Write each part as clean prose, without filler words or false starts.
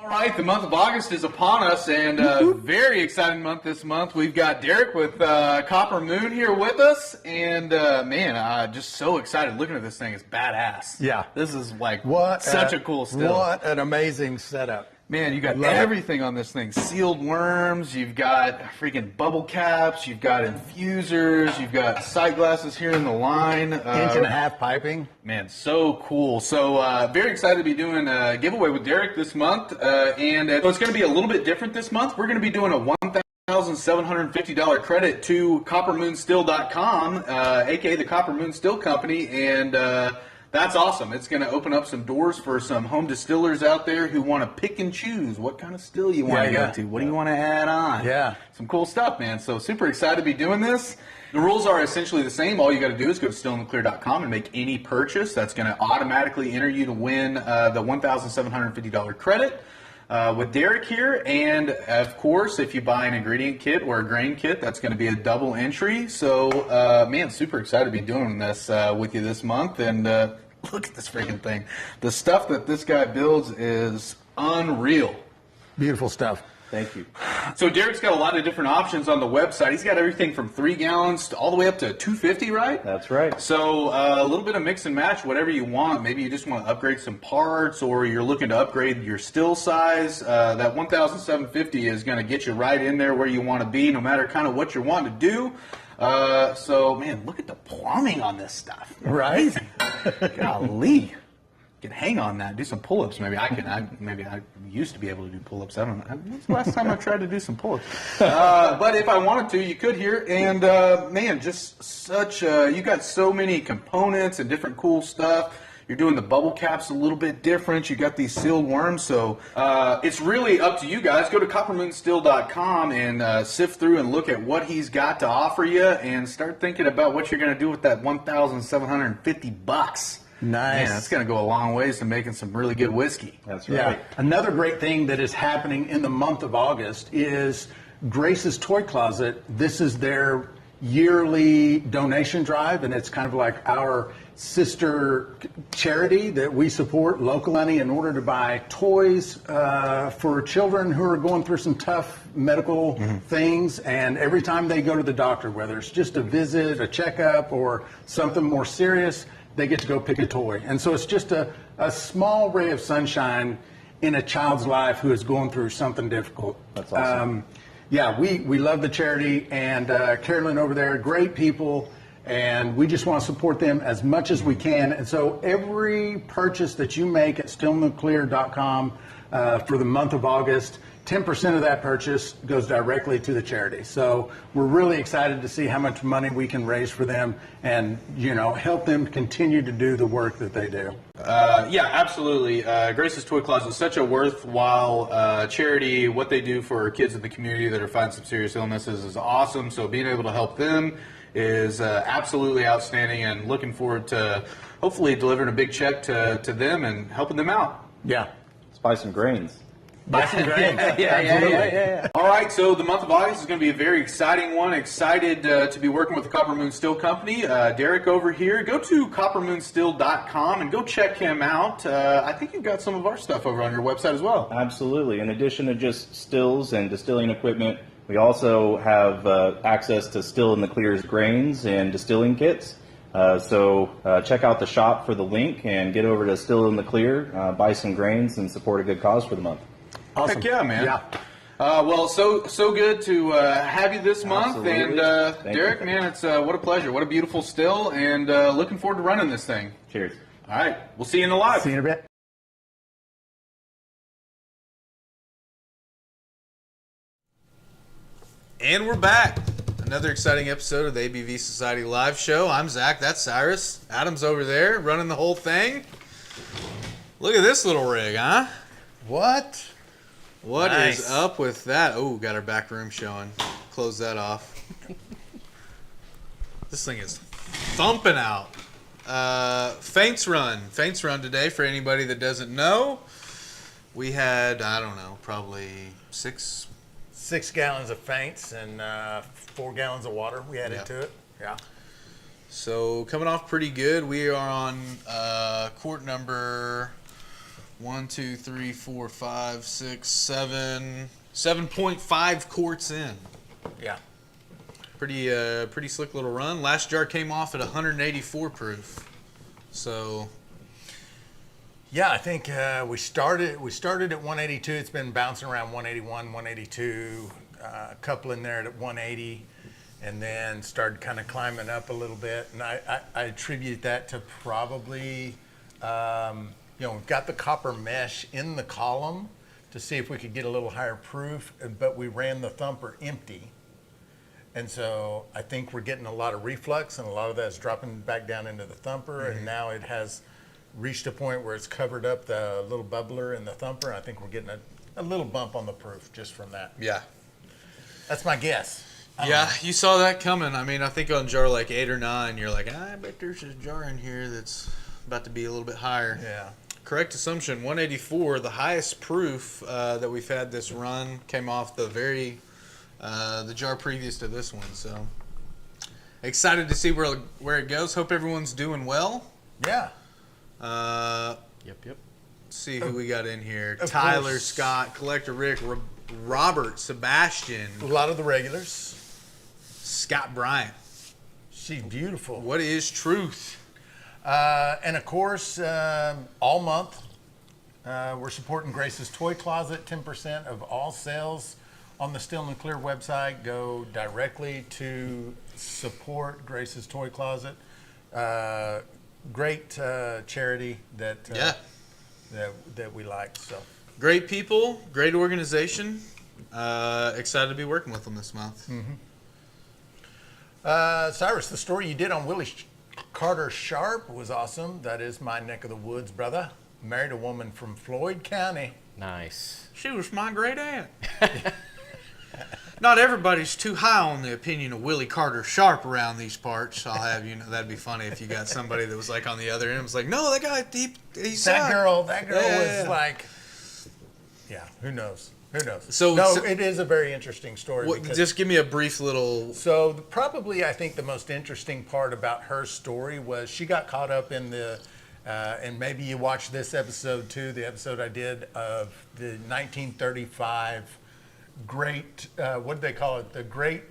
All right, the month of August is upon us, and very exciting month this month. We've got Derek with Copper Moon here with us, and man, just so excited looking at this thing. It's badass. Yeah. This is like such a cool still. What an amazing setup. Man, you got everything on this thing. Sealed worms, you've got freaking bubble caps, you've got infusers, you've got sight glasses here in the line. Inch and a half piping. Man, so cool. So very excited to be doing a giveaway with Derek this month. And it's going to be a little bit different this month. We're going to be doing a $1,750 credit to CopperMoonStill.com, a.k.a. the Copper Moon Still Company. And that's awesome. It's going to open up some doors for some home distillers out there who want to pick and choose what kind of still you want to go to. What do you want to add on? Yeah. Some cool stuff, man. So super excited to be doing this. The rules are essentially the same. All you got to do is go to stillintheclear.com and make any purchase. That's going to automatically enter you to win the $1,750 credit with Derek here. And, of course, if you buy an ingredient kit or a grain kit, that's going to be a double entry. So, man, super excited to be doing this with you this month. And look at this freaking thing. The stuff that this guy builds is unreal. Beautiful stuff. Thank you. So Derek's got a lot of different options on the website. He's got everything from 3 gallons to all the way up to 250, right? That's right. So a little bit of mix and match, whatever you want. Maybe you just want to upgrade some parts, or you're looking to upgrade your still size. That 1,750 is going to get you right in there where you want to be, no matter kind of what you're wanting to do. So, man, look at the plumbing on this stuff. Right? Golly. Can hang on that, do some pull-ups. Maybe I used to be able to do pull-ups. I don't know. When's the last time I tried to do some pull-ups? But if I wanted to, you could here. And man, just such you got so many components and different cool stuff. You're doing the bubble caps a little bit different. You got these sealed worms, so it's really up to you guys. Go to CopperMoonStill.com and sift through and look at what he's got to offer you, and start thinking about what you're going to do with that $1,750. Nice. Man, that's going to go a long ways to making some really good whiskey. That's right. Yeah. Another great thing that is happening in the month of August is Grace's Toy Closet. This is their yearly donation drive, and it's kind of like our sister charity that we support locally in order to buy toys for children who are going through some tough medical things. And every time they go to the doctor, whether it's just a visit, a checkup, or something more serious, they get to go pick a toy. And so it's just a small ray of sunshine in a child's life who is going through something difficult. That's awesome. Yeah, we love the charity, and Carolyn over there, great people, and we just want to support them as much as we can. And so every purchase that you make at stillingtheclear.com for the month of August, 10% of that purchase goes directly to the charity. So we're really excited to see how much money we can raise for them and, help them continue to do the work that they do. Yeah, absolutely. Grace's Toy Closet is such a worthwhile charity. What they do for kids in the community that are fighting some serious illnesses is awesome. So being able to help them is absolutely outstanding, and looking forward to hopefully delivering a big check to them and helping them out. Yeah. Let's buy some grains. Yeah. All right, so the month of August is going to be a very exciting one. Excited to be working with the Copper Moon Still Company. Derek over here. Go to CopperMoonStill.com and go check him out. I think you've got some of our stuff over on your website as well. Absolutely. In addition to just stills and distilling equipment, we also have access to Still in the Clear's grains and distilling kits. So check out the shop for the link and get over to Still in the Clear, buy some grains, and support a good cause for the month. Awesome. Heck yeah, man. Yeah. Well, so good to have you this month. Absolutely. And Thank Derek, you. man, it's what a pleasure. What a beautiful still, and looking forward to running this thing. Cheers. All right, we'll see you in the live. See you in a bit. And we're back. Another exciting episode of the ABV Society Live Show. I'm Zach. That's Cyrus. Adam's over there running the whole thing. Look at this little rig, huh? What? What Nice. is up with that? Oh, got our back room showing. Close that off. This thing is thumping out. Faints run today for anybody that doesn't know. We had, I don't know, probably 6 gallons of faints and 4 gallons of water we added to it. Yeah. So coming off pretty good. We are on quart number 1, 2, 3, 4, 5, 6, 7. 7.5 quarts in. Yeah. Pretty slick little run. Last jar came off at 184 proof. So. Yeah, I think we started at 182. It's been bouncing around 181, 182, a couple in there at 180, and then started kind of climbing up a little bit. And I attribute that to probably, we've got the copper mesh in the column to see if we could get a little higher proof, but we ran the thumper empty. And so I think we're getting a lot of reflux, and a lot of that's dropping back down into the thumper, and now it has reached a point where it's covered up the little bubbler in the thumper. I think we're getting a little bump on the proof just from that. Yeah. That's my guess. Yeah, you saw that coming. I mean, I think on jar like 8 or 9, you're like, I bet there's a jar in here that's about to be a little bit higher. Yeah. Correct assumption, 184, the highest proof that we've had this run came off the jar previous to this one. So excited to see where it goes. Hope everyone's doing well. Yeah. Yep. See who we got in here. Of Tyler, course. Scott, Collector Rick, Robert, Sebastian, A lot of the regulars. Scott Bryant. She's beautiful. What is truth? And of course, all month, we're supporting Grace's Toy Closet. 10% of all sales on the Still and Clear website go directly to support Grace's Toy Closet. Great charity that we like. So Great people, great organization. Excited to be working with them this month. Cyrus, the story you did on Willie Carter Sharp was awesome. That is my neck of the woods, brother. Married a woman from Floyd County. Nice. She was my great aunt. Not everybody's too high on the opinion of Willie Carter Sharp around these parts. I'll have you know, that'd be funny if you got somebody that was like on the other end was like, no, that guy, he's That girl Yeah. was like, yeah, who knows? Who knows? So it is a very interesting story. Because, just give me a brief little. so probably I think the most interesting part about her story was she got caught up in the, and maybe you watched this episode too, the episode I did of the 1935 great, what did they call it? The Great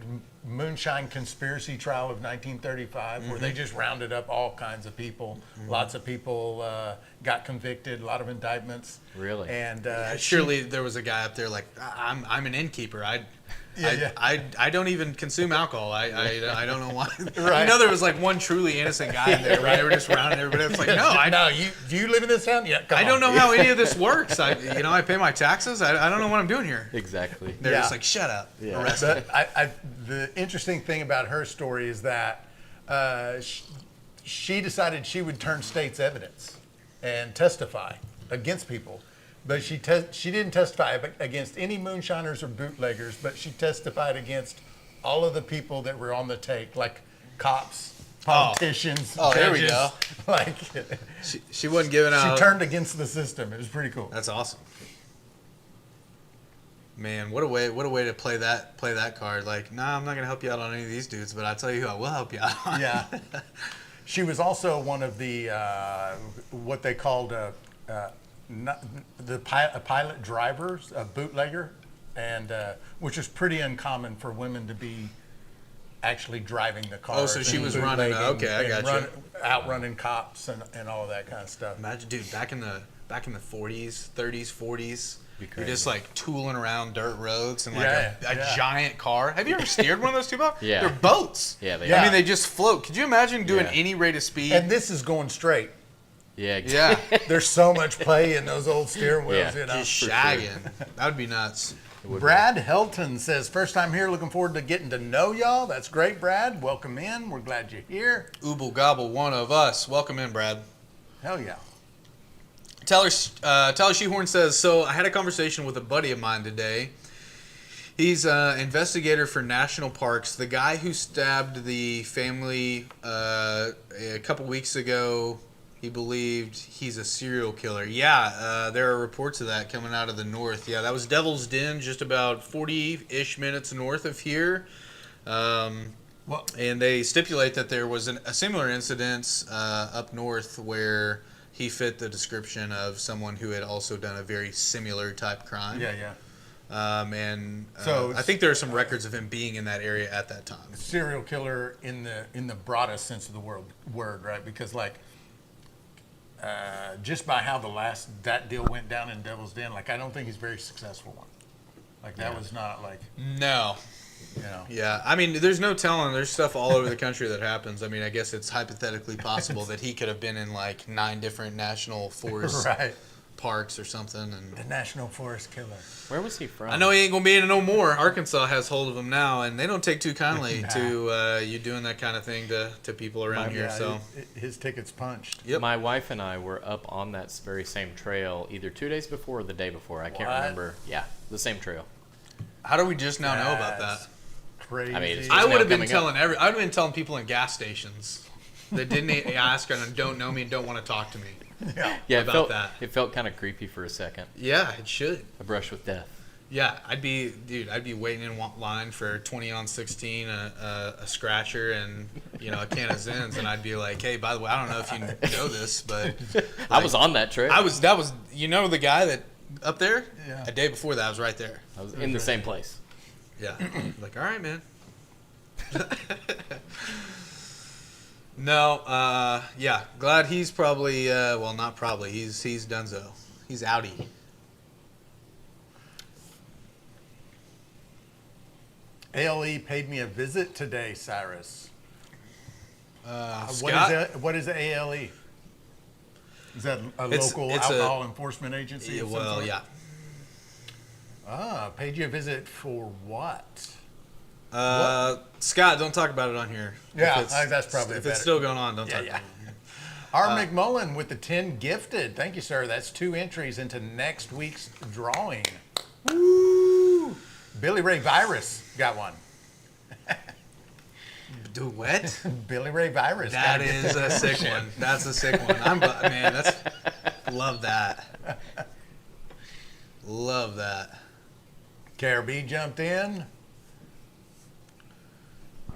Moonshine Conspiracy Trial of 1935, where they just rounded up all kinds of people. Lots of people got convicted, a lot of indictments. Really? And Surely there was a guy up there like, I'm an innkeeper. Yeah. I don't even consume alcohol. I don't know why. Right. You know, there was like one truly innocent guy in there, right? They were just rounding everybody up. It's like, no, do you live in this town? Yeah, I don't know how any of this works. I pay my taxes. I don't know what I'm doing here. Exactly. They're Yeah. just like, shut up. Yeah. Arrest me. But the interesting thing about her story is that she decided she would turn state's evidence and testify against people. But she didn't testify against any moonshiners or bootleggers, but she testified against all of the people that were on the take, like cops, politicians, Oh, there we judges. go. Like She wasn't giving out. she turned against the system. It was pretty cool. That's awesome. Man, what a way to play that card. Like, nah, I'm not gonna help you out on any of these dudes, but I tell you who I will help you out on. Yeah. She was also one of the what they called a pilot drivers, a bootlegger, and which is pretty uncommon for women to be actually driving the car. Oh, so she was running. Okay, I got you. Outrunning cops and all of that kind of stuff. Imagine, dude, back in the 40s, 30s, 40s. You're crazy. just like tooling around dirt roads and like Yeah. a giant car. Have you ever steered one of those two boats? Yeah. They're boats. Yeah, they I are. mean, they just float. Could you imagine doing Yeah. any rate of speed? And this is going straight. Yeah. Exactly. yeah, There's so much play in those old steering wheels, Yeah. you know. just shagging. That would be nuts. Brad Helton says, first time here, looking forward to getting to know y'all. That's great, Brad. Welcome in. We're glad you're here. Ooble gobble, one of us. Welcome in, Brad. Hell yeah. Tyler Shehorn says, so I had a conversation with a buddy of mine today. He's an investigator for national parks. The guy who stabbed the family a couple weeks ago, he believed he's a serial killer. Yeah, there are reports of that coming out of the north. Yeah, that was Devil's Den, just about 40-ish minutes north of here. Well, And they stipulate that there was a similar incident up north where he fit the description of someone who had also done a very similar type crime. Yeah. So I think there are some records of him being in that area at that time. Serial killer in the broadest sense of the word, right? Because just by how that deal went down in Devil's Den, I don't think he's a very successful one. That was not No. Yeah, I mean, there's no telling. There's stuff all over the country that happens. I mean, I guess it's hypothetically possible that he could have been in 9 different national forest parks or something. And the National Forest Killer. Where was he from? I know he ain't gonna be in it no more. Arkansas has hold of him now, and they don't take too kindly to you doing that kind of thing to people around here. So his ticket's punched. Yep. My wife and I were up on that very same trail either 2 days before or the day before. I can't remember. Yeah, the same trail. How do we just now know about that? Crazy. I mean, it's I would have been coming telling I would have been telling people in gas stations that didn't ask and don't know me and don't want to talk to me. Yeah, about that. It felt kind of creepy for a second. Yeah, it should. A brush with death. Yeah, I'd be waiting in line for 20 on 16, a scratcher, and a can of Zins, and I'd be like, hey, by the way, I don't know if you know this, but I was on that trail. that was the guy that up there. Yeah. A day before that, I was right there. I was in the same place. Yeah, all right, man. No, yeah, glad he's probably not probably, he's donezo. He's outie. ALE paid me a visit today, Cyrus. Scott? What is ALE? Is that a local it's alcohol enforcement agency? Yeah, of some well, sort? yeah. Paid you a visit for what? Scott, don't talk about it on here. Yeah, If that's probably if better. it's still going on. Don't talk Yeah. about it. R. McMullen with the 10 gifted. Thank you, sir. That's 2 entries into next week's drawing. Woo! Billy Ray Virus got one. Do what? Billy Ray Virus. That is a sick one. That's a sick one. Love that. Love that. Caribbean jumped in.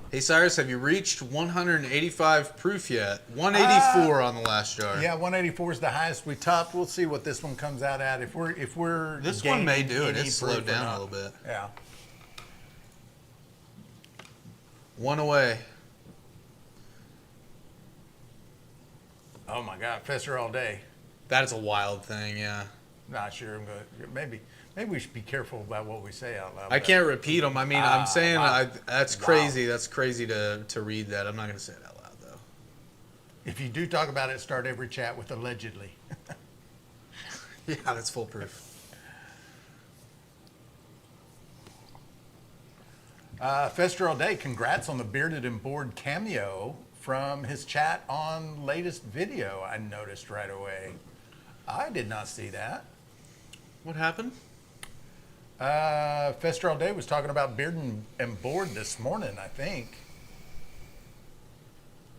Hey Cyrus, have you reached 185 proof yet? 184 on the last jar. Yeah, 184 is the highest we topped. We'll see what this one comes out at. If we're This one may do it. any It's slowed proof or down a not. little bit. Yeah. One away. Oh my God, Fester all day. That is a wild thing. Yeah. Not sure. I'm going. Maybe we should be careful about what we say out loud. I can't repeat them. I mean, I'm saying wow. that's crazy. That's crazy to read that. I'm not going to say it out loud though. If you do talk about it, start every chat with allegedly. Yeah, that's foolproof. Fester all day. Congrats on the bearded and bored cameo from his chat on latest video. I noticed right away. I did not see that. What happened? Fester all day was talking about beard and bored this morning, I think.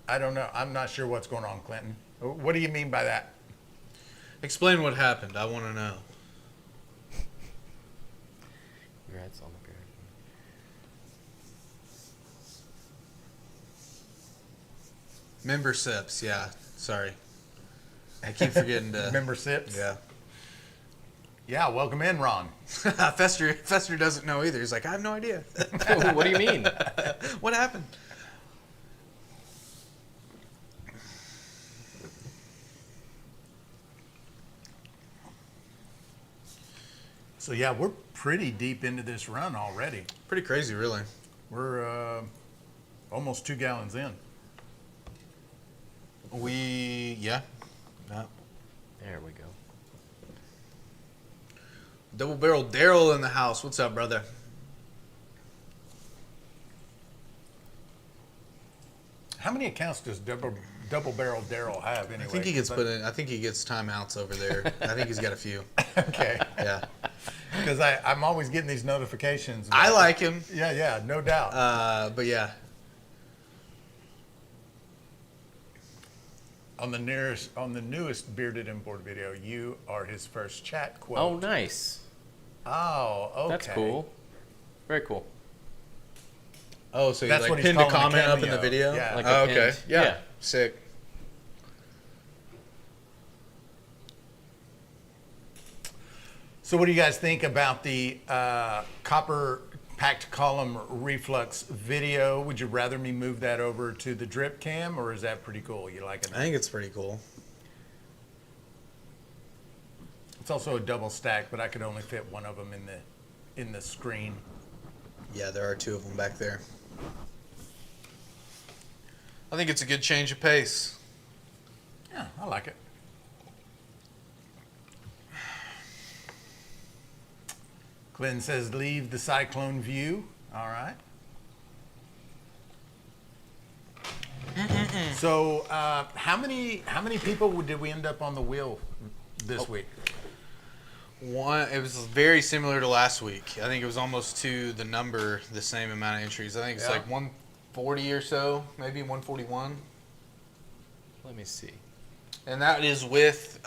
I don't know. I'm not sure what's going on, Clinton. What do you mean by that? Explain what happened. I want to know. Congrats on the beard. Memberships, yeah. Sorry. I keep forgetting to. Memberships? Yeah. Yeah, welcome in, Ron. Fester doesn't know either. He's like, I have no idea. What do you mean? What happened? So, yeah, we're pretty deep into this run already. Pretty crazy, really. We're almost 2 gallons in. Yeah. There we go. Double Barrel Daryl in the house. What's up, brother? How many accounts does Double Barrel Daryl have anyway? I think he gets I think he gets timeouts over there. I think he's got a few. Okay. Yeah. Because I'm always getting these notifications. I like him. Yeah, no doubt. But yeah. On the newest Bearded and Bored video, you are his first chat quote. Oh, nice. Oh, okay. That's cool. Very cool. Oh, so That's you what like he's pinned a calling comment a up in the cameo. video? Yeah. Like Oh, a okay. pinned- Yeah. yeah. Sick. So what do you guys think about the copper packed column reflux video? Would you rather me move that over to the drip cam, or is that pretty cool? You like it? I think it's pretty cool. It's also a double stack, but I could only fit one of them in the screen. Yeah, there are two of them back there. I think it's a good change of pace. Yeah, I like it. Glenn says, leave the cyclone view. All right. So, how many people did we end up on the wheel this week? One, it was very similar to last week. I think it was almost to the number, the same amount of entries. I think it's like 140 or so, maybe 141. Let me see. And that is with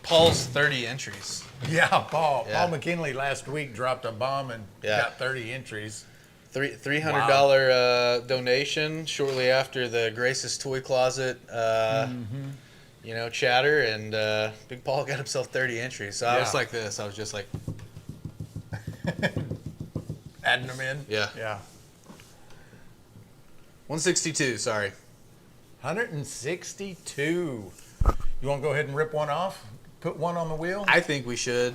Paul's 30 entries. Yeah, Paul Yeah. McKinley last week dropped a bomb and Yeah. got 30 entries. $300 donation shortly after the Grace's Toy Closet, chatter, and Big Paul got himself 30 entries. So I was Yeah. like this. I was just like, Adding them in. Yeah. Yeah. 162. Sorry. 162. You want to go ahead and rip one off? Put one on the wheel? I think we should.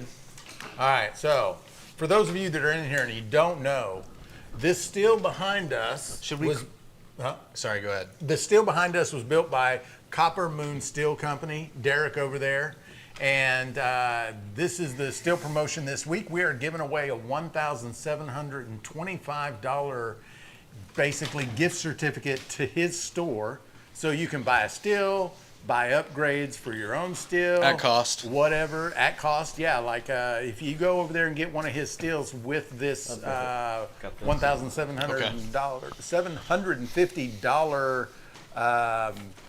All right, so for those of you that are in here and you don't know, this steel behind us Sorry, go ahead. the steel behind us was built by Copper Moon Steel Company, Derek over there. And this is the steel promotion this week. We are giving away a $1,725 basically gift certificate to his store. So you can buy a steel, buy upgrades for your own steel. At cost. Whatever, at cost, yeah. Like if you go over there and get one of his steels with this $750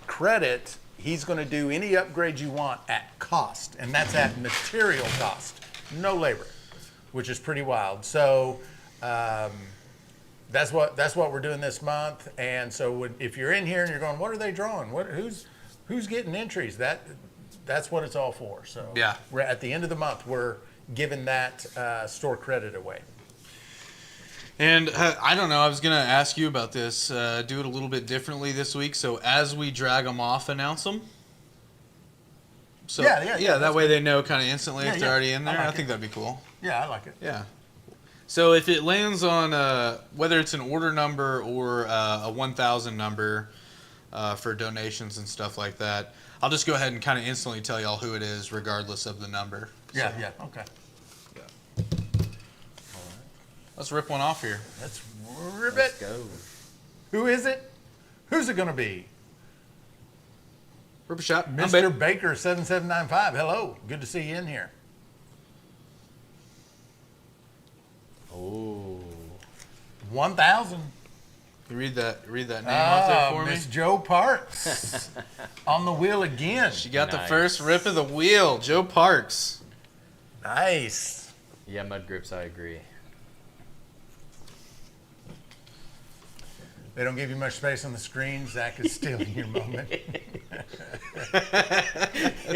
credit, he's going to do any upgrade you want at cost. And that's at material cost, no labor, which is pretty wild. So that's what we're doing this month. And so if you're in here and you're going, what are they drawing? Who's getting entries? That's what it's all for. So Yeah. we're at the end of the month, we're giving that store credit away. And I don't know, I was going to ask you about this. Do it a little bit differently this week. So as we drag them off, announce them. So, Yeah, that way they know kind of instantly if Yeah, they're yeah. already in there. I like I think it. that'd be cool. Yeah, I like it. Yeah. So if it lands on whether it's an order number or a 1,000 number for donations and stuff like that, I'll just go ahead and kind of instantly tell y'all who it is regardless of the number. Yeah, So, yeah, okay. Let's rip one off here. Let's rip Let's it. go. Who is it? Who's it going to be? Rip a shot. I'm Mr. bait. Baker 7795. Hello. Good to see you in here. Oh. 1,000. You read that name out there for me? Miss Joe Parks on the wheel again. She got the Nice. first rip of the wheel. Joe Parks. Nice. Yeah, mud grips, I agree. They don't give you much space on the screen. Zach is stealing your moment.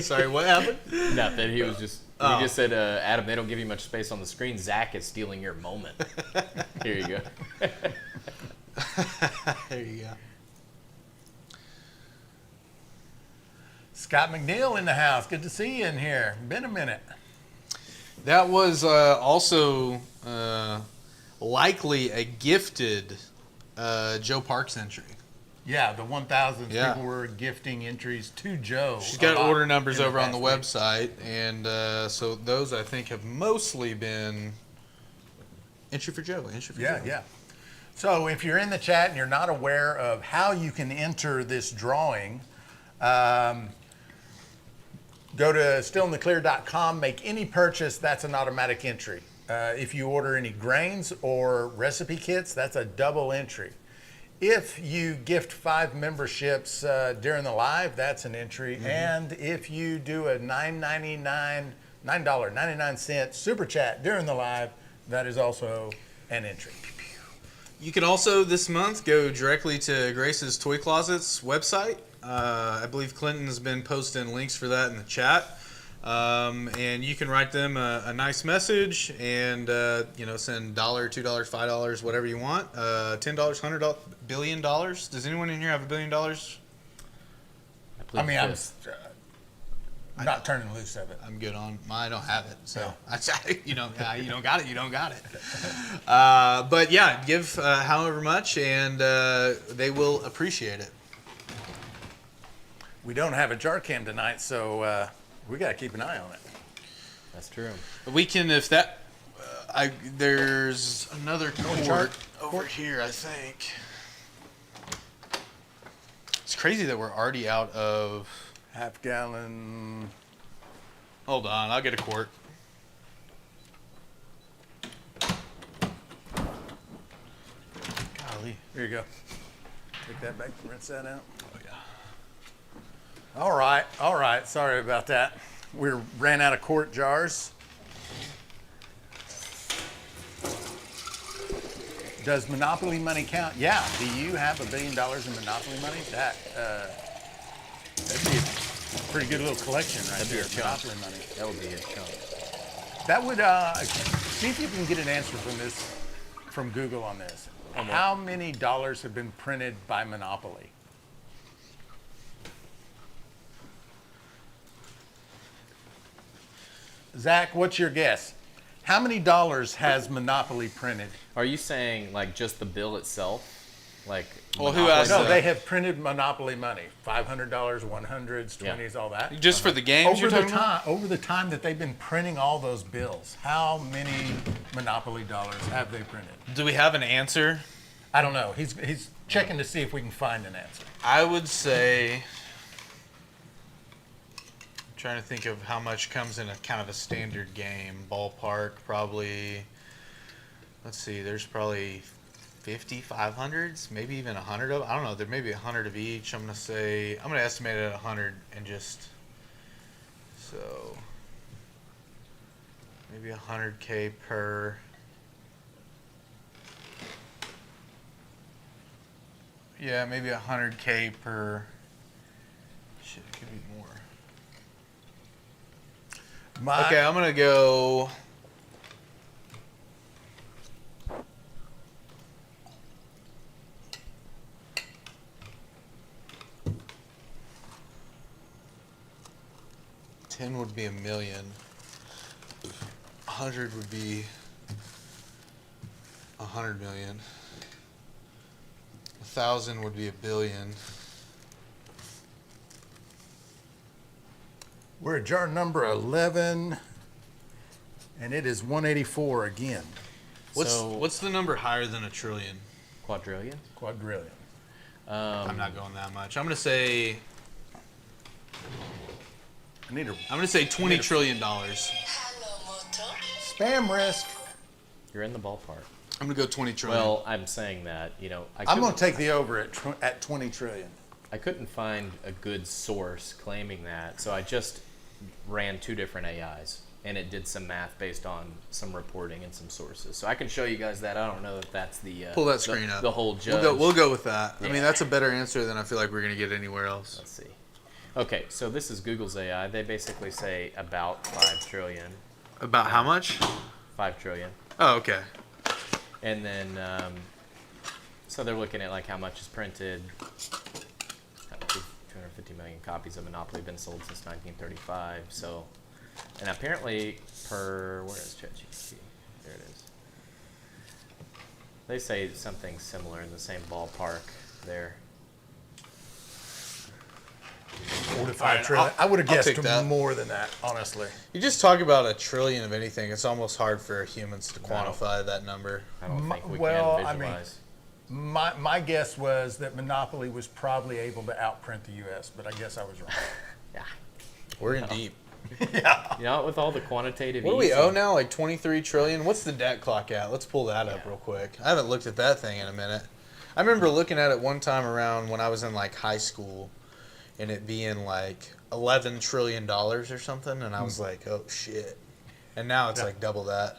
Sorry, what happened? Not that he was just. Oh. He just said, Adam, they don't give you much space on the screen. Zach is stealing your moment. Here you go. There you go. Scott McNeil in the house. Good to see you in here. Been a minute. That was also likely a gifted Joe Parks entry. Yeah, the 1,000 Yeah. people were gifting entries to Joe. She's a got lot order numbers in over on the past week. website, and so those I think have mostly been entry for Joe. Entry for Yeah, Joe. yeah. So if you're in the chat and you're not aware of how you can enter this drawing, go to stillintheclear.com, make any purchase, that's an automatic entry. If you order any grains or recipe kits, that's a double entry. If you gift 5 memberships during the live, that's an entry. Mm-hmm. And if you do a $9.99 super chat during the live, that is also an entry. You can also this month go directly to Grace's Toy Closet's website. I believe Clinton's been posting links for that in the chat. And you can write them a nice message and, send $1, $2, $5, whatever you want. $10, $100, $1 billion. Does anyone in here have $1 billion? I mean, I'm not turning loose of it. I'm good on. I don't have it, so you don't got it. You don't got it. But yeah, give however much, and they will appreciate it. We don't have a jar cam tonight, so we got to keep an eye on it. That's true. We can, if that. There's another quart over here, I think. It's crazy that we're already out of half gallon. Hold on, I'll get a quart. Golly. Here you go. Take that back, rinse that out. Oh, yeah. All right. Sorry about that. We ran out of quart jars. Does Monopoly money count? Yeah. Do you have $1 billion in Monopoly money? That'd be a pretty good little collection right there. Monopoly money. That would be a chunk. That would see if you can get an answer from Google on this. How many dollars have been printed by Monopoly? Zach, what's your guess? How many dollars has Monopoly printed? Are you saying like just the bill itself? Like, well, who Monopoly has No, that? they have printed Monopoly money. $500, 100s, 20s, all that. Just for the games you're talking about? Over the time that they've been printing all those bills, how many Monopoly dollars have they printed? Do we have an answer? I don't know. He's checking to see if we can find an answer. I would say. I'm trying to think of how much comes in a kind of a standard game. Ballpark, probably. Let's see. There's probably 50, 500s, maybe even 100 of. I don't know. There may be 100 of each. I'm gonna estimate it at 100 and just. So. Maybe 100K per. Yeah, maybe 100K per. Shit, it could be more. Okay, I'm gonna go. $10 would be $1 million. 100 would be 100 million. 1,000 would be $1 billion. We're at jar number 11, and it is 184 again. What's the number higher than a trillion? Quadrillion? Quadrillion. I'm not going that much. I'm gonna say $20 trillion. Spam risk. You're in the ballpark. I'm gonna go 20 trillion. Well, I'm saying that, I'm going to take the over at 20 trillion. I couldn't find a good source claiming that, so I just ran two different AIs, and it did some math based on some reporting and some sources. So I can show you guys that. I don't know if that's the pull that screen up. The whole judge. We'll go with that. Yeah. I mean, that's a better answer than I feel like we're gonna get anywhere else. Let's see. Okay, so this is Google's AI. They basically say about 5 trillion. About how much? 5 trillion. Oh, okay. And then, so they're looking at like how much is printed. 250 million copies of Monopoly have been sold since 1935. So, and apparently where is ChatGPT? There it is. They say something similar in the same ballpark there. 4 to 5 Alright, trillion. I would have I'll guessed take that. more than that, honestly. You just talk about a trillion of anything. It's almost hard for humans to quantify that number. I don't think we well, can I mean, visualize. My guess was that Monopoly was probably able to outprint the U.S., but I guess I was wrong. Yeah. We're in deep. Yeah. With all the quantitative. What do we ease owe and- now? Like 23 trillion? What's the debt clock at? Let's pull that up real quick. I haven't looked at that thing in a minute. I remember looking at it one time around when I was in like high school, and it being like $11 trillion or something, and I was like, oh shit. And now it's like double that.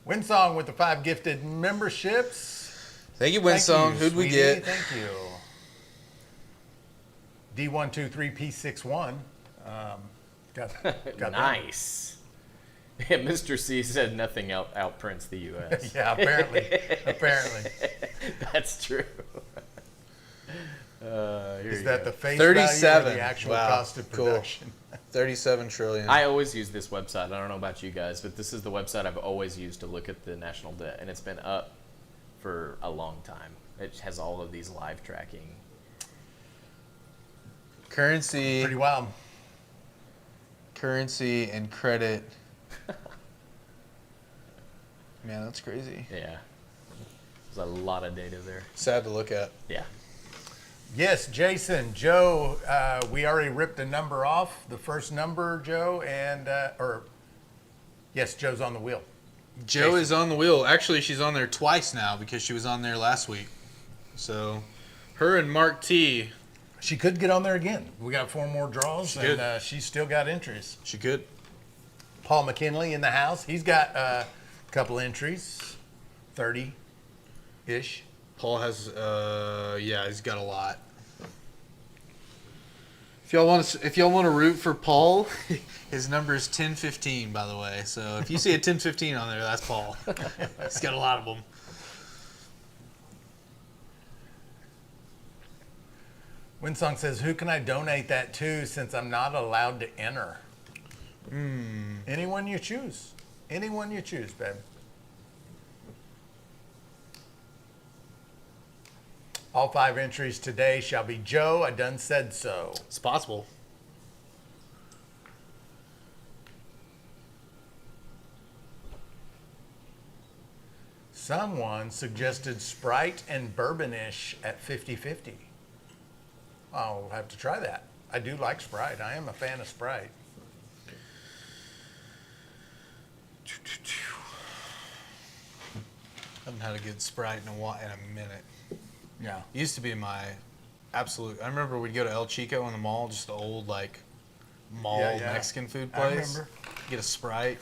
Winsong with the 5 gifted memberships. Thank you, Winsong. Who'd we sweetie. get? Thank you. D123P61. Got that. Nice. Yeah, Mr. C said nothing outprints the U.S. Yeah, apparently. That's true. Is that the face 37. value or the actual Wow. cost of Cool. production? 37 trillion. I always use this website. I don't know about you guys, but this is the website I've always used to look at the national debt, and it's been up for a long time. It has all of these live tracking. Currency Pretty wild. and credit. Man, that's crazy. Yeah. There's a lot of data there. Sad to look at. Yeah. Yes, Jason, Joe, we already ripped a number off. The first number, Joe, and yes, Joe's on the wheel. Joe Jason. is on the wheel. Actually, she's on there twice now because she was on there last week. So, her and Mark T. She could get on there again. We got 4 more draws, She and could. she's still got entries. She could. Paul McKinley in the house. He's got a couple entries, 30-ish. Paul has, he's got a lot. If y'all want to root for Paul, his number is 1015, by the way. So if you see a 1015 on there, that's Paul. He's got a lot of them. Winsong says, who can I donate that to since I'm not allowed to enter? Anyone you choose. Anyone you choose, babe. All 5 entries today shall be Joe. I done said so. It's possible. Someone suggested Sprite and Bourbonish at 50-50. I'll have to try that. I do like Sprite. I am a fan of Sprite. Haven't had a good Sprite in a minute. Yeah. Used to be my absolute. I remember we'd go to El Chico in the mall, just the old mall Yeah, yeah. Mexican food I place. remember. Get a Sprite,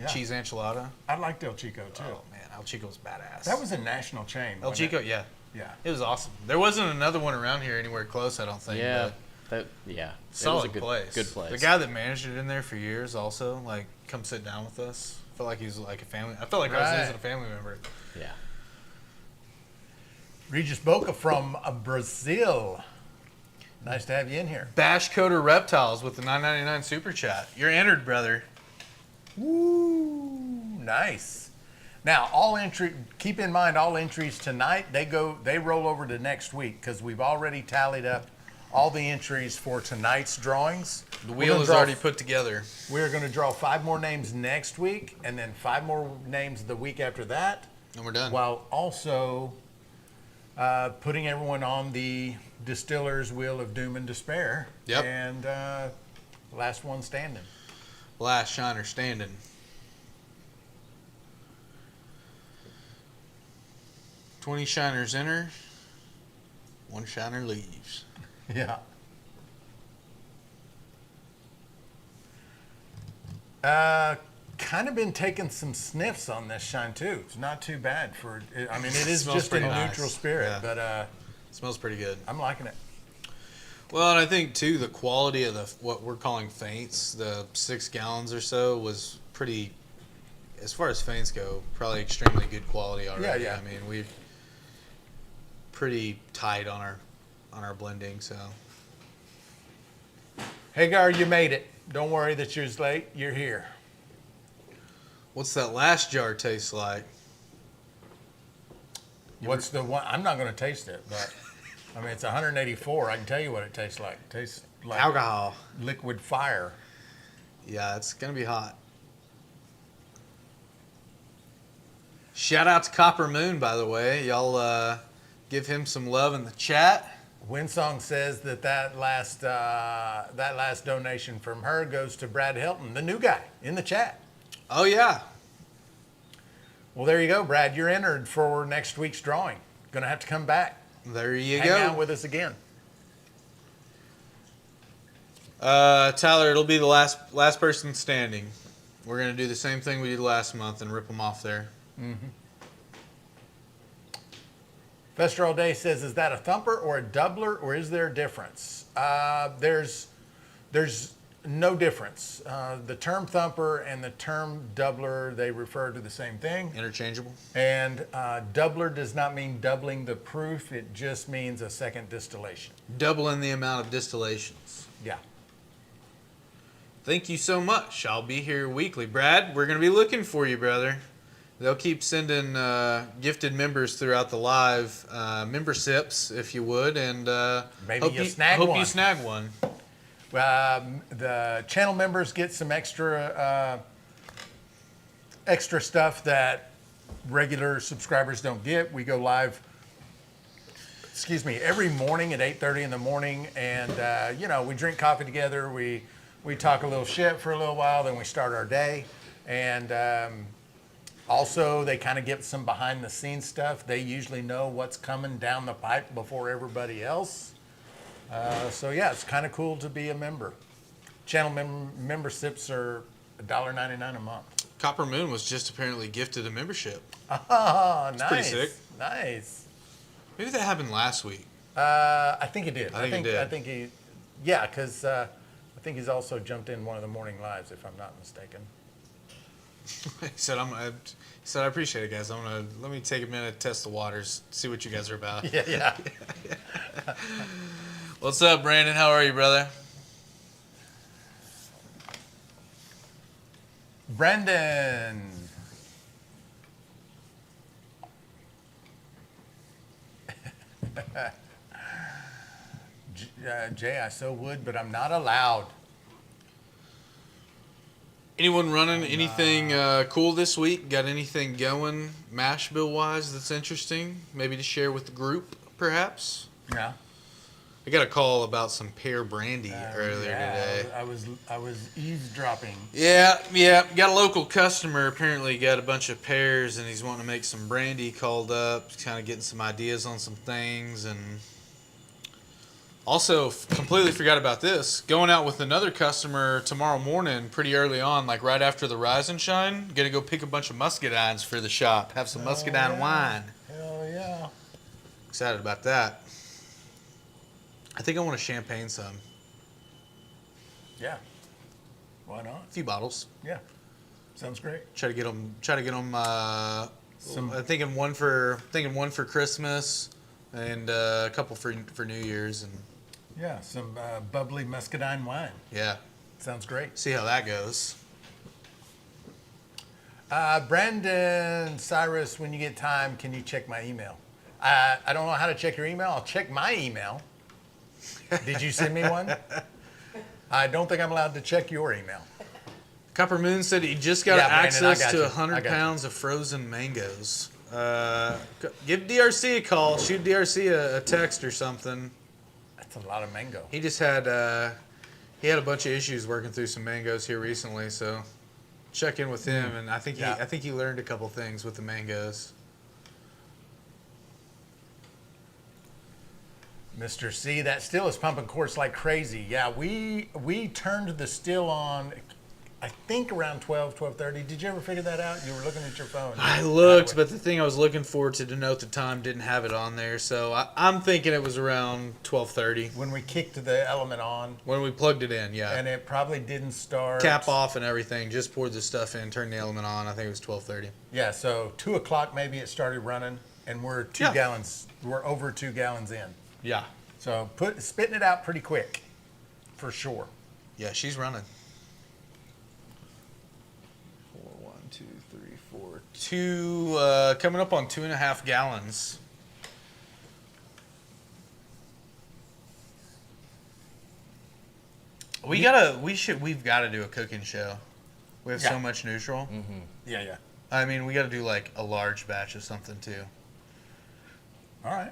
Yeah. cheese enchilada. I liked El Chico too. Oh man, El Chico was badass. That was a national chain. El wasn't Chico, it? yeah, Yeah. it was awesome. There wasn't another one around here anywhere close, I don't think. Yeah. but It solid was a good place. Good place. The guy that managed it in there for years also come sit down with us. Felt like he was like a family. I felt like I was Right. losing a family member. Yeah. Regis Boca from Brazil. Nice to have you in here. Bash Coder Reptiles with the $9.99 super chat. You're entered, brother. Woo, nice. Now, keep in mind all entries tonight, they roll over to next week because we've already tallied up all the entries for tonight's drawings. The wheel is already put together. We're going to draw 5 more names next week and then 5 more names the week after that, And we're done. while also putting everyone on the Distiller's Wheel of Doom and Despair. Yep. And last one standing. Last shiner standing. $20 shiners enter. 1 shiner leaves. Yeah. Kind of been taking some sniffs on this shine too. It's not too bad I mean, it is Smells just a pretty nice. neutral spirit, Yeah. but Smells pretty good. I'm liking it. Well, and I think too the quality of what we're calling faints, the 6 gallons or so, was pretty. As far as faints go, probably extremely good quality already. Yeah. I mean, we're pretty tight on our blending. So Hagar, you made it. Don't worry that you're late. You're here. what's that last jar taste like? What's the one? I'm not going to taste it, but I mean, it's 184. I can tell you what it tastes like. It tastes like Alcohol. liquid fire. Yeah, it's gonna be hot. Shout out to Copper Moon, by the way. Y'all give him some love in the chat. Winsong says that last donation from her goes to Brad Hilton, the new guy in the chat. Oh yeah, Well, there you go, Brad. You're entered for next week's drawing. Gonna have to come back. there you Hang go. out with us again. Tyler, it'll be the last person standing. We're gonna do the same thing we did last month and rip them off there. Fester All Day says, is that a thumper or a doubler, or is there a difference? There's No difference. The term thumper and the term doubler, they refer to the same thing. Interchangeable. And doubler does not mean doubling the proof. It just means a second distillation. Doubling the amount of distillations. Yeah. Thank you so much. I'll be here weekly. Brad, we're going to be looking for you, brother. They'll keep sending gifted members throughout the live memberships, if you would. And Maybe hope you'll snag one. Hope you snag one. The channel members get some extra stuff that regular subscribers don't get. We go live, every morning at 8:30 in the morning, and we drink coffee together. We talk a little shit for a little while, then we start our day, and also they kind of get some behind the scenes stuff. They usually know what's coming down the pipe before everybody else. It's kind of cool to be a member. Channel memberships are $1.99 a month. Copper Moon was just apparently gifted a membership. Oh, nice. Pretty sick. Nice. Maybe that happened last week. I think it did. I think it did. I think because I think he's also jumped in one of the morning lives, if I'm not mistaken. He said, I appreciate it, guys. Let me take a minute, test the waters, see what you guys are about. Yeah. What's up, Brandon? How are you, brother? Brandon. Jay, I so would, but I'm not allowed. Anyone running anything cool this week? Got anything going mash bill wise that's interesting? Maybe to share with the group, perhaps? Yeah. I got a call about some pear brandy earlier today. I was eavesdropping. Yeah. Got a local customer. Apparently got a bunch of pears, and he's wanting to make some brandy. Called up, kind of getting some ideas on some things, and also completely forgot about this. Going out with another customer tomorrow morning, pretty early on, like right after the Rise and Shine. Gonna go pick a bunch of muscadines for the shop. Have some muscadine wine. Hell yeah. Excited about that. I think I want to champagne some. Yeah. Why not? A few bottles. Yeah. Sounds great. Try to get them. I'm thinking one for Christmas, and a couple for New Year's, and Yeah, some bubbly muscadine wine. yeah, Sounds great. see how that goes. Brandon, Cyrus, when you get time, can you check my email? I don't know how to check your email. I'll check my email. Did you send me one? I don't think I'm allowed to check your email. Copper Moon said he just got Yeah, Brandon, access I got to you. 100 I got pounds of frozen mangoes. Give DRC a call. Shoot DRC a text or something. That's a lot of mango. He just had a bunch of issues working through some mangoes here recently, so check in with him, and I think he learned a couple things with the mangoes. Mr. C, that still is pumping quarts like crazy. Yeah, we turned the still on, I think around 12:30. Did you ever figure that out? You were looking at your phone. I looked, but the thing I was looking for to denote the time didn't have it on there, so I'm thinking it was around 12:30 When we kicked the element on, when we plugged it in. Yeah, and it probably didn't start. cap off and everything. Just poured the stuff in, turned the element on. I think it was 12:30. Yeah, so 2 o'clock maybe it started running, and we're 2 Yeah. gallons. We're over 2 gallons in. Yeah, So spitting it out pretty quick, for sure. yeah, she's running. 4, 1, 2, 3, 4, 2. Coming up on 2.5 gallons. We've got to do a cooking show. We have so Yeah. much neutral. Yeah. I mean, we got to do like a large batch of something too. All right.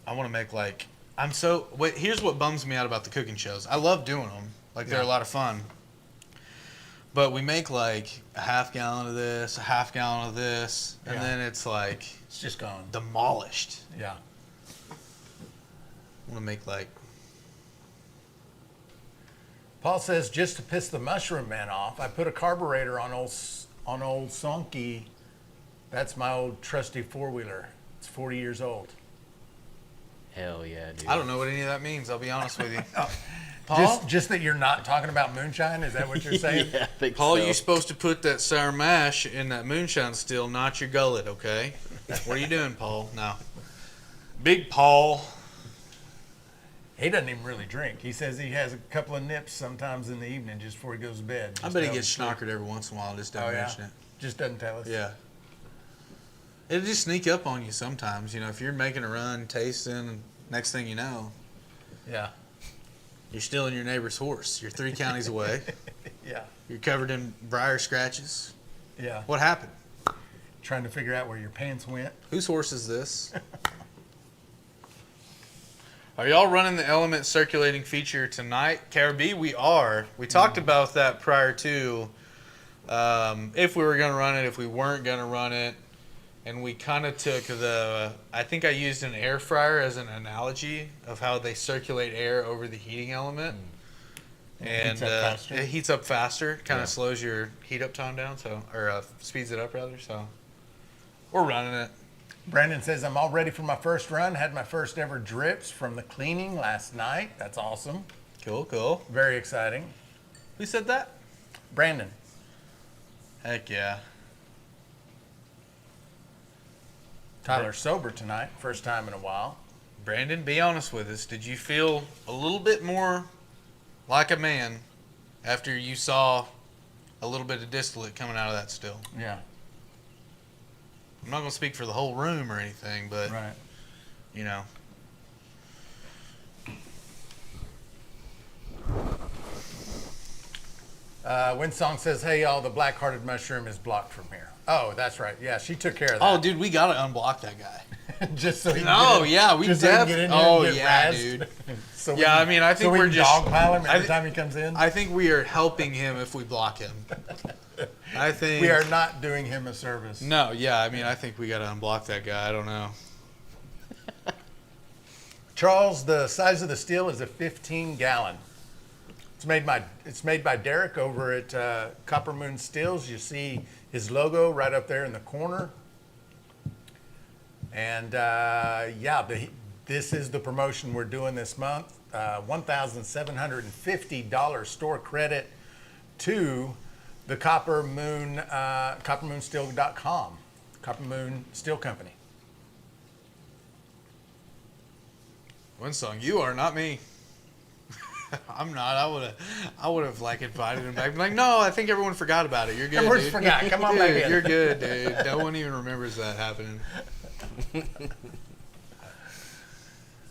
I want to make like here's what bums me out about the cooking shows. I love doing them. Like they're a Yeah. lot of fun. But we make like a half gallon of this, a half gallon of this, and Yeah. then it's like It's just gone. demolished. Yeah. I want to make like Paul says, just to piss the mushroom man off, I put a carburetor on old Sonky. That's my old trusty 4-wheeler. It's 40 years old. Hell yeah, dude. I don't know what any of that means. I'll be honest with you. Paul, Just that you're not talking about moonshine? Is that what you're saying? Yeah, I think Paul, so. you're supposed to put that sour mash in that moonshine still, not your gullet, okay? What are you doing, Paul? No. Big Paul. He doesn't even really drink. He says he has a couple of nips sometimes in the evening just before he goes to bed. I bet he gets schnockered every once in a while. Just Oh, doesn't yeah? mention it. Just doesn't tell us. Yeah. It'll just sneak up on you sometimes. You know, if you're making a run, tasting, and next thing you know, Yeah. you're stealing your neighbor's horse. You're 3 counties away. Yeah. You're covered in briar scratches. Yeah. What happened? Trying to figure out where your pants went. Whose horse is this? Are y'all running the element circulating feature tonight? KRB, we are. We talked about that prior to if we were going to run it, if we weren't going to run it. And we kind of took I think I used an air fryer as an analogy of how they circulate air over the heating element. And Heats up faster. it heats up faster, kind of slows your heat up time down, or speeds it up rather. So we're running it. Brandon says, I'm all ready for my first run. Had my first ever drips from the cleaning last night. That's awesome. Cool, cool. Very exciting. Who said that? Brandon. Heck yeah. Tyler's sober tonight. First time in a while. Brandon, be honest with us. Did you feel a little bit more like a man after you saw a little bit of distillate coming out of that still? Yeah. I'm not going to speak for the whole room or anything, but, Right. you know. Windsong says, hey, y'all, the black-hearted mushroom is blocked from here. Oh, that's right. Yeah, she took care of Oh, that. dude, we got to unblock that guy. Just so he can Oh, get in, yeah, we just so he can get in here oh, and get yeah, razzed. dude. So Yeah, I mean, I think so we we're can just- dogpile him I every thi- time he comes in. I think we are helping him if we block him. I think. We are not doing him a service. No, yeah, I mean, I think we got to unblock that guy. I don't know. Charles, the size of the still is a 15-gallon. It's made by Derek over at Copper Moon Stills. You see his logo right up there in the corner. And this is the promotion we're doing this month. $1,750 store credit to the Copper Moon, CopperMoonStill.com, Copper Moon Still Company. Winsong, you are not me. I'm not. I would have like invited him back. Like, no, I think everyone forgot about it. You're good. Everyone's dude. forgot. Come on Dude, back in. You're good, dude. No one even remembers that happening.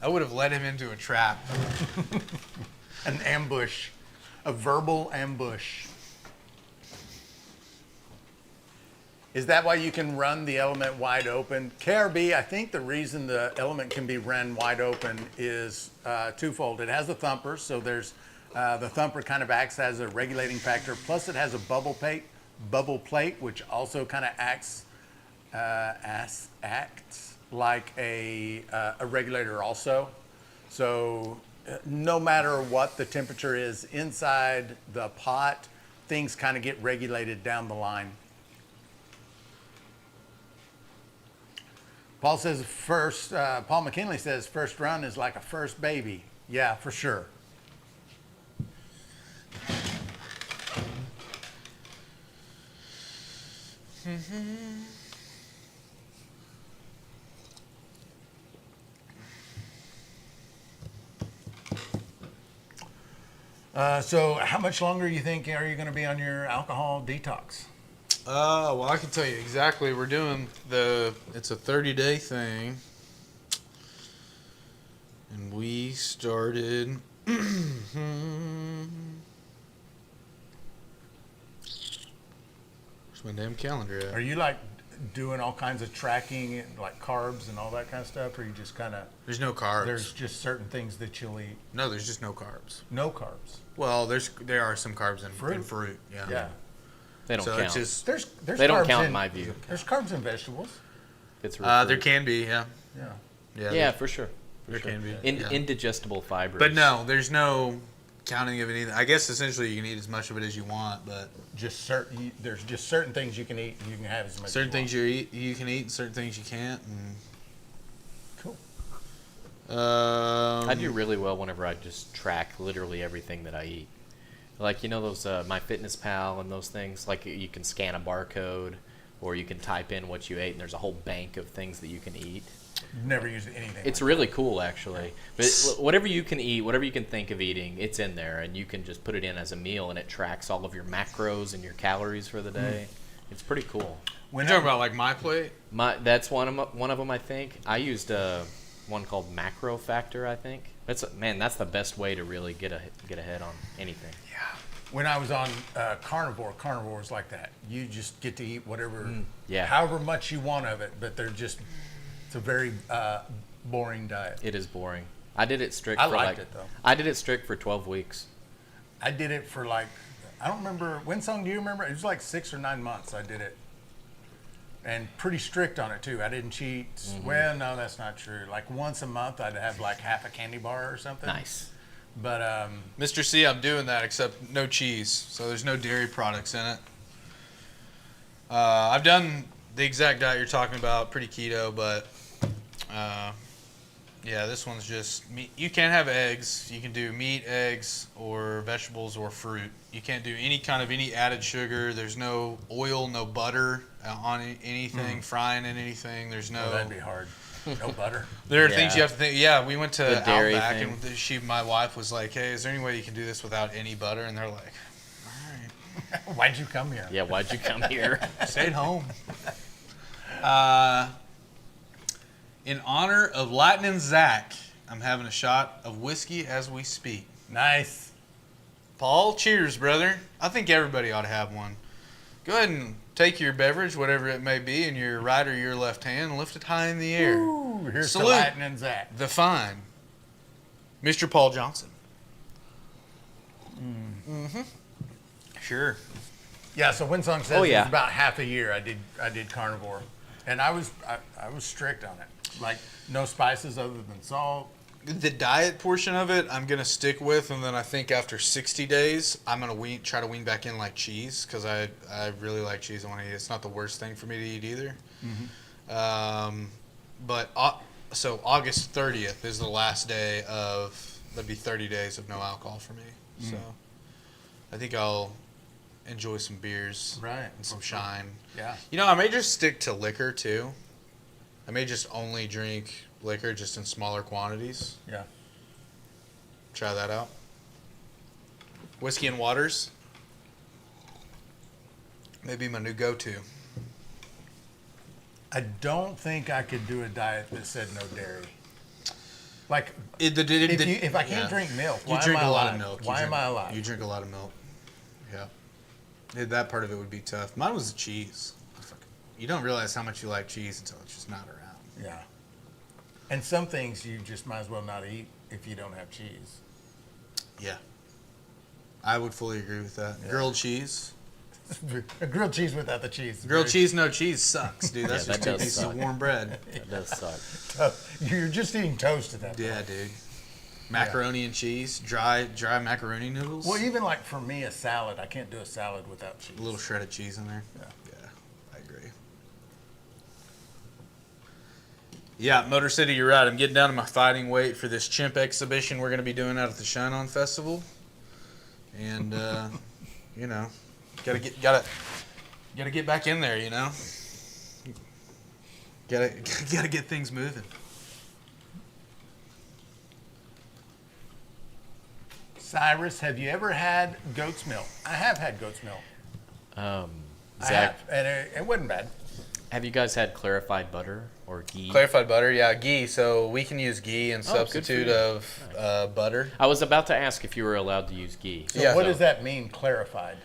I would have led him into a trap. An ambush, a verbal ambush. Is that why you can run the element wide open? KRB, I think the reason the element can be run wide open is twofold. It has a thumper, so there's the thumper kind of acts as a regulating factor. Plus, it has a bubble plate, which also kind of acts like a regulator also. So no matter what the temperature is inside the pot, things kind of get regulated down the line. Paul McKinley says first run is like a first baby. Yeah, for sure. So how much longer you think are you going to be on your alcohol detox? Well, I can tell you exactly. We're doing it's a 30-day thing. And we started. Where's my damn calendar at? Are you like doing all kinds of tracking, like carbs and all that kind of stuff, or you just kind of, There's no carbs. there's just certain things that you'll eat? No, there's just no carbs. No carbs. Well, there are some carbs in Fruit. fruit. Yeah. Yeah. They don't So count. it's just There's They don't carbs count in in my view. There's carbs in vegetables. It's there can be, yeah, Yeah. yeah, for sure. there can be. Yeah. Indigestible fibers. But no, there's no counting of it either. I guess essentially you can eat as much of it as you want, but There's just certain things you can eat and you can have as much. certain as things you can eat, and certain things you can't. And Cool. I do really well whenever I just track literally everything that I eat. Like, you know those MyFitnessPal and those things? Like, you can scan a barcode or you can type in what you ate, and there's a whole bank of things that you can eat. Never used anything. It's really cool, actually. But whatever you can eat, whatever you can think of eating, it's in there, and you can just put it in as a meal, and it tracks all of your macros and your calories for the day. It's pretty cool. You're talking about like My Plate? That's one of them, I think. I used one called Macro Factor, I think. That's the best way to really get ahead on anything. Yeah. When I was on carnivore was like that. You just get to eat whatever, however much you want of it, but it's a very boring diet. It is boring. I did it strict. I liked it though. I did it strict for 12 weeks. I did it for I don't remember, Winsong, do you remember? It was like 6 or 9 months I did it. And pretty strict on it too. I didn't cheat. Mm-hmm. Well, no, that's not true. Like once a month I'd have like half a candy bar or something. Nice. But Mr. C, I'm doing that except no cheese. So there's no dairy products in it. I've done the exact diet you're talking about, pretty keto, but yeah, this one's just meat. You can't have eggs. You can do meat, eggs, or vegetables or fruit. You can't do any added sugar. There's no oil, no butter on anything, frying in anything. There's no. Oh, that'd be hard. No butter. There are things you have to think. Yeah, we went to dairy Outback, thing. and my wife was like, "Hey, is there any way you can do this without any butter?" And they're like, "All right." Why'd you come here? Yeah, why'd you come here? Stayed home. In honor of Lightning Zach, I'm having a shot of whiskey as we speak. Nice. Paul, cheers, brother. I think everybody ought to have one. Go ahead and take your beverage, whatever it may be, in your right or your left hand, and lift it high in the air. Ooh, here's Salute to Lightning Zach. the fine Mr. Paul Johnson. Mm-hmm. Sure. Yeah, so Winsong says it was about half a year I did carnivore. And I was strict on it. Like no spices other than salt. The diet portion of it, I'm going to stick with, and then I think after 60 days, I'm going to try to wean back in like cheese, because I really like cheese. I want to eat it. It's not the worst thing for me to eat either. Mm-hmm. So August 30th is the last day that'd be 30 days of no alcohol for me. So I think I'll enjoy some beers and some shine. Yeah. You know, I may just stick to liquor too. I may just only drink liquor just in smaller quantities. Yeah. Try that out. Whiskey and waters. Maybe my new go-to. I don't think I could do a diet that said no dairy. Like, if I can't drink milk, why am I alive? Why am I alive? You drink a lot of milk. Yeah. That part of it would be tough. Mine was the cheese. You don't realize how much you like cheese until it's just not around. Yeah. And some things you just might as well not eat if you don't have cheese. Yeah. I would fully agree with that. Yeah. Grilled cheese. Grilled cheese without the cheese. Grilled cheese, no cheese sucks, dude. That's just 2 pieces of warm bread. That does suck. You're just eating toast at that point. Yeah, dude. Macaroni and cheese, dry macaroni noodles. Well, even like for me, a salad, I can't do a salad without cheese. A little shredded cheese in there. Yeah, I agree. Yeah, Motor City, you're right. I'm getting down to my fighting weight for this chimp exhibition we're going to be doing out at the Shine On Festival, and you know, gotta get back in there. You know, gotta get things moving. Cyrus, have you ever had goat's milk? I have had goat's milk. Zach, I have, and it wasn't bad. have you guys had clarified butter or ghee? Clarified butter, yeah, ghee. So we can use ghee in substitute of butter. I was about to ask if you were allowed to use ghee. So what does that mean, clarified?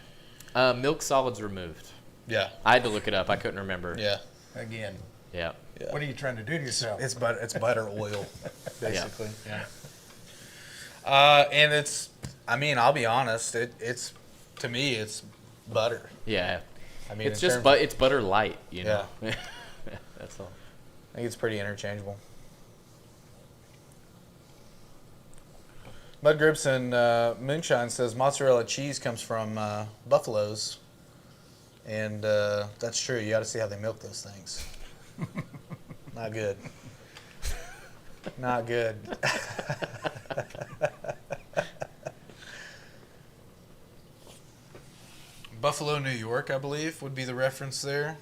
Milk solids removed. Yeah. I had to look it up. I couldn't remember. Yeah. Again. Yeah. What are you trying to do to yourself? It's butter. It's butter oil, basically. Yeah. And it's. I mean, I'll be honest. It's to me, it's butter. Yeah. I mean, it's just it's butter light, you know. Yeah. That's all. I think it's pretty interchangeable. Mud Grips and Moonshine says mozzarella cheese comes from buffaloes, and that's true. You got to see how they milk those things. Not good. Not good. Buffalo, New York, I believe, would be the reference there.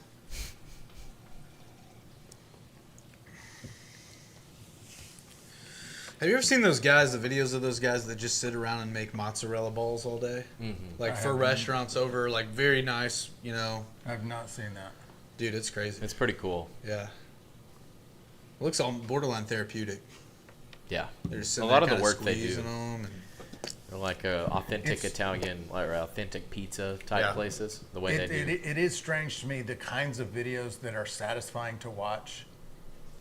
Have you ever seen those guys, the videos of those guys that just sit around and make mozzarella balls all day? Mm-hmm. Like for restaurants over, like very nice, you know. I've not seen that. Dude, it's crazy. It's pretty cool. Yeah. It looks all borderline therapeutic. Yeah. They're just A sitting lot there of the kinda work they do. squeezing them and They're like authentic Italian, or authentic pizza type places. The way they do. It is strange to me the kinds of videos that are satisfying to watch.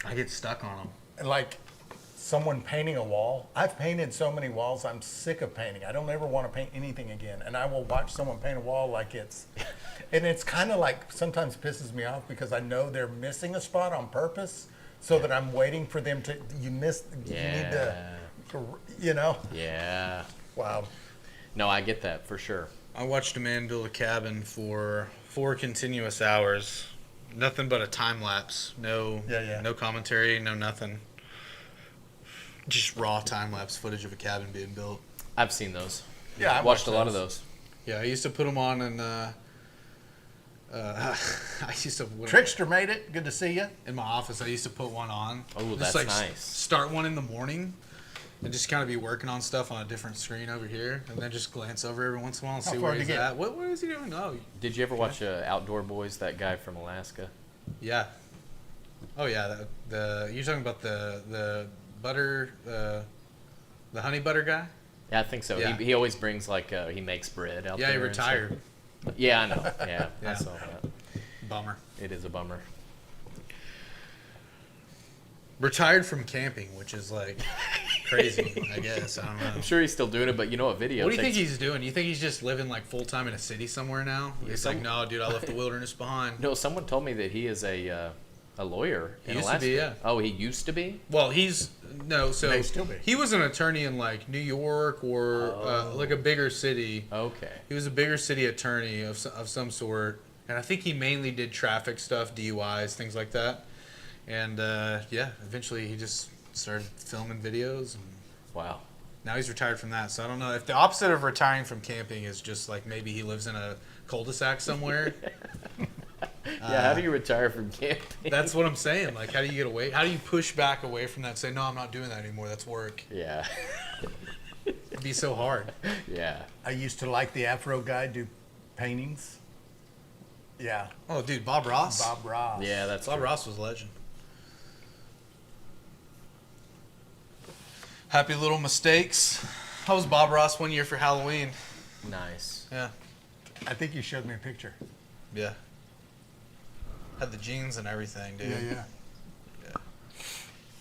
I get stuck on them. Like someone painting a wall. I've painted so many walls. I'm sick of painting. I don't ever want to paint anything again. And I will watch someone paint a wall like it's, and it's kind of like sometimes pisses me off because I know they're missing a spot on purpose, so that I'm waiting for them to. You need to, you know. Yeah. Wow. No, I get that for sure. I watched a man build a cabin for 4 continuous hours. Nothing but a time lapse. No, no commentary, no nothing. Just raw time lapse footage of a cabin being built. I've seen those. Yeah, I watched a lot of those. Yeah, I used to put them on and I used to Trickster made it. Good to see you. in my office. I used to put one on. Oh, Just that's like nice. Start one in the morning and just kind of be working on stuff on a different screen over here, and then just glance over every once in a while and How see far where did he's you get? at. What is he doing? Oh, Did you ever watch Outdoor Boys? That guy from Alaska. yeah. Oh yeah. You're talking about the butter the honey butter guy? Yeah, I think so. Yeah. He always brings like he makes bread out Yeah, there. he and stuff. retired. Yeah, I know. Yeah, Yeah. I saw that. Bummer. It is a bummer. Retired from camping, which is like crazy, I guess. I don't know. I'm sure he's still doing it, but you know what video? What do you think he's doing? You think he's just living like full time in a city somewhere now? He's like, no, dude, I left the wilderness behind. No, someone told me that he is a lawyer in He used to Alaska. be, yeah. Oh, he used to be? Well, May still be. he was an attorney in like New York or like a bigger city. Okay. He was a bigger city attorney of some sort, and I think he mainly did traffic stuff, DUIs, things like that. And yeah, eventually he just started filming videos, and Wow. now he's retired from that. So I don't know if the opposite of retiring from camping is just like maybe he lives in a cul-de-sac somewhere. Yeah, how do you retire from camping? That's what I'm saying. Like, how do you get away? How do you push back away from that and say, no, I'm not doing that anymore. That's work. Yeah. It'd be so hard. Yeah. I used to like the Afro guy do paintings. Yeah. Oh, dude, Bob Ross. Bob Ross. Yeah, that's Bob true. Ross was a legend. Happy Little Mistakes. How was Bob Ross one year for Halloween? Nice. Yeah. I think you showed me a picture. Yeah. Had the jeans and everything, dude. Yeah.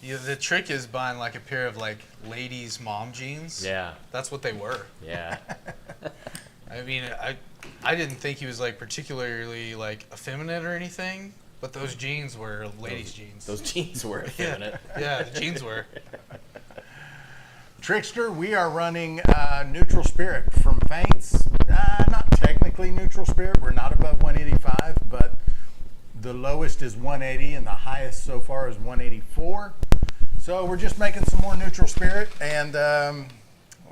Yeah, the trick is buying like a pair of like ladies' mom jeans. Yeah. That's what they were. Yeah. I mean, I didn't think he was like particularly like effeminate or anything, but those jeans were ladies' jeans. Those jeans were effeminate. Yeah, the jeans were. Trickster, we are running Neutral Spirit from Faints. Not technically Neutral Spirit. We're not above 185, but the lowest is 180 and the highest so far is 184. So we're just making some more Neutral Spirit, and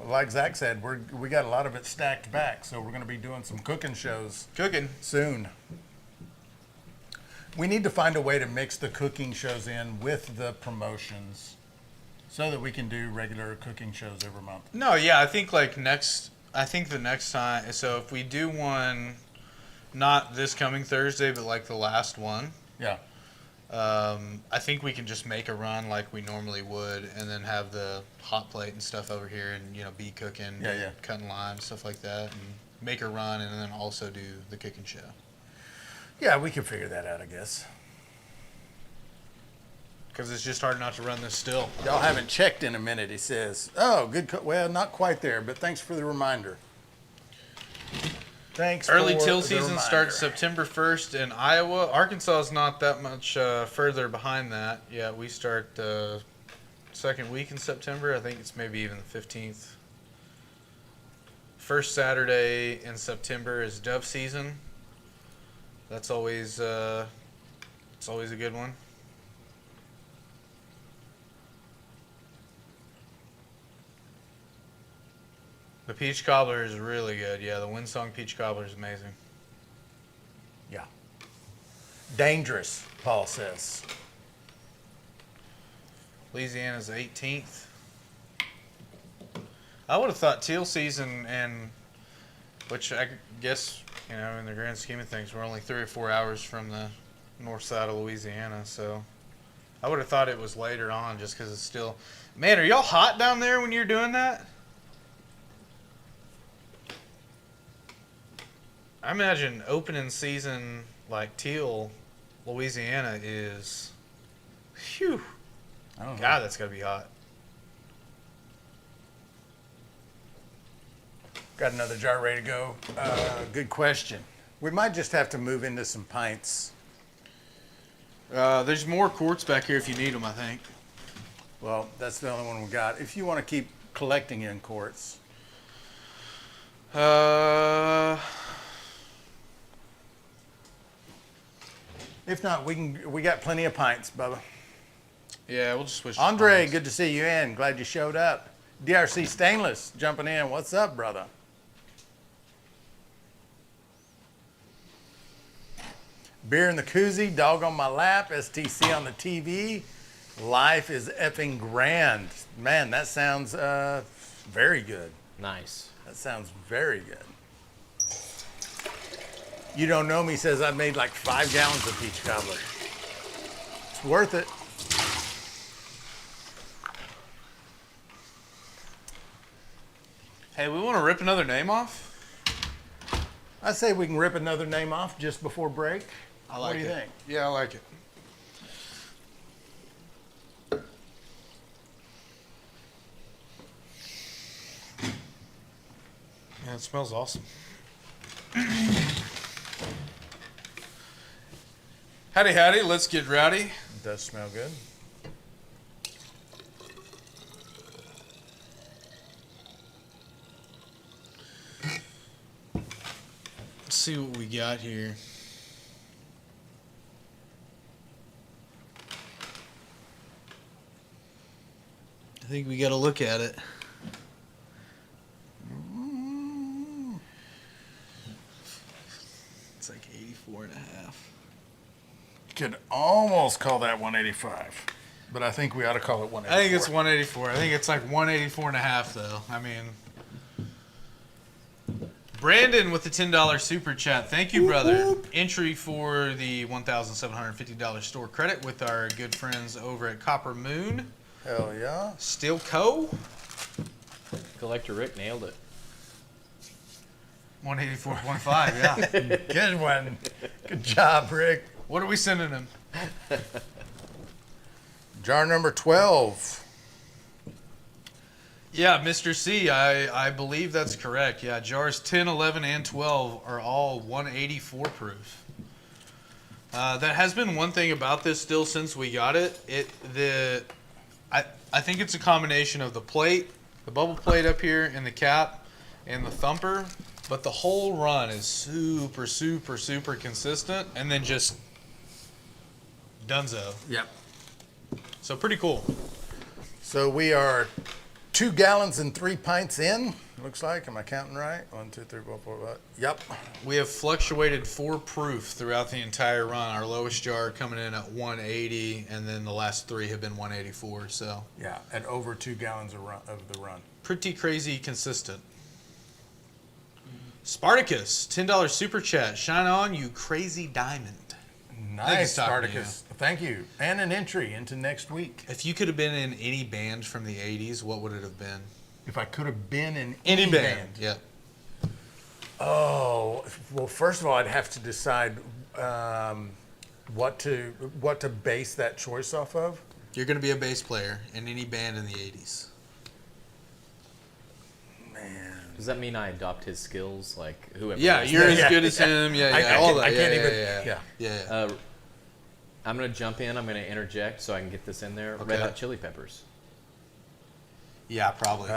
like Zach said, we got a lot of it stacked back, so we're going to be doing some cooking shows Cooking. soon. We need to find a way to mix the cooking shows in with the promotions so that we can do regular cooking shows every month. No, yeah, I think the next time, so if we do one, not this coming Thursday, but like the last one, Yeah. I think we can just make a run like we normally would, and then have the hot plate and stuff over here, and be cooking, Yeah. cutting lime, stuff like that, and make a run, and then also do the cooking show. Yeah, we can figure that out, I guess. Because it's just hard not to run this still. Y'all haven't checked in a minute, he says. Oh, good. Well, not quite there, but thanks for the reminder. Thanks Early for till the season reminder. starts September 1st in Iowa. Arkansas is not that much further behind that. Yeah, we start second week in September. I think it's maybe even the 15th. First Saturday in September is dove season. That's always it's always a good one. The peach cobbler is really good. Yeah, the Windsong peach cobbler is amazing. Yeah. Dangerous, Paul says. Louisiana's 18th. I would have thought teal season, and which I guess, in the grand scheme of things, we're only 3 or 4 hours from the north side of Louisiana, so I would have thought it was later on just because it's still... Man, are y'all hot down there when you're doing that? I imagine opening season like teal, Louisiana is... Phew. I don't know. God, that's got to be hot. Got another jar ready to go. Good question. We might just have to move into some pints. There's more quarts back here if you need them, I think. Well, that's the only one we got. If you want to keep collecting in quarts. If not, we got plenty of pints, Bubba. Yeah, we'll just switch. Andre, to good to see you in. Glad you showed up. DRC Stainless jumping in. What's up, brother? Beer in the koozie, dog on my lap, STC on the TV. Life is effing grand. Man, that sounds very good. Nice. That sounds very good. You don't know me says I've made like 5 gallons of peach cobbler. It's worth it. Hey, we want to rip another name off? I say we can rip another name off just before break. I like What do you it. think? Yeah, I like it. Yeah, it smells awesome. Howdy, howdy. Let's get rowdy. It does smell good. Let's see what we got here. I think we got to look at it. It's like 84 and a half. Could almost call that 185, but I think we ought to call it 184. I think it's 184. I think it's like 184 and a half, though. I mean, Brandon with the $10 super chat. Thank you, brother. Entry for the $1,750 store credit with our good friends over at Copper Moon. Hell yeah. Steel Co. Collector Rick nailed it. 184.5, yeah. Good one. Good job, Rick. What are we sending him? Jar number 12. Yeah, Mr. C, I believe that's correct. Yeah, jars 10, 11, and 12 are all 184 proof. That has been one thing about this still since we got it. I think it's a combination of the plate, the bubble plate up here, and the cap, and the thumper. But the whole run is super, super, super consistent, and then just dunzo. Yep. So pretty cool. So we are 2 gallons and 3 pints in. Looks like. Am I counting right? 1, 2, 3, 4, 5. Yep. We have fluctuated 4 proof throughout the entire run. Our lowest jar coming in at 180, and then the last 3 have been 184. So Yeah, at over 2 gallons of the run. pretty crazy consistent. Spartacus, $10 super chat. Shine on, you crazy diamond. Nice, talking to Spartacus. Thank you. And an entry into next week. If you could have been in any band from the 80s, what would it have been? If I could have been in Any band. Yeah. Oh, well, first of all, I'd have to decide what to base that choice off of. You're going to be a bass player in any band in the 80s. Man. Does that mean I adopt his skills? Like whoever. Yeah, was you're there? as good as him. Yeah, I all can't- that. I can't yeah, even- yeah. I'm gonna jump in. I'm gonna interject so I can get this in there. Okay. Red Hot Chili Peppers. Yeah, probably.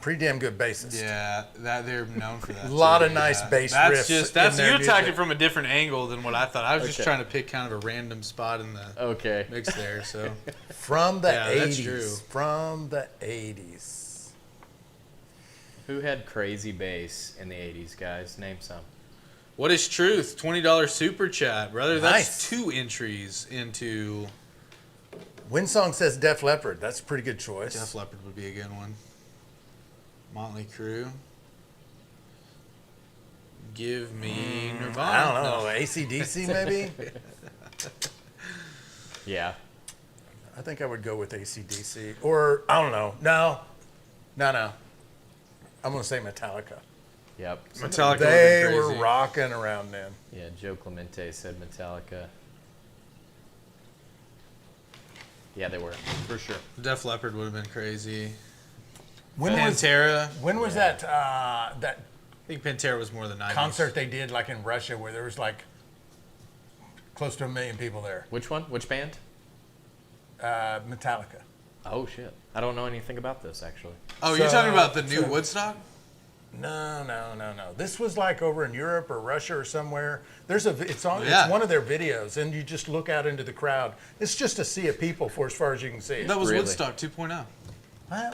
Pretty damn good bassist. Yeah, that they're known for that. A lot too, of nice yeah. bass That's riffs just in that's their you attacked music. it from a different angle than what I thought. I was just Okay. trying to pick kind of a random spot in the Okay. mix there. So From the Yeah, that's 80s. true. From the 80s. Who had crazy bass in the 80s, guys? Name some. What is truth? $20 super chat, brother. That's Nice. 2 entries into Windsong says Def Leppard. That's a pretty good choice. Def Leppard would be a good one. Motley Crue. Give me Nirvana. I don't know. AC/DC maybe? Yeah. I think I would go with AC/DC. Or, I don't know. No. I'm going to say Metallica. Yep. Metallica They would've been were crazy. rocking around then. Yeah, Joe Clemente said Metallica. Yeah, they were, for sure. Def Leppard would have been crazy. When was Pantera. that that I think Pantera was more the 90s. concert they did like in Russia where there was like close to 1 million people there? Which one? Which band? Metallica. Oh, shit. I don't know anything about this, actually. Oh, you're talking about the new Woodstock? No. This was like over in Europe or Russia or somewhere. It's Yeah. one of their videos, and you just look out into the crowd. It's just a sea of people for as far as you can see. That was Really? Woodstock 2.0.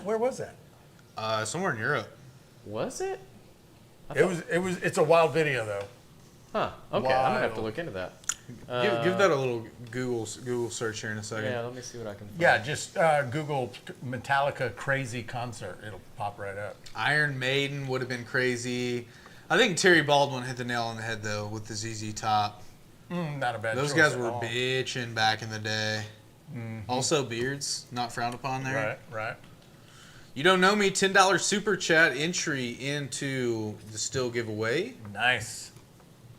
Where was that? Somewhere in Europe. Was it? It's a wild video though. Huh. Okay, I'm going to have to Wild. look into that. Give that a little Google search here in a second. Yeah, let me see what I can find. Yeah, just Google Metallica crazy concert. It'll pop right up. Iron Maiden would have been crazy. I think Terry Baldwin hit the nail on the head though with the ZZ Top. Not a bad. Those choice guys at were all. bitching back in the day. Also beards, not frowned upon there. Right. You don't know me, $10 super chat entry into the still giveaway. Nice.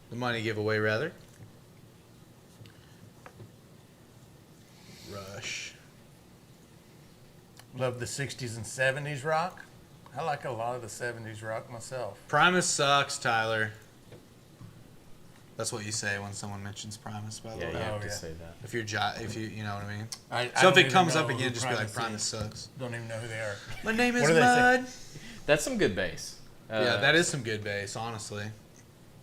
The money giveaway rather. Rush. Love the 60s and 70s rock. I like a lot of the 70s rock myself. Primus sucks, Tyler. That's what you say when someone mentions Primus, by the Yeah, way. you have Oh, to yeah. say that. If you're, you know what I mean. I So if don't it even comes know up who again, just be like, Primus Primus is. sucks. Don't even know who they are. My name is What do they say? Mud. That's some good bass. Yeah, that is some good bass, honestly.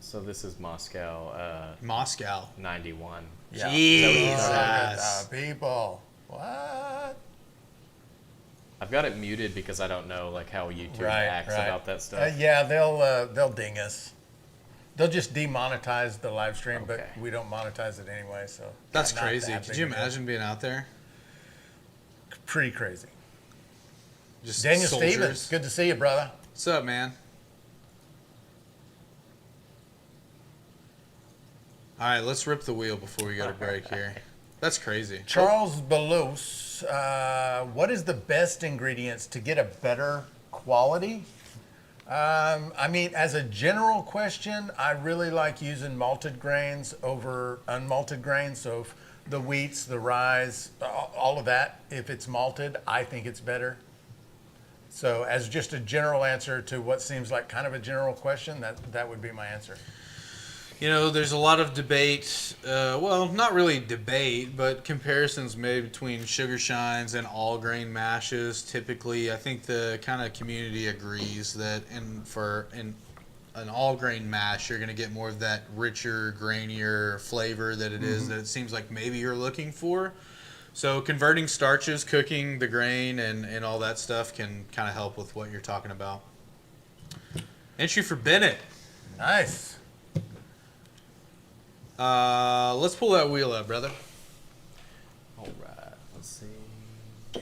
So this is Moscow, Moscow. 91. Yeah. Jesus. Look at the people. What? I've got it muted because I don't know like how YouTube acts about that stuff. Yeah, they'll ding us. They'll just demonetize the live stream, but Okay. we don't monetize it anyway. So That's not crazy. that Could big you a deal. imagine being out there? Pretty crazy. Just Daniel soldiers. Stevens, good to see you, brother. What's up, man? All right, let's rip the wheel before we go to break here. That's crazy. Charles Belos, what is the best ingredients to get a better quality? I mean, as a general question, I really like using malted grains over unmalted grains. So if the wheats, the rye, all of that, if it's malted, I think it's better. So as just a general answer to what seems like kind of a general question, that would be my answer. You know, there's a lot of debate, well, not really debate, but comparisons made between sugar shines and all grain mashes. Typically, I think the kind of community agrees that in an all grain mash, you're going to get more of that richer, grainier flavor that it is that it seems like maybe you're looking for. So converting starches, cooking the grain, and all that stuff can kind of help with what you're talking about. Entry for Bennett. Nice. Let's pull that wheel up, brother. All right, let's see.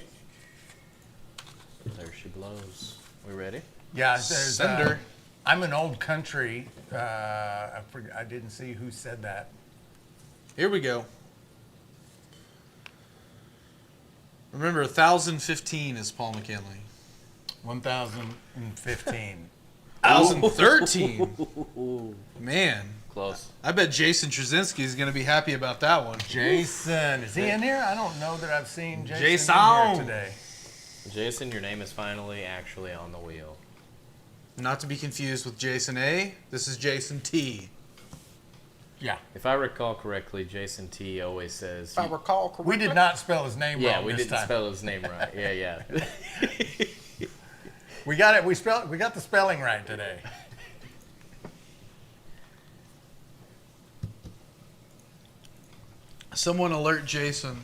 There she blows. We ready? Yeah, there's Sender. I'm an old country. I didn't see who said that. Here we go. Remember, 1015 is Paul McKinley. 1015. 1013. Man, Close. I bet Jason Trzynski is going to be happy about that one. Jason, is he in here? I don't know that I've seen Jason, Jason. in here today. Jason, your name is finally actually on the wheel. Not to be confused with Jason A. This is Jason T. Yeah. If I recall correctly, Jason T always says. recall correctly. We did not spell his name Yeah, wrong we this didn't time. spell his name right. Yeah. We got it. We got the spelling right today. Someone alert Jason.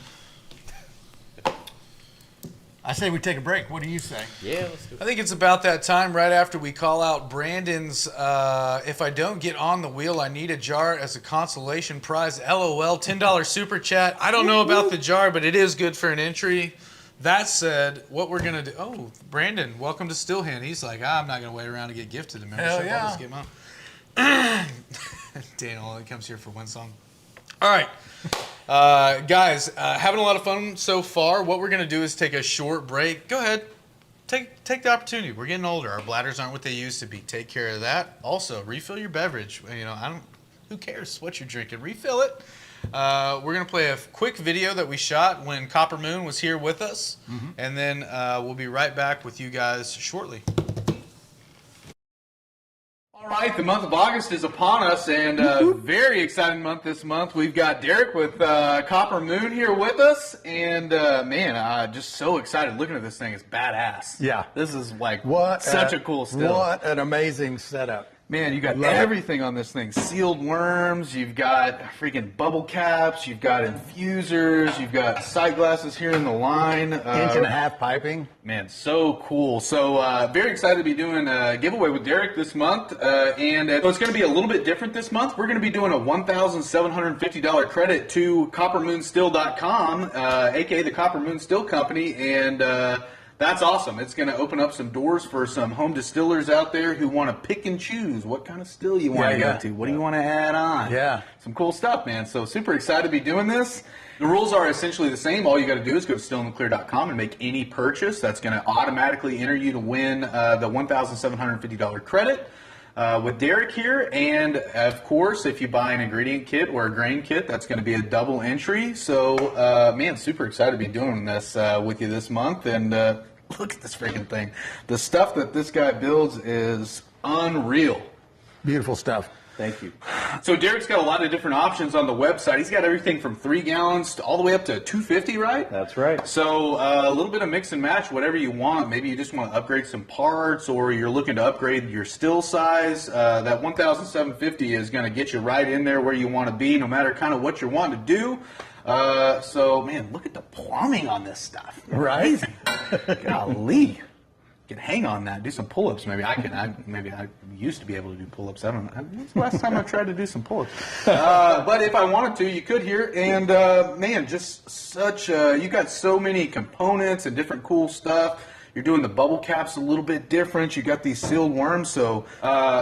I say we take a break. What do you say? Yeah, let's do it. I think it's about that time right after we call out Brandon's if I don't get on the wheel, I need a jar as a consolation prize. LOL, $10 super chat. I don't know about the jar, but it is good for an entry. That said, what we're going to do... Oh, Brandon, welcome to Stillhand. He's like, I'm not going to wait around to get gifted a membership. Hell yeah. I'll just get mine. Daniel only comes here for one song. All right. Guys, having a lot of fun so far. What we're going to do is take a short break. Go ahead. Take the opportunity. We're getting older. Our bladders aren't what they used to be. Take care of that. Also, refill your beverage. You know, who cares what you're drinking? Refill it. We're going to play a quick video that we shot when Copper Moon was here with us. And then we'll be right back with you guys shortly. All right, the month of August is upon us, and very exciting month this month. We've got Derek with Copper Moon here with us, and man, just so excited looking at this thing. It's badass. Yeah. This is like Such a cool still. What an amazing setup. Man, you got everything on this thing. Sealed worms, you've got freaking bubble caps, you've got infusers, you've got sight glasses here in the line. 1.5 inch piping. Man, so cool. So very excited to be doing a giveaway with Derek this month. And it's going to be a little bit different this month. We're going to be doing a $1,750 credit to coppermoonstill.com, a.k.a. the Copper Moon Still Company. And that's awesome. It's going to open up some doors for some home distillers out there who want to pick and choose what kind of still you want to go to. What do you want to add on? Yeah. Some cool stuff, man. So super excited to be doing this. The rules are essentially the same. All you got to do is go to stillintheclear.com and make any purchase. That's going to automatically enter you to win the $1,750 credit with Derek here. And, of course, if you buy an ingredient kit or a grain kit, that's going to be a double entry. So, man, super excited to be doing this with you this month. And look at this freaking thing. The stuff that this guy builds is unreal. Beautiful stuff. Thank you. So Derek's got a lot of different options on the website. He's got everything from 3 gallons to all the way up to 250, right? That's right. So a little bit of mix and match, whatever you want. Maybe you just want to upgrade some parts, or you're looking to upgrade your still size. That 1,750 is going to get you right in there where you want to be, no matter kind of what you're wanting to do. So, man, look at the plumbing on this stuff. Right? Golly. Can hang on that, do some pull-ups. Maybe I used to be able to do pull-ups. I don't know. When's the last time I tried to do some pull-ups? But if I wanted to, you could here. And man, just such you got so many components and different cool stuff. You're doing the bubble caps a little bit different. You got these sealed worms, so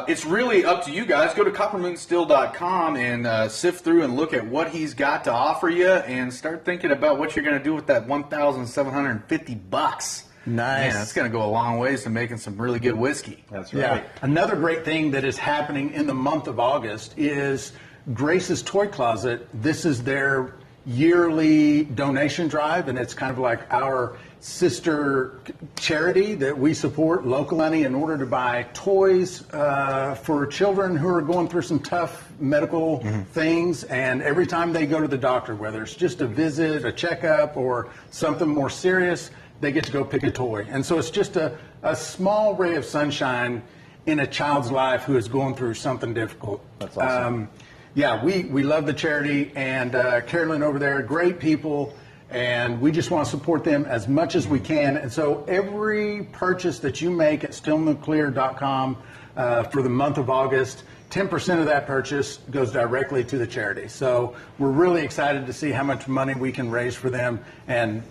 it's really up to you guys. Go to coppermoonstill.com and sift through and look at what he's got to offer you, and start thinking about what you're going to do with that $1,750. Nice. Man, that's going to go a long ways to making some really good whiskey. That's right. Yeah. Another great thing that is happening in the month of August is Grace's Toy Closet. This is their yearly donation drive, and it's kind of like our sister charity that we support locally in order to buy toys for children who are going through some tough medical things. And every time they go to the doctor, whether it's just a visit, a checkup, or something more serious, they get to go pick a toy. And so it's just a small ray of sunshine in a child's life who is going through something difficult. That's awesome. Yeah, we love the charity, and Carolyn over there, great people, and we just want to support them as much as we can. And so every purchase that you make at stillingtheclear.com for the month of August, 10% of that purchase goes directly to the charity. So we're really excited to see how much money we can raise for them, and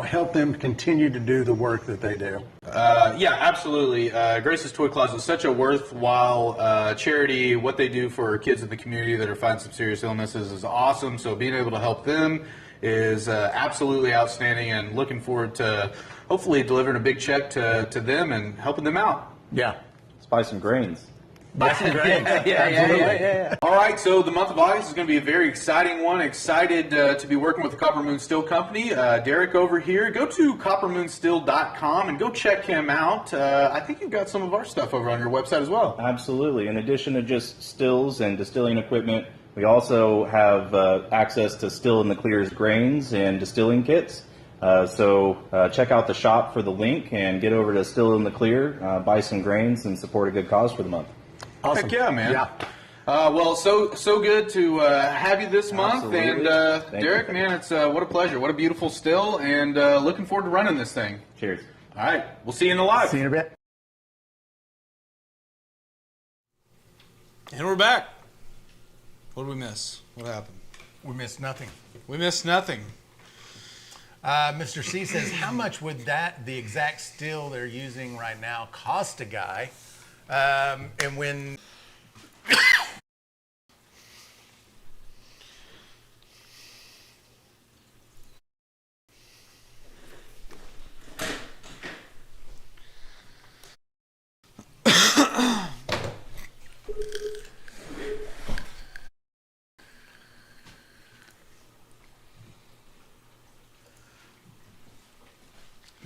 help them continue to do the work that they do. Yeah, absolutely. Grace's Toy Closet is such a worthwhile charity. What they do for kids in the community that are fighting some serious illnesses is awesome. So being able to help them is absolutely outstanding, and looking forward to hopefully delivering a big check to them and helping them out. Yeah. Let's buy some grains. Buy some grains. Yeah. All right, so the month of August is going to be a very exciting one. Excited to be working with the Copper Moon Still Company. Derek over here. Go to coppermoonstill.com and go check him out. I think you've got some of our stuff over on your website as well. Absolutely. In addition to just stills and distilling equipment, we also have access to Still in the Clear's grains and distilling kits. So check out the shop for the link and get over to Still in the Clear, buy some grains, and support a good cause for the month. Awesome. Heck yeah, man. Yeah. Well, so good to have you this month, Absolutely. and Thank Derek, you. man, it's what a pleasure, what a beautiful still, and looking forward to running this thing. Cheers. All right, we'll see you in the live. See you in a bit. And we're back. What did we miss? What happened? We missed nothing. We missed nothing. Mr. C says, how much would the exact still they're using right now, cost a guy? And when...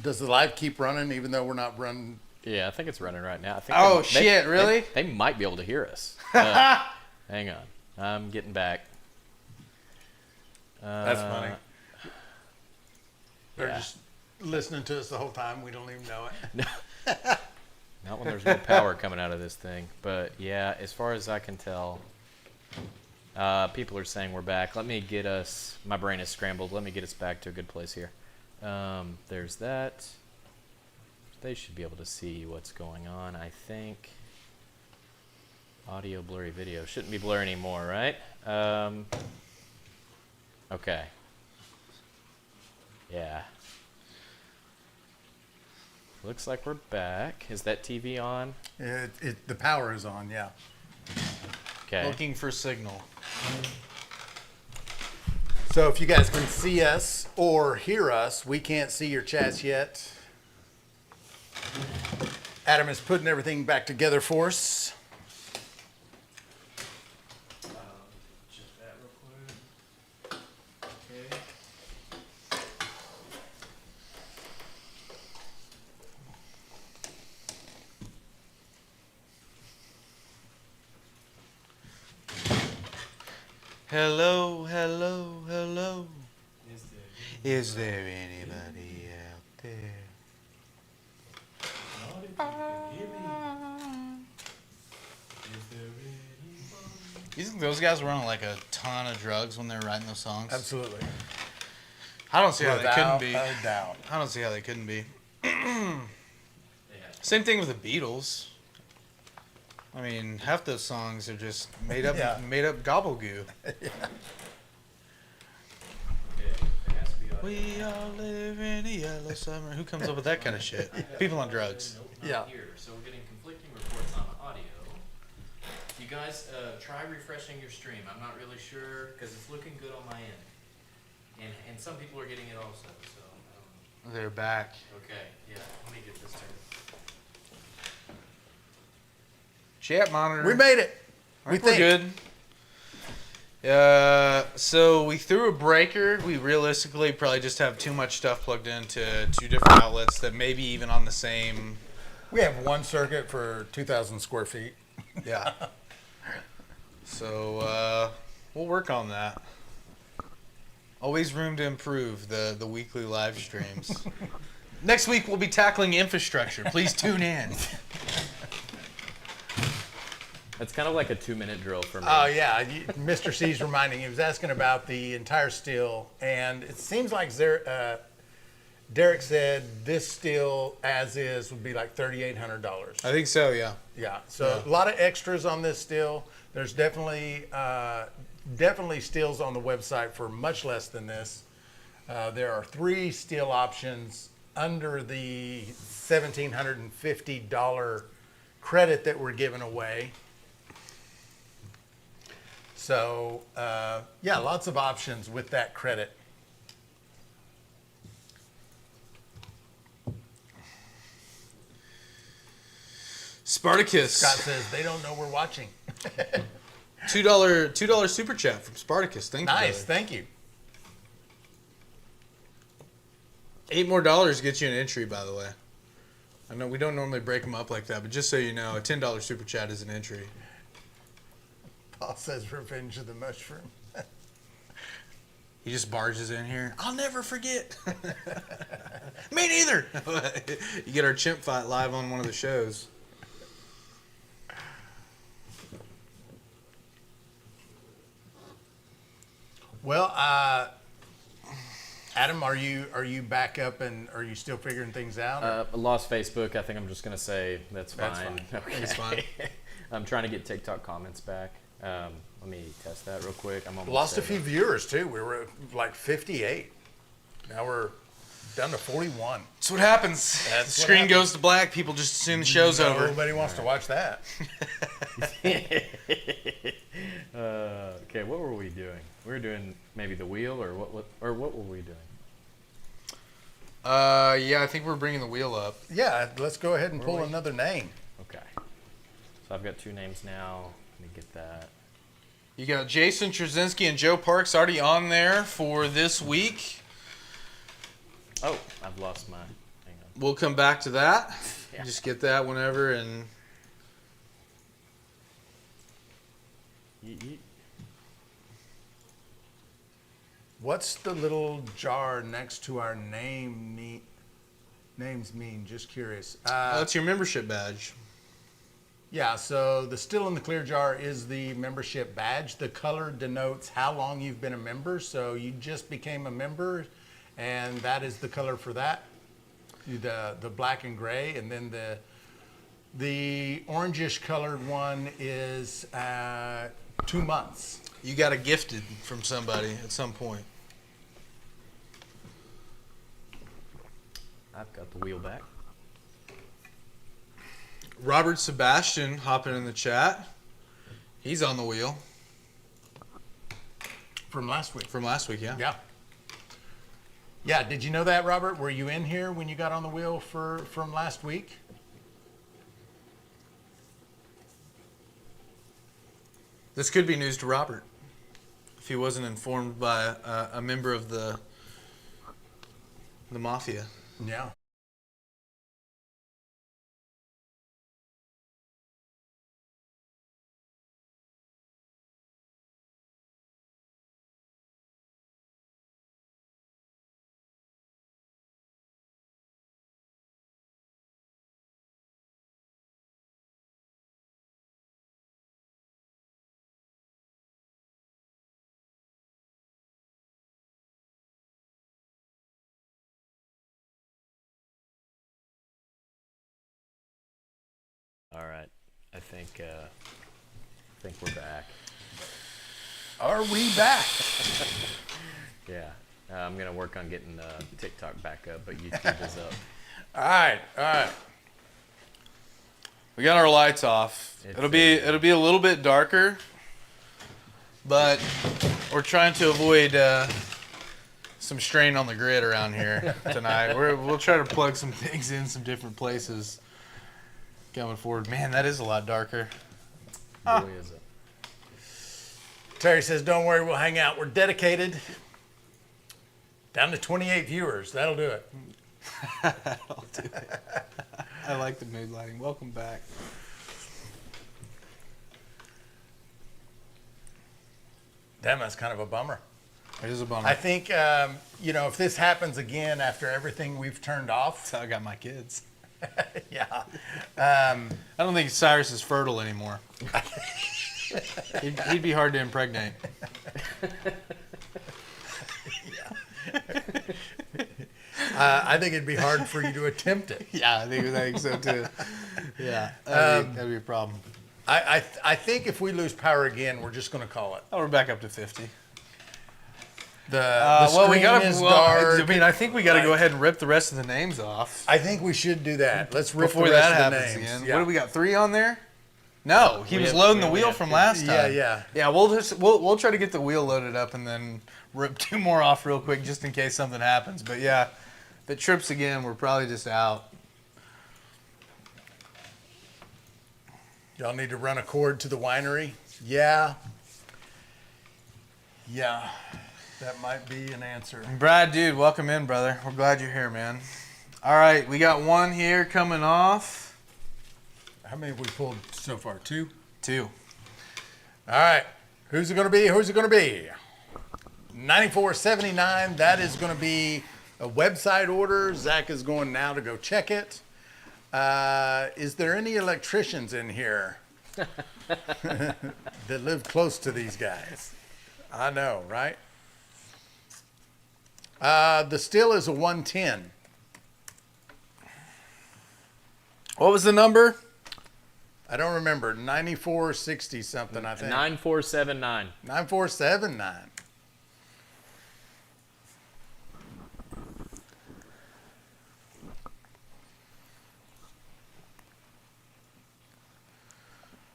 Does the live keep running even though we're not running? Yeah, I think it's running right now. I think Oh, shit, really? They might be able to hear us. Hang on. I'm getting back. That's funny. They're yeah. just listening to us the whole time. We don't even know it. Not when there's no power coming out of this thing. But yeah, as far as I can tell, people are saying we're back. Let me get us, my brain is scrambled. Let me get us back to a good place here. There's that. They should be able to see what's going on, I think. Audio blurry video. Shouldn't be blurry anymore, right? Okay. Yeah. Looks like we're back. Is that TV on? The power is on, yeah. Okay. Looking for signal. So if you guys can see us or hear us, we can't see your chats yet. Adam is putting everything back together for us. Check that real quick. Okay. Hello, hello, hello. Is there anybody out there? You think those guys were on like a ton of drugs when they were writing those songs? Absolutely. I don't see how they couldn't Without be. a doubt. I don't see how they couldn't be. Same thing with the Beatles. I mean, half those songs are just made up, Yeah. made up gobble goo. We all live in a yellow summer. Who comes up with that kind of shit? People on drugs. Yeah. Here, so we're getting conflicting reports on audio. You guys try refreshing your stream. I'm not really sure because it's looking good on my end, and some people are getting it also. So I don't know. They're back. Okay, yeah. Let me get this turned. Chat monitor. We made it. We're good. So we threw a breaker. We realistically probably just have too much stuff plugged into two different outlets that maybe even on the same. We have one circuit for 2,000 square feet. Yeah. So we'll work on that. Always room to improve the weekly live streams. Next week we'll be tackling infrastructure. Please tune in. It's kind of like a 2-minute drill for me. Oh, yeah. Mr. C's reminding. He was asking about the entire steel, and it seems like Derek said this steel, as is, would be like $3,800. I think so, yeah. Yeah. So a lot of extras on this steel. There's definitely steels on the website for much less than this. There are 3 steel options under the $1,750 credit that we're giving away. So, yeah, lots of options with that credit. Spartacus. Scott says they don't know we're watching. $2 super chat from Spartacus. Thank you. Nice, brother. thank you. $8 more gets you an entry, by the way. I know we don't normally break them up like that, but just so you know, a $10 super chat is an entry. Paul says Revenge of the Mushroom. He just barges in here. I'll never forget. Me neither. You get our chimp fight live on one of the shows. Well, Adam, are you back up and are you still figuring things out? I lost Facebook. I think I'm just gonna say that's fine. That's fine. Okay. It's fine. I'm trying to get TikTok comments back. Let me test that real quick. I'm almost Lost a there, few viewers too. We were at like 58. Now we're down to 41. That's what happens. That's the what screen happens. goes to black. People just assume the show's over. Nobody wants to watch that. Okay, what were we doing? We were doing maybe the wheel, or what were we doing? Yeah, I think we're bringing the wheel up. Yeah, let's go ahead and pull another name. Okay. So I've got 2 names now. Let me get that. You got Jason Trzynski and Joe Parks already on there for this week. Oh, I've lost my. Hang on. We'll come back to that. Yeah. Just get that whenever and. Yeet, yeet. What's the little jar next to our names mean? Just curious. That's your membership badge. Yeah, so the Still in the Clear jar is the membership badge. The color denotes how long you've been a member. So you just became a member, and that is the color for that. The black and gray, and then the orangish colored one is 2 months. You got a gifted from somebody at some point. I've got the wheel back. Robert Sebastian hopping in the chat. He's on the wheel From last week. from last week, yeah. Yeah. Yeah, did you know that, Robert? Were you in here when you got on the wheel from last week? This could be news to Robert if he wasn't informed by a member of the mafia. Yeah. All right. I think we're back. Are we back? Yeah. I'm gonna work on getting TikTok back up, but YouTube is up. All right. We got our lights off. It's It'll be a little bit darker, but we're trying to avoid some strain on the grid around here tonight. We'll try to plug some things in some different places going forward. Man, that is a lot darker. Boy, is it. Terry says, don't worry, we'll hang out. We're dedicated. Down to 28 viewers. That'll do it. I'll do it. I like the mood lighting. Welcome back. Damn, that's kind of a bummer. It is a bummer. I think, if this happens again after everything we've turned off. That's how I got my kids. Yeah. I don't think Cyrus is fertile anymore. He'd be hard to impregnate. I think it'd be hard for you to attempt it. Yeah, I think so too. Yeah, that'd be a problem. I think if we lose power again, we're just going to call it. Oh, we're back up to 50. The screen is dark. I mean, I think we got to go ahead and rip the rest of the names off I think we should do that. Let's rip before the rest that of the happens names. again. Yeah. What do we got? 3 on there? No, he was loading the wheel from last time. Yeah. We'll try to get the wheel loaded up and then rip 2 more off real quick just in case something happens. But yeah, if it trips again, we're probably just out. Y'all need to run a cord to the winery? Yeah. Yeah. That might be an answer. Brad, dude, welcome in, brother. We're glad you're here, man. All right, we got 1 here coming off. How many have we pulled so far? 2? 2. All right. Who's it going to be? 94.79. That is going to be a website order. Zach is going now to go check it. Is there any electricians in here that live close to these guys? I know, right? The still is a 110. What was the number? I don't remember. 9460 something, I think. 9479. 9479.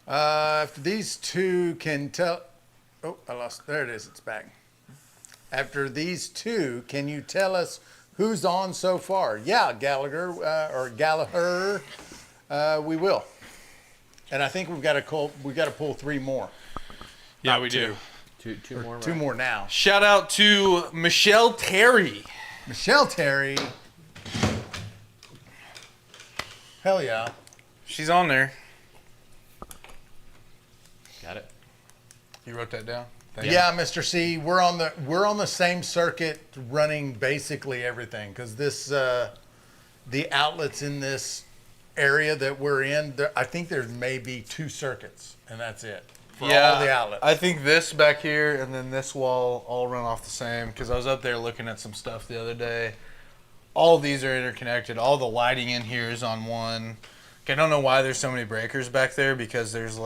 After these two can tell, oh, I lost, there it is, it's back. After these two, can you tell us who's on so far? Yeah, Gallagher, we will. And I think we've got to pull 3 more. Yeah, Not we do. Two more. Two more now. Shout out to Michelle Terry. Michelle Terry. Hell yeah. She's on there. Got it. You wrote that down? Yeah, Mr. C, we're on the same circuit, running basically everything, because this the outlets in this area that we're in, I think there may be 2 circuits, and that's it for all the outlets. I think this back here and then this wall all run off the same, because I was up there looking at some stuff the other day. All of these are interconnected. All the lighting in here is on one. I don't know why there's so many breakers back there, because there's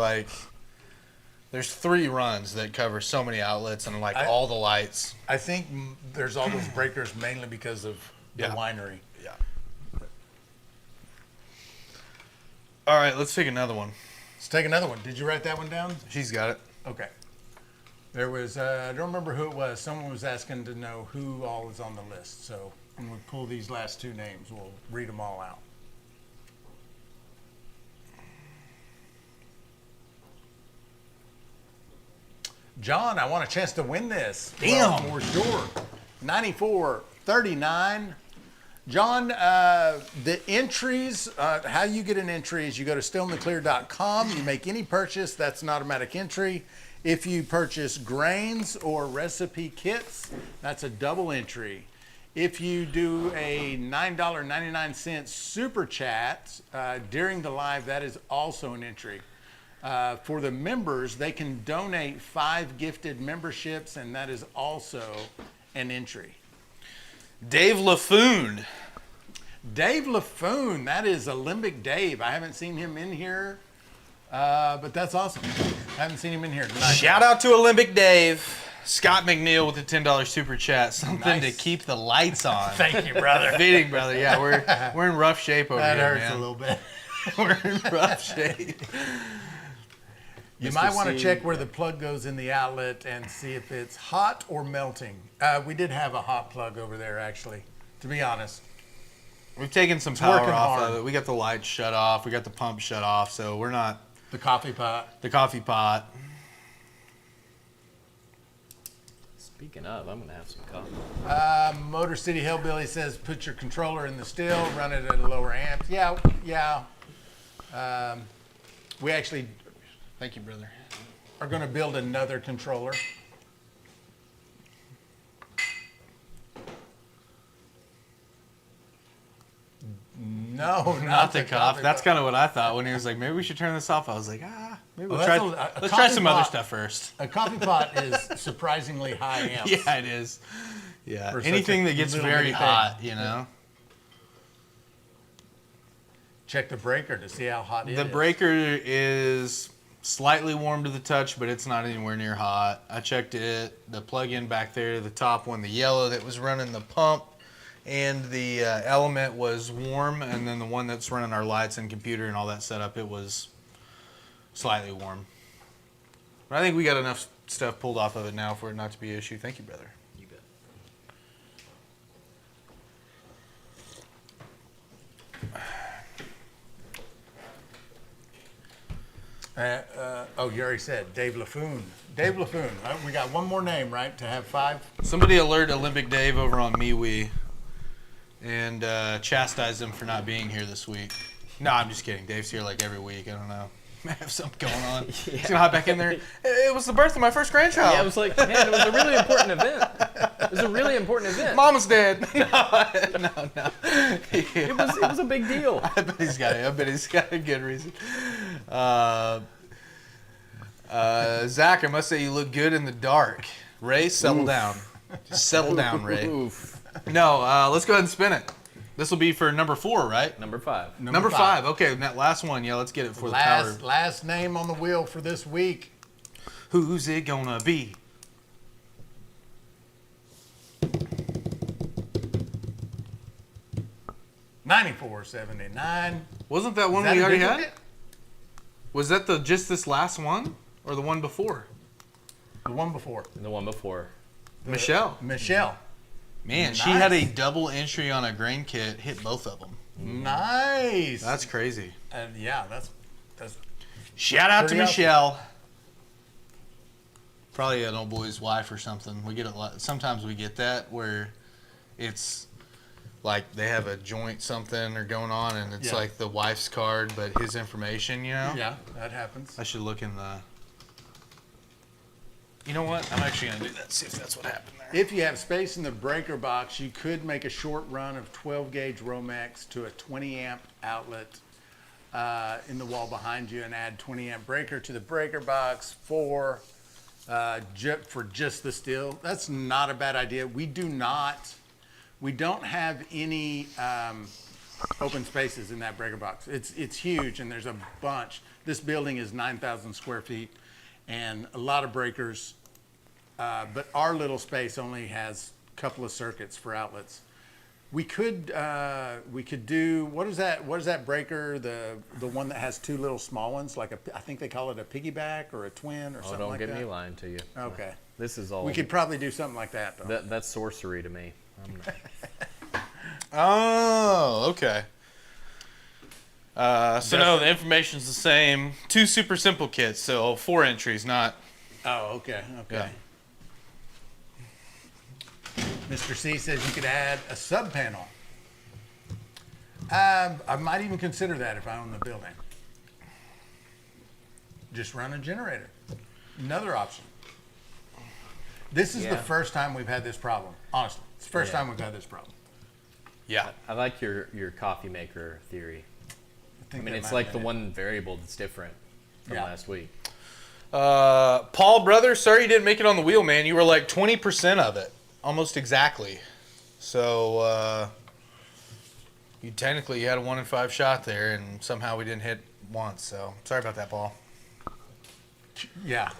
3 runs that cover so many outlets and all the lights. I think there's all those breakers mainly because of the winery. Yeah. All right, let's take another one. Let's take another one. Did you write that one down? She's got it. Okay. There was, I don't remember who it was. Someone was asking to know who all is on the list. So when we pull these last 2 names, we'll read them all out. John, I want a chance to win this. Damn. Well, for sure. 94-39. John, the entries, how you get an entry is you go to stillindtheclear.com. You make any purchase, that's an automatic entry. If you purchase grains or recipe kits, that's a double entry. If you do a $9.99 super chat during the live, that is also an entry. For the members, they can donate 5 gifted memberships, and that is also an entry. Dave LaFoon. Dave LaFoon, that is Olympic Dave. I haven't seen him in here, but that's awesome. I haven't seen him in here tonight. Shout out to Olympic Dave. Scott McNeil with a $10 super chat. Something to keep the lights on. Thank you, brother. Feeding, brother. Yeah, we're in rough shape over That here, hurts man. a little bit. We're in rough shape. You might want to check where the plug goes in the outlet and see if it's hot or melting. We did have a hot plug over there, actually, to be honest. We've taken some power working off hard. of it. We got the lights shut off. We got the pump shut off, so we're not The coffee pot. the coffee pot. Speaking of, I'm going to have some coffee. Motor City Hellbilly says put your controller in the still, run it at a lower amp. Yeah. We actually Thank you, brother. are going to build another controller. No, Not the coffee. That's kind of what I thought when he was like, maybe we should turn this off. I was like, maybe we'll Well, try. that's Let's a try coffee some other pot. stuff first. A coffee pot is surprisingly high amps. Yeah, it is. Yeah, For such anything a that gets little very bitty hot, thing. you know. Check the breaker to see how hot it is. The breaker is slightly warm to the touch, but it's not anywhere near hot. I checked it. The plug-in back there, the top one, the yellow that was running the pump and the element was warm, and then the one that's running our lights and computer and all that setup, it was slightly warm. But I think we got enough stuff pulled off of it now for it not to be an issue. Thank you, brother. You bet. You already said Dave LaFoon. Dave LaFoon. We got one more name, right, to have 5? Somebody alert Olympic Dave over on MeWe and chastise him for not being here this week. No, I'm just kidding. Dave's here like every week. I don't know. I have something going on. He's gonna hop back in there. It was the birth of my first grandchild. Yeah, I was like, man, it was a really important event. It was a really important event. Mama's dead. No. It was a big deal. I bet he's got a good reason. Zach, I must say you look good in the dark. Ray, settle down. Just settle down, Ray. Oof. No, let's go ahead and spin it. This will be for number 4, right? Number 5. Number 5. Okay, that last one. Yeah, let's get it for the power. Last name on the wheel for this week. Who's it gonna be? $94.79. Wasn't that one Is that we a already had? duplicate? Was that just this last one or the one before? The one before. The one before. Michelle. Michelle. Man, Nice. she had a double entry on a grain kit, hit both of them. Nice. That's crazy. And yeah, that's Shout out to Pretty awesome. Michelle. Probably an old boy's wife or something. We get a lot. Sometimes we get that where it's like they have a joint something or going on, and it's Yeah. like the wife's card, but his information. You know. yeah, that happens. I should look in the. You know what? I'm actually gonna do that. See if that's what happened there. If you have space in the breaker box, you could make a short run of 12 gauge Romex to a 20 amp outlet in the wall behind you and add 20 amp breaker to the breaker box for just the still. That's not a bad idea. We don't have any open spaces in that breaker box. It's huge and there's a bunch. This building is 9,000 square feet and a lot of breakers. But our little space only has a couple of circuits for outlets. We could do what is that breaker, the one that has two little small ones, like I think they call it a piggyback or a twin or something Don't like get that. me lying to you. Okay. This is all. We could probably do something like that though. That's sorcery to me. Oh, okay. So no, the information's the same. 2 super simple kits, so 4 entries, not. Oh, okay. Yeah. Mr. C says you could add a sub panel. I might even consider that if I own the building. Just run a generator. Another option. This is the Yeah. first time we've had this problem. Honestly, it's the first Yeah. time we've had this problem. Yeah. I like your coffee maker theory. I think mean, that it's might like have the been it. one variable that's different from Yeah. last week. Paul, brother, sorry you didn't make it on the wheel, man. You were like 20% of it, almost exactly. So you technically had a 1 in 5 shot there, and somehow we didn't hit once. So sorry about that, Paul. Yeah.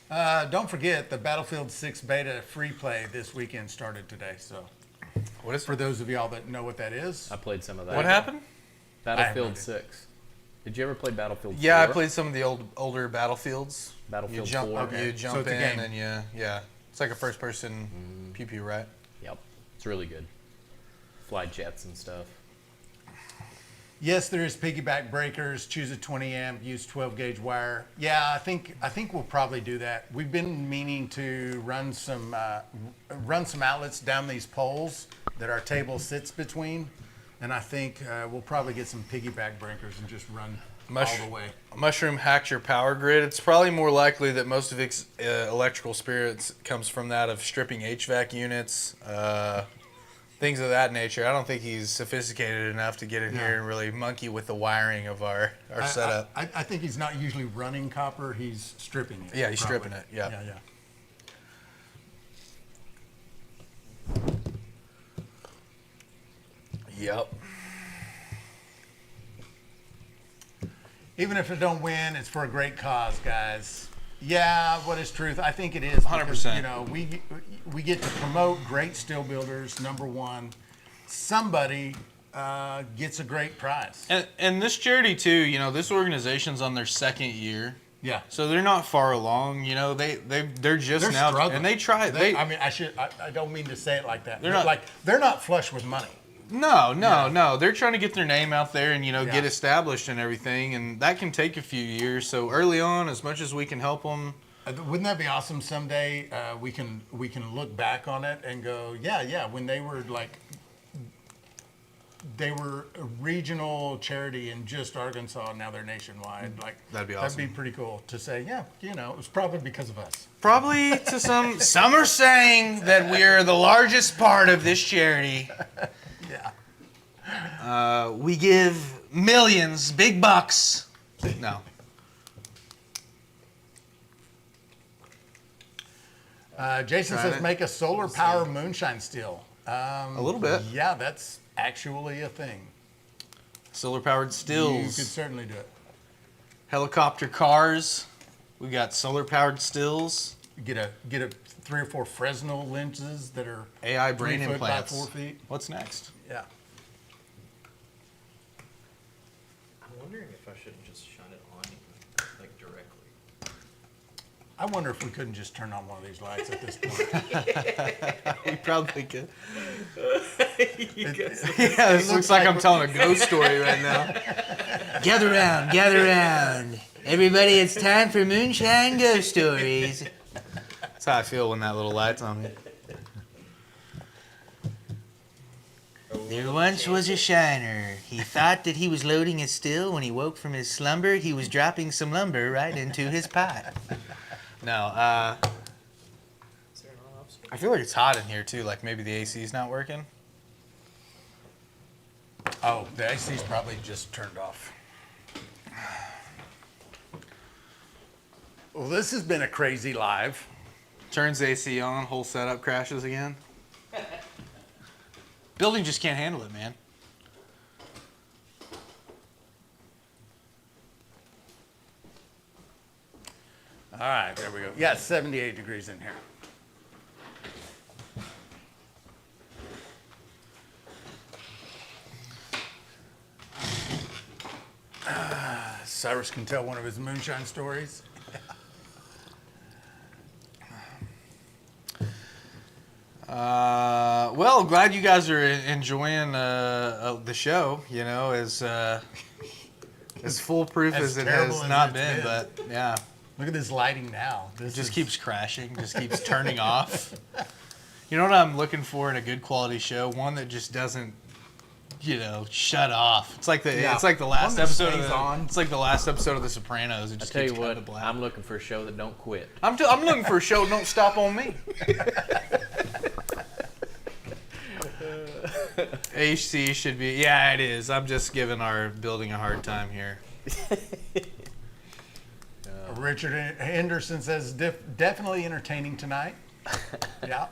Don't forget the Battlefield 6 beta free play this weekend started today. So What is for those of y'all that know what that is, I played some of that. What happened? Battlefield I have 6. Did you ever play Battlefield 4? Yeah, I played some of the older Battlefields. Battlefield you jump, 4. Okay. You jump So it's a in game. and yeah. It's like a first-person pew-pew, right? Yep. It's really good. Fly jets and stuff. yes, there is piggyback breakers. Choose a 20 amp. Use 12 gauge wire. Yeah, I think we'll probably do that. We've been meaning to run some outlets down these poles that our table sits between, and I think we'll probably get some piggyback breakers and just run all the way. Mushroom hacked your power grid. It's probably more likely that most of its electrical spirits comes from that of stripping HVAC units, things of that nature. I don't think he's sophisticated enough to get in here and really monkey with the wiring of our setup. I think he's not usually running copper. He's stripping it. Yeah, he's probably. stripping it, yeah. Yeah. Yep. Even if it don't win, it's for a great cause, guys. Yeah, what is truth? I think it is. 100%. You know, we get to promote great still builders. Number one, somebody gets a great prize. And this charity too, you know, this organization's on their 2nd year. Yeah. So they're not far along, you know. They're just They're now struggling. and they try I mean, I don't mean to say it like that. They're But not- they're not flush with money. No. They're trying to get their name out there and, you know, Yeah. get established and everything. And that can take a few years. So early on, as much as we can help them. Wouldn't that be awesome? Someday we can look back on it and go, yeah, when they were a regional charity in just Arkansas, now they're nationwide. Like That'd be That'd awesome. be pretty cool to say, yeah, you know, it was probably because of us. Probably to some are saying that we are the largest part of this charity. Yeah. We give millions, big bucks. No. Jason Tried says it. make a solar power moonshine still. A little bit. Yeah, that's actually a thing. Solar powered You stills. could certainly do it. Helicopter cars. We got solar powered stills. Get a 3 or 4 Fresnel lenses that are AI 3 brain foot implants. by 4 feet. What's next? Yeah. I'm wondering if I shouldn't just shine it on you, like directly. I wonder if we couldn't just turn on one of these lights at this point. We probably could. It Yeah, this looks like I'm telling a ghost story right now. Gather round, gather round. Everybody, it's time for Moonshine Ghost Stories. That's how I feel when that little light's on me. There once was a shiner. He thought that he was loading a still. When he woke from his slumber, he was dropping some lumber right into his pot. No, Is there an on-off switch? I feel like it's hot in here too. Like maybe the AC's not working. Oh, the AC's probably just turned off. Well, this has been a crazy live. Turns the AC on, whole setup crashes again. Building just can't handle it, man. All right, there we go. Yeah, it's 78 degrees in here. Cyrus can tell one of his moonshine stories. Well, glad you guys are enjoying the show. You know, as foolproof As as it terrible has as not it's been, been. but yeah, Look at this lighting now. This it just is- keeps crashing, just keeps turning off. You know what I'm looking for in a good quality show? One that just doesn't, shut off. It's like the Yeah. it's like the One last that episode of stays the, on. It's like the last episode of The Sopranos. It I just tell keeps you going what, to black. I'm looking for a show that don't quit. I'm looking for a show. Don't stop on me. HC should be. Yeah, it is. I'm just giving our building a hard time here. Richard Henderson says definitely entertaining tonight. Yeah.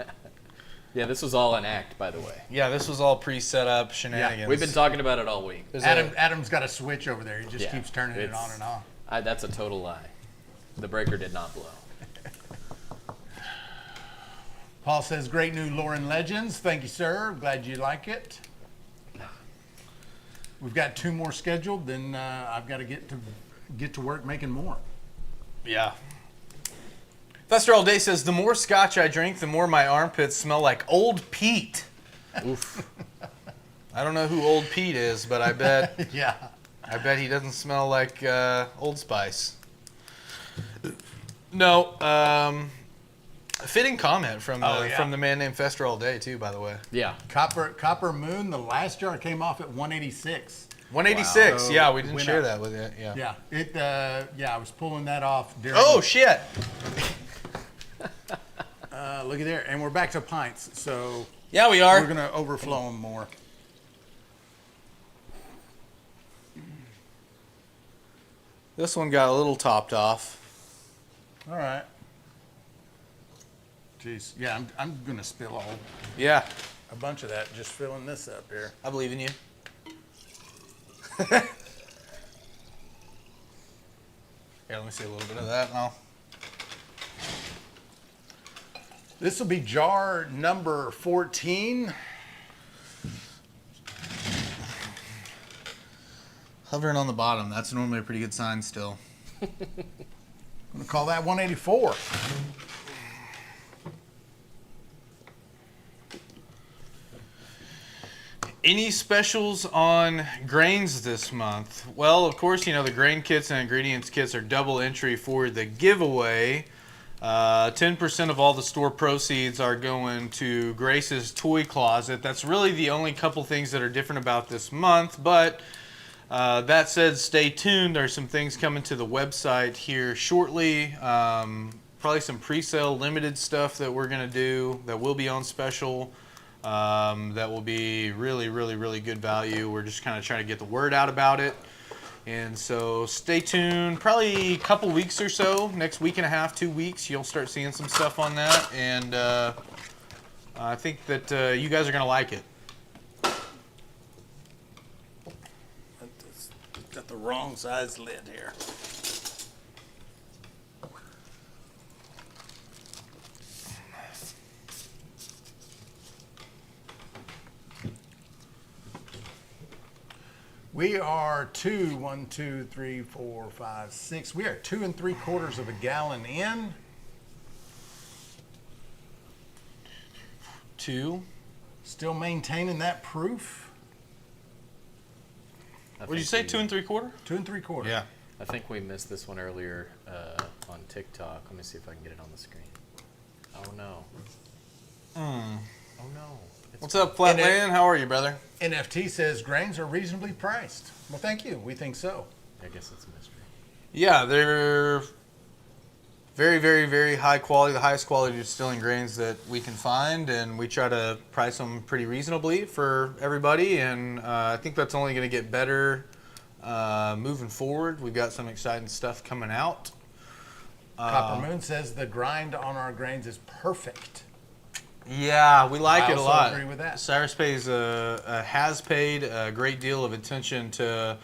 Yeah, this was all an act, by the way. Yeah, this was all pre-set up shenanigans. We've been talking about it all week. There's Adam's got a switch over there. He just Yeah, keeps turning it it's- on and off. That's a total lie. The breaker did not blow. Paul says, great new Lauren Legends. Thank you, sir. Glad you like it. We've got 2 more scheduled. Then I've got to get to work making more. Yeah. Fester All Day says, the more scotch I drink, the more my armpits smell like Old Pete. Oof. I don't know who Old Pete is, but I bet Yeah. he doesn't smell like Old Spice. No, fitting comment from from the man named Fester All Day too, by the way. Yeah. Copper Moon, the last jar came off at 186. 186. Wow. Yeah, we didn't Went share up. that with you. Yeah. Yeah, I was pulling that off during Oh shit! look at there. And we're back to pints. So Yeah, we are. we're going to overflow them more. This one got a little topped off. All right. Jeez. Yeah, I'm going to spill Yeah, a bunch of that just filling this up here. I believe in you. Here, let me see a little bit of that now. This will be jar number 14. Hovering on the bottom, that's normally a pretty good sign still. I'm going to call that 184. Any specials on grains this month? Well, of course, the grain kits and ingredients kits are double entry for the giveaway. 10% of all the store proceeds are going to Grace's Toy Closet. That's really the only couple things that are different about this month, but that said, stay tuned. There's some things coming to the website here shortly. Probably some pre-sale limited stuff that we're going to do that will be on special. That will be really, really, really good value. We're just kind of trying to get the word out about it. And so stay tuned. Probably a couple weeks or so, next week and a half, 2 weeks, you'll start seeing some stuff on that. And I think that you guys are going to like it. Got the wrong size lid here. We are 2 3/4 of a gallon in. 2. Still maintaining that proof. What did you say, 2 3/4? 2 3/4. Yeah. I think we missed this one earlier on TikTok. Let me see if I can get it on the screen. Oh no. Oh no. It's What's up, Flatland? How are you, brother? NFT says grains are reasonably priced. Well, thank you. We think so. I guess it's a mystery. Yeah, they're very, very, very high quality, the highest quality distilling grains that we can find, and we try to price them pretty reasonably for everybody, and I think that's only going to get better moving forward. We've got some exciting stuff coming out. Copper Moon says the grind on our grains is perfect. Yeah, we like I it a also lot. agree with that. Cyrus has paid a great deal of attention to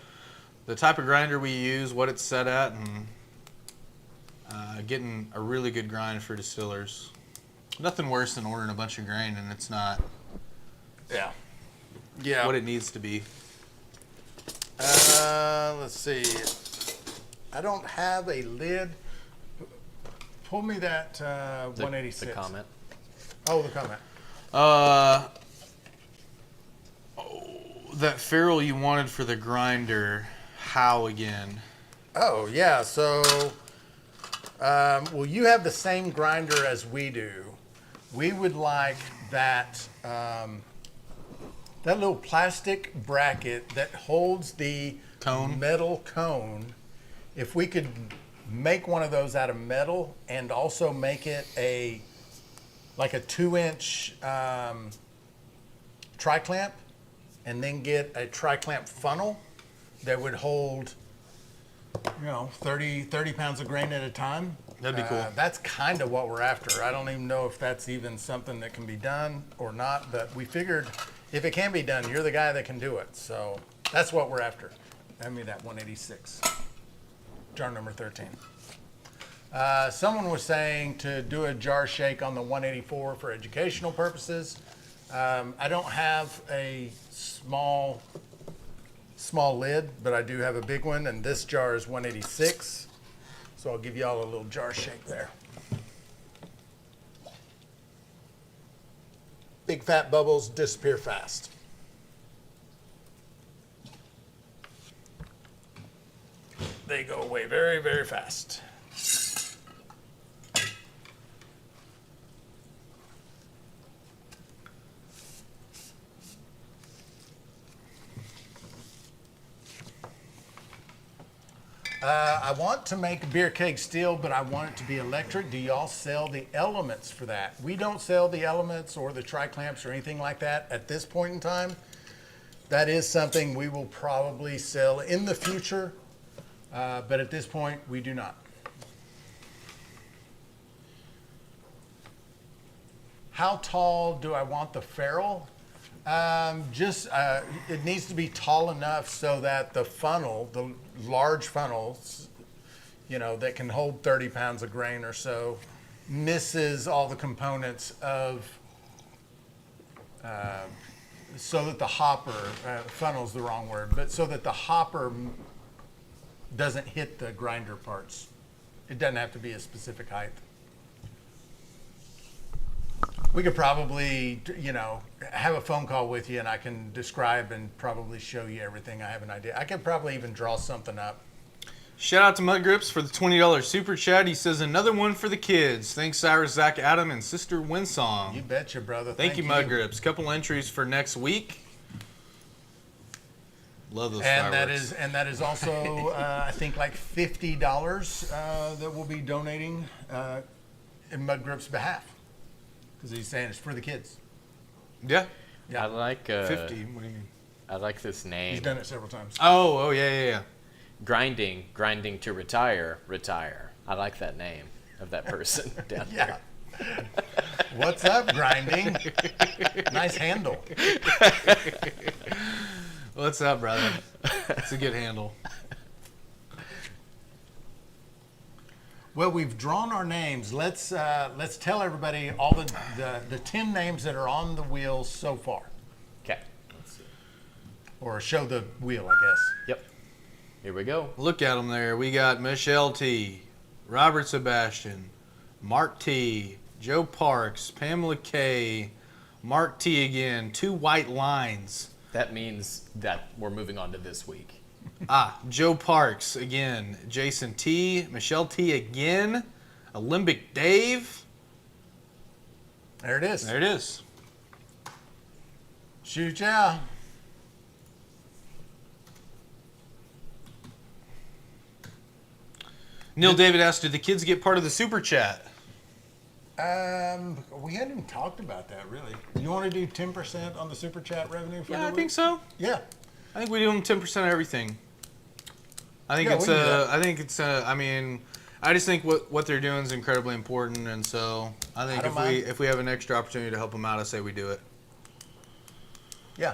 the type of grinder we use, what it's set at, and getting a really good grind for distillers. Nothing worse than ordering a bunch of grain and it's not what it needs to be. Let's see. I don't have a lid. Pull me that 186. The comment. Oh, the comment. That ferrule you wanted for the grinder, how again? Oh, yeah. So, well, you have the same grinder as we do. We would like that that little plastic bracket that holds the Cone? metal cone. If we could make one of those out of metal and also make it like a 2-inch tri-clamp, and then get a tri-clamp funnel that would hold, 30 pounds of grain at a time. That'd be cool. That's kind of what we're after. I don't even know if that's even something that can be done or not, but we figured if it can be done, you're the guy that can do it. So that's what we're after. Hand me that 186, jar number 13. Someone was saying to do a jar shake on the 184 for educational purposes. I don't have a small lid, but I do have a big one, and this jar is 186. So I'll give y'all a little jar shake there. Big fat bubbles disappear fast. They go away very, very fast. I want to make a beer keg steel, but I want it to be electric. Do y'all sell the elements for that? We don't sell the elements or the tri-clamps or anything like that at this point in time. That is something we will probably sell in the future, but at this point, we do not. How tall do I want the ferrule? It needs to be tall enough so that the funnel, the large funnels, that can hold 30 pounds of grain or so, misses all the components of, so that the hopper, funnel's the wrong word, but so that the hopper doesn't hit the grinder parts. It doesn't have to be a specific height. We could probably, have a phone call with you and I can describe and probably show you everything. I have an idea. I could probably even draw something up. Shout out to Mud Grips for the $20 super chat. He says, another one for the kids. Thanks, Cyrus, Zach, Adam, and Sister Winsong. You betcha, brother. Thank you, Mud Grips. Couple entries for next week. Love those fireworks. That is also, I think, like $50 that we'll be donating in Mud Grips' behalf. Because he's saying it's for the kids. Yeah. I like 50. What do you mean? I like this name. He's done it several times. Oh, yeah. grinding to retire. I like that name of that person down Yeah. there. What's up, grinding? Nice handle. What's up, brother? It's a good handle. Well, we've drawn our names. Let's tell everybody all the 10 names that are on the wheel so far, Okay. or show the wheel, I guess. Yep. Here we go. Look at them there. We got Michelle T, Robert Sebastian, Mark T, Joe Parks, Pamela K, Mark T again, 2 white lines. That means that we're moving on to this week. Joe Parks again, Jason T, Michelle T again, Olympic Dave. There it is. There it is. Shoot, yeah. Neil David asked, "Do the kids get part of the super chat?" We hadn't even talked about that, really. You want to do 10% on the super chat revenue for Yeah, the I week? think so. Yeah. I think we do them 10% of everything. I think Yeah, it's we can do that. I think it's I mean, I just think what they're doing is incredibly important, and so I think don't mind. if we have an extra opportunity to help them out, I say we do it. Yeah.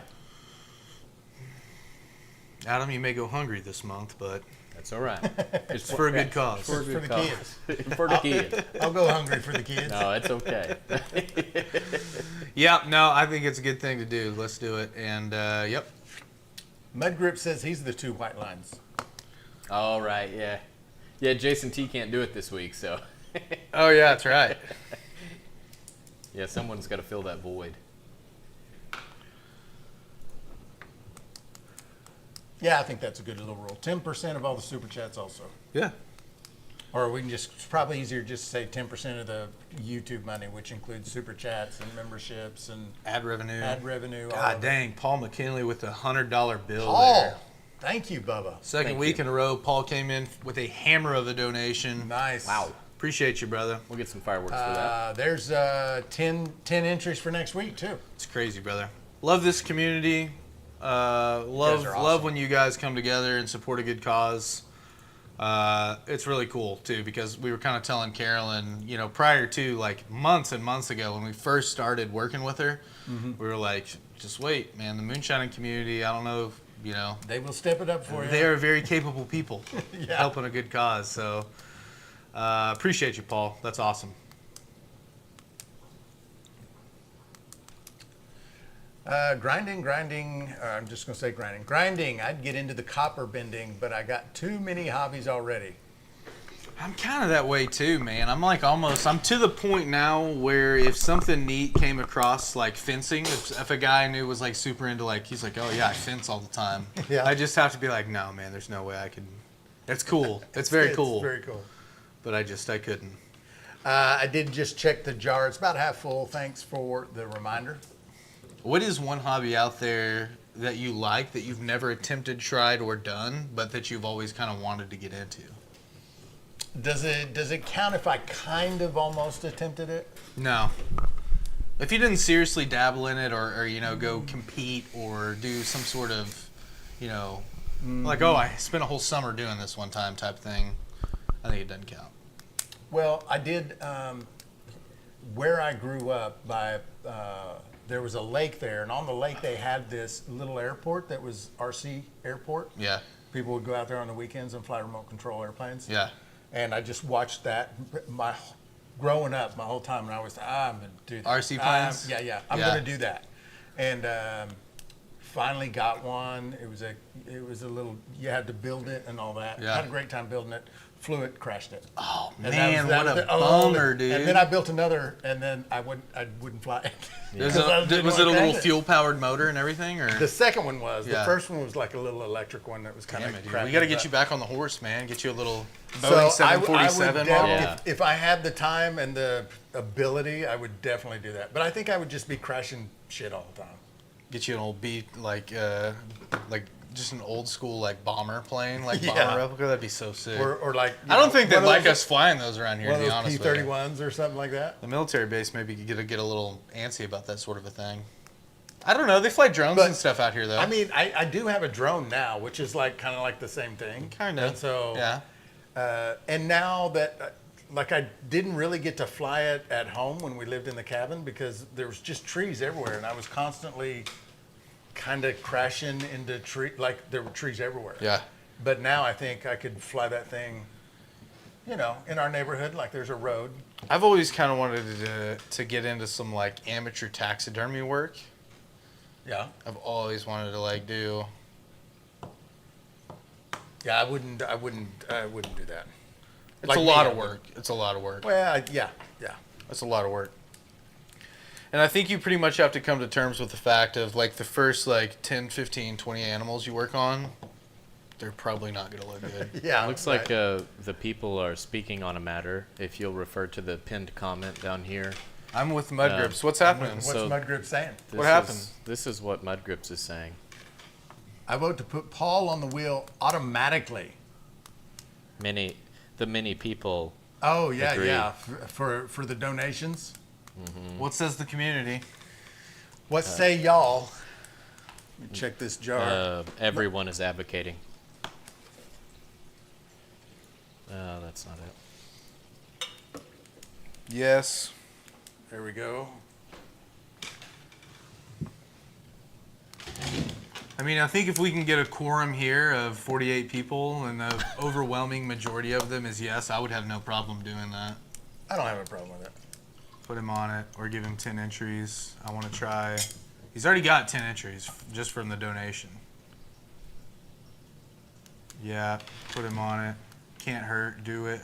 Adam, you may go hungry this month, but That's all right. it's for a good cause. For the kids. For the kids. I'll go hungry for the kids. No, it's okay. Yeah, no, I think it's a good thing to do. Let's do it, and yep. Mud Grip says he's the 2 white lines. All right, yeah. Yeah, Jason T can't do it this week, so. Oh yeah, that's right. Yeah, someone's got to fill that void. Yeah, I think that's a good little rule. 10% of all the super chats also. Yeah. Or we can just, it's probably easier just to say 10% of the YouTube money, which includes super chats and memberships and Ad revenue. ad revenue. all God of it. dang, Paul McKinley with the $100 bill Paul, there. thank you, Bubba. Second Thank week you. in a row, Paul came in with a hammer of a donation. Nice. Wow. Appreciate you, brother. We'll get some fireworks for that. There's 10 entries for next week, too. It's crazy, brother. Love this community. Love are love awesome. when you guys come together and support a good cause. It's really cool too, because we were kind of telling Carolyn, prior to like months and months ago when we first started working with her, we were like, just wait, man, the moonshining community, I don't know if, They will step it up for you. they are very capable people Yeah. helping a good cause. So appreciate you, Paul. That's awesome. Grinding. I'm just going to say grinding. Grinding, I'd get into the copper bending, but I got too many hobbies already. I'm kind of that way too, man. I'm like I'm to the point now where if something neat came across like fencing, if a guy I knew was like super into he's like, oh yeah, I fence all the time. Yeah. I just have to be like, no, man, there's no way I can. It's cool. It's very cool. It's very cool. But I couldn't. I did just check the jar. It's about half full. Thanks for the reminder. What is one hobby out there that you like that you've never attempted, tried, or done, but that you've always kind of wanted to get into? Does it count if I kind of almost attempted it? No. If you didn't seriously dabble in it or go compete or do some sort of, like, oh, I spent a whole summer doing this one time type thing, I think it doesn't count. Well, I did. Where I grew up, there was a lake there, and on the lake they had this little airport that was RC airport. Yeah. People would go out there on the weekends and fly remote control airplanes. Yeah. And I just watched that growing up my whole time, and I was I'm gonna do that. RC planes? I'm Yeah. gonna do that. And finally got one. It was a little. You had to build it and all that. Yeah. Had a great time building it. Flew it, crashed it. Oh And man, that what was a the bummer, dude. And then I built another, and then I wouldn't fly it. Was Because I it didn't a wanna little crash it. fuel-powered motor and everything, or? The second one was. Yeah. The first one was like a little electric one that was kind Damn of it, dude. crappy. We got to get you back on the horse, man. Get you a little So Boeing I would 747 model. Yeah. if I had the time and the ability, I would definitely do that. But I think I would just be crashing shit all the time. Get you an old beat like just an old school bomber plane, Yeah. bomber replica. That'd be so sick. Or like I don't think one they'd of like those- us flying those around here. One To of be those honest with you. P-31s or something like that. The military base maybe could get a little antsy about that sort of a thing. I don't know. They fly drones But- and stuff out here, though. I mean, I do have a drone now, which is like kind of like the same thing. kind of. And so, yeah. and now that, like, I didn't really get to fly it at home when we lived in the cabin because there was just trees everywhere, and I was constantly kind of crashing into like there were trees everywhere. Yeah. But now I think I could fly that thing, you know, in our neighborhood, like there's a road. I've always kind of wanted to get into some like amateur taxidermy work. Yeah. I've always wanted to like do. Yeah, I wouldn't do that. It's Like a me, lot I of would. work. It's a lot of work. Well, yeah. It's a lot of work. And I think you pretty much have to come to terms with the fact of like the first like 10, 15, 20 animals you work on, they're probably not going to look good. Yeah. Looks like the people are speaking on a matter. If you'll refer to the pinned comment down here. I'm with Mud Grips. What's happening? What's So- Mudgrip saying? What happened? This is what Mud Grips is saying. I vote to put Paul on the wheel automatically. The many people. Oh yeah, Agreed. yeah. For the donations. What says the community? What say y'all? Let me check this jar. Everyone is advocating. That's not it. Yes. There we go. I mean, I think if we can get a quorum here of 48 people and the overwhelming majority of them is yes, I would have no problem doing that. I don't have a problem with it. Put him on it or give him 10 entries. I want to try. He's already got 10 entries just from the donation. Yeah, put him on it. Can't hurt. Do it.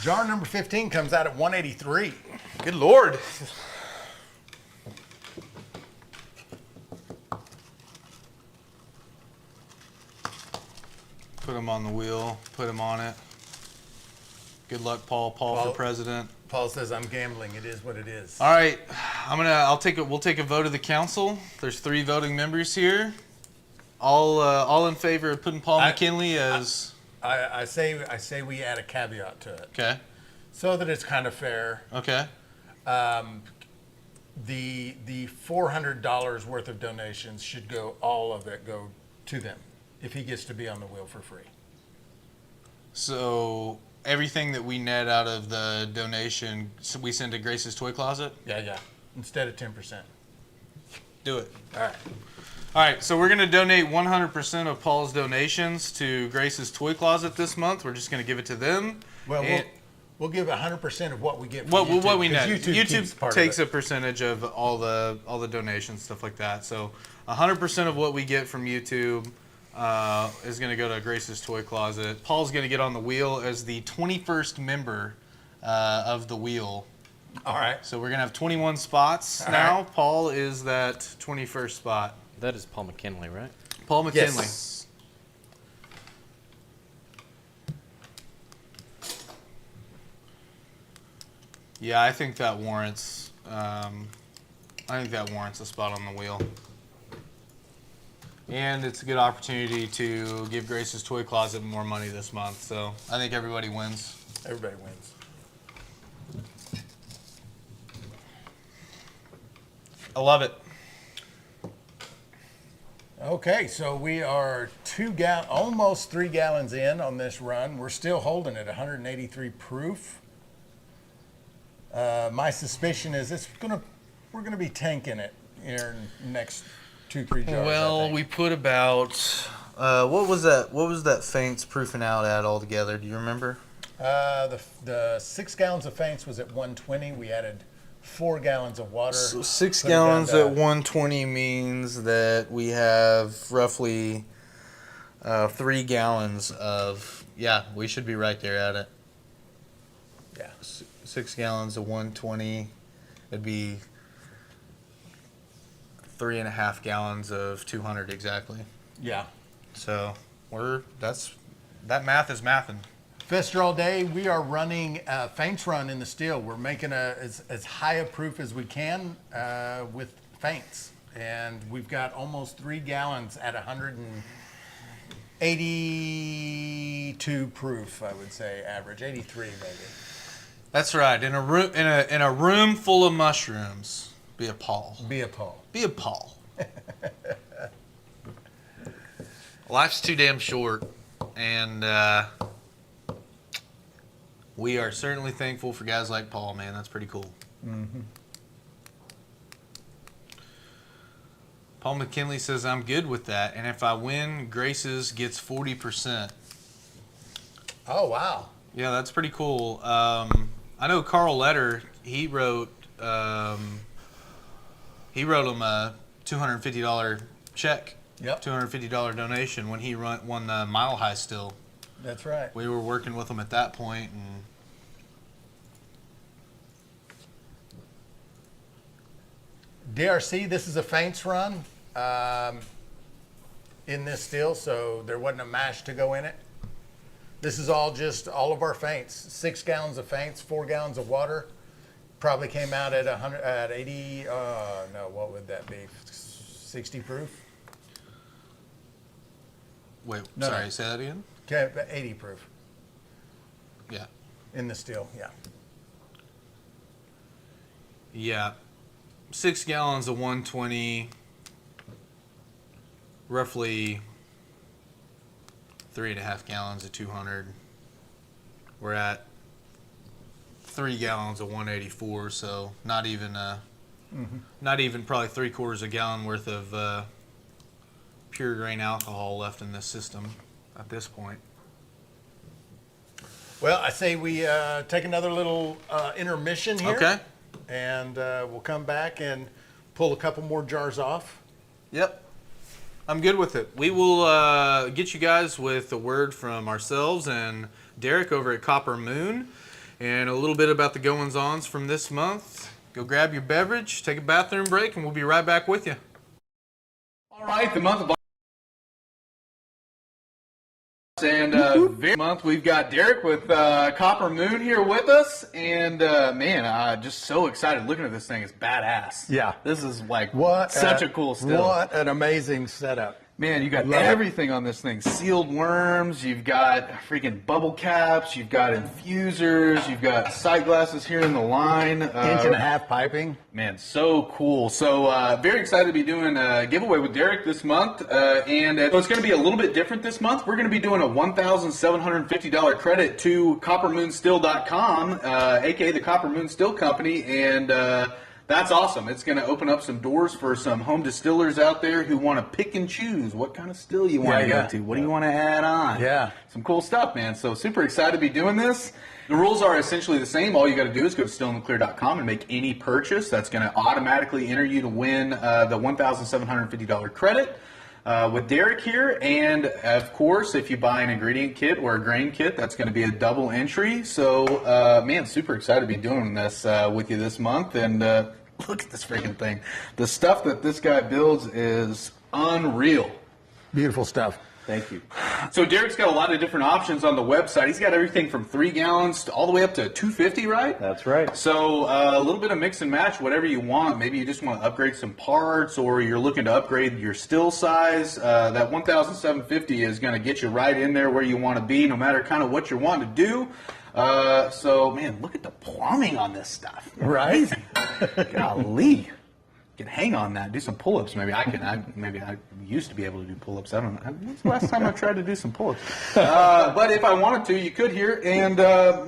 Jar number 15 comes out at 183. Good Lord. Put him on the wheel. Put him on it. Good luck, Paul. Paul for Paul. president. Paul says I'm gambling. It is what it is. All right, we'll take a vote of the council. There's 3 voting members here. All in favor of putting Paul McKinley as. I say we add a caveat to it Okay. so that it's kind of fair. Okay. The $400 worth of donations should go, all of it go to them if he gets to be on the wheel for free. So everything that we net out of the donation, so we send to Grace's Toy Closet. Yeah. Instead of 10%. Do it. All right. All right, so we're going to donate 100% of Paul's donations to Grace's Toy Closet this month. We're just going to give it to them. Well, And we'll give 100% of what we get. From what YouTube, we 'cause net. keeps YouTube part takes of a percentage of all the donations, stuff like that. So 100% of what we get from YouTube is going to go to Grace's Toy Closet. Paul's going to get on the wheel as the 21st member of the wheel. All right. So we're going to have 21 spots now. right. Paul is that 21st spot. That is Paul McKinley, right? Paul McKinley. Yes. Yeah, I think that warrants. a spot on the wheel. And it's a good opportunity to give Grace's Toy Closet more money this month. So I think everybody wins. Everybody wins. I love it. Okay, so we are almost 3 gallons in on this run. We're still holding it 183 proof. My suspicion is we're gonna be tanking it here in the next 2-3 jars. I Well, think. we put about what was that? What was that Faints proofing out at altogether? Do you remember? The 6 gallons of Faints was at 120. We added 4 gallons of water. So 6 put it down gallons to- at 120 means that we have roughly 3 gallons of. Yeah, we should be right there at it. Yeah. 6 gallons of 120. It'd be 3.5 gallons of 200 exactly. Yeah. So that math is mathing. Fester all day. We are running a Faints run in the steel. We're making as high a proof as we can with Faints. And we've got almost 3 gallons at 182 proof, I would say, average. 83 maybe. That's right. In a room full of mushrooms, be a Paul. Be a Paul. Be a Paul. Life's too damn short, and we are certainly thankful for guys like Paul, man. That's pretty cool. Mm-hmm. Paul McKinley says, I'm good with that, and if I win, Grace's gets 40%. Oh, wow. Yeah, that's pretty cool. I know Carl Letter, he wrote him a $250 check. Yep. $250 donation when he won the Mile High Still. That's right. We were working with him at that point, and DRC, this is a feints run in this still, so there wasn't a mash to go in it. This is all of our feints. 6 gallons of feints, 4 gallons of water. Probably came out at 80. No, what would that be? 60 proof. wait, No, sorry, no. say that again? Okay, 80 proof Yeah. in the steel. Yeah. Yeah. 6 gallons of 120, roughly 3.5 gallons of 200. We're at 3 gallons of 184, so not even probably 3/4 a gallon worth of pure grain alcohol left in this system at this point. Well, I say we take another little intermission here. Okay. And we'll come back and pull a couple more jars off. Yep. I'm good with it. We will get you guys with a word from ourselves and Derek over at Copper Moon and a little bit about the goings-ons from this month. Go grab your beverage, take a bathroom break, and we'll be right back with you. All right, the month of and very month we've got Derek with Copper Moon here with us, and man, just so excited looking at this thing. It's badass. Yeah. This is like What such a cool still. What an amazing setup. Man, you got Love it. everything on this thing. Sealed worms, you've got freaking bubble caps, you've got infusers, you've got sight glasses here in the line. 1.5 inch piping. Man, so cool. So very excited to be doing a giveaway with Derek this month. And so it's going to be a little bit different this month. We're going to be doing a $1,750 credit to CopperMoonStill.com, a.k.a. the Copper Moon Still Company. And that's awesome. It's going to open up some doors for some home distillers out there who want to pick and choose what kind of still you want to go to. What do you want to add on? Yeah. Some cool stuff, man. So super excited to be doing this. The rules are essentially the same. All you got to do is go to stillandtheclear.com and make any purchase. That's going to automatically enter you to win the $1,750 credit with Derek here. And, of course, if you buy an ingredient kit or a grain kit, that's going to be a double entry. So, man, super excited to be doing this with you this month. And look at this freaking thing. The stuff that this guy builds is unreal. Beautiful stuff. Thank you. So Derek's got a lot of different options on the website. He's got everything from 3 gallons to all the way up to 250, right? That's right. So a little bit of mix and match, whatever you want. Maybe you just want to upgrade some parts, or you're looking to upgrade your still size. That 1,750 is going to get you right in there where you want to be, no matter kind of what you're wanting to do. So, man, look at the plumbing on this stuff. Right? Golly. Can hang on that, do some pull-ups. Maybe I used to be able to do pull-ups. I don't know. When's the last time I tried to do some pull-ups? But if I wanted to, you could here. And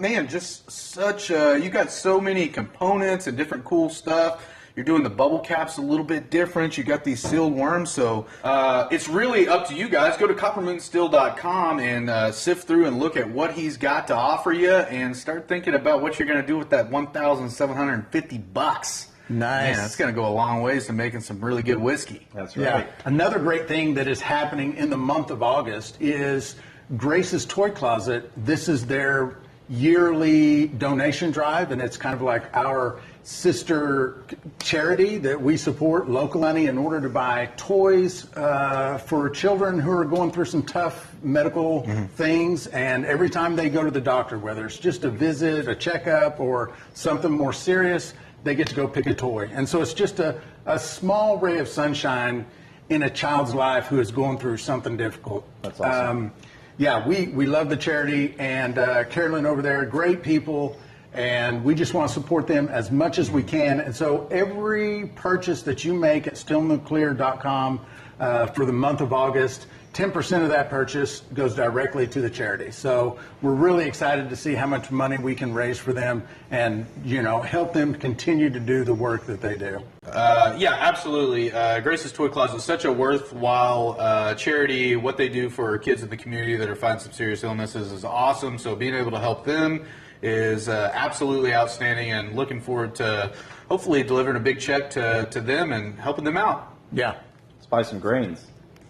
man, just such you got so many components and different cool stuff. You're doing the bubble caps a little bit different. You got these sealed worms, so it's really up to you guys. Go to CopperMoonStill.com and sift through and look at what he's got to offer you, and start thinking about what you're going to do with that $1,750. Nice. Man, that's going to go a long ways to making some really good whiskey. That's Yeah. right. Another great thing that is happening in the month of August is Grace's Toy Closet. This is their yearly donation drive, and it's kind of like our sister charity that we support locally in order to buy toys for children who are going through some tough medical things. And every time they go to the doctor, whether it's just a visit, a checkup, or something more serious, they get to go pick a toy. And so it's just a small ray of sunshine in a child's life who is going through something difficult. That's awesome. Yeah, we love the charity, and Carolyn over there, great people, and we just want to support them as much as we can. And so every purchase that you make at stillnuclear.com for the month of August, 10% of that purchase goes directly to the charity. So we're really excited to see how much money we can raise for them and, help them continue to do the work that they do. Yeah, absolutely. Grace's Toy Closet is such a worthwhile charity. What they do for kids in the community that are fighting some serious illnesses is awesome. So being able to help them is absolutely outstanding, and looking forward to hopefully delivering a big check to them and helping them out. Yeah. Let's buy some grains.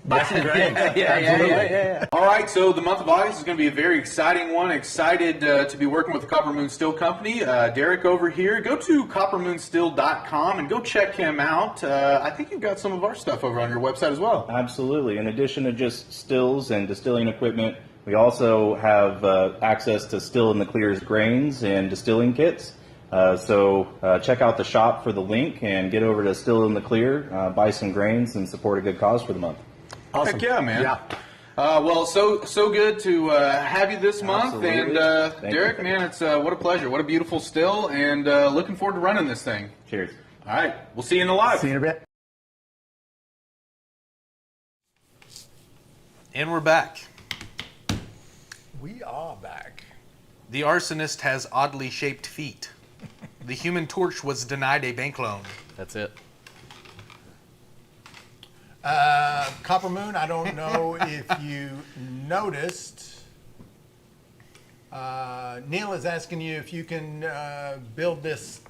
Buy some grains. Yeah. All right, so the month of August is going to be a very exciting one. Excited to be working with the Copper Moon Still Company. Derek over here. Go to coppermoonstill.com and go check him out. I think you've got some of our stuff over on your website as well. Absolutely. In addition to just stills and distilling equipment, we also have access to Still in the Clear's grains and distilling kits. So check out the shop for the link and get over to Still in the Clear, buy some grains, and support a good cause for the month. Awesome. Heck yeah, man. Yeah. Well, so good to have you this month. Absolutely. And Thank Derek, you. man, it's what a pleasure. What a beautiful still, and looking forward to running this thing. Cheers. All right, we'll see you in the live. See you in a bit. And we're back. We are back. The arsonist has oddly shaped feet. The Human Torch was denied a bank loan. That's it. Copper Moon, I don't know if you noticed. Neil is asking you if you can build this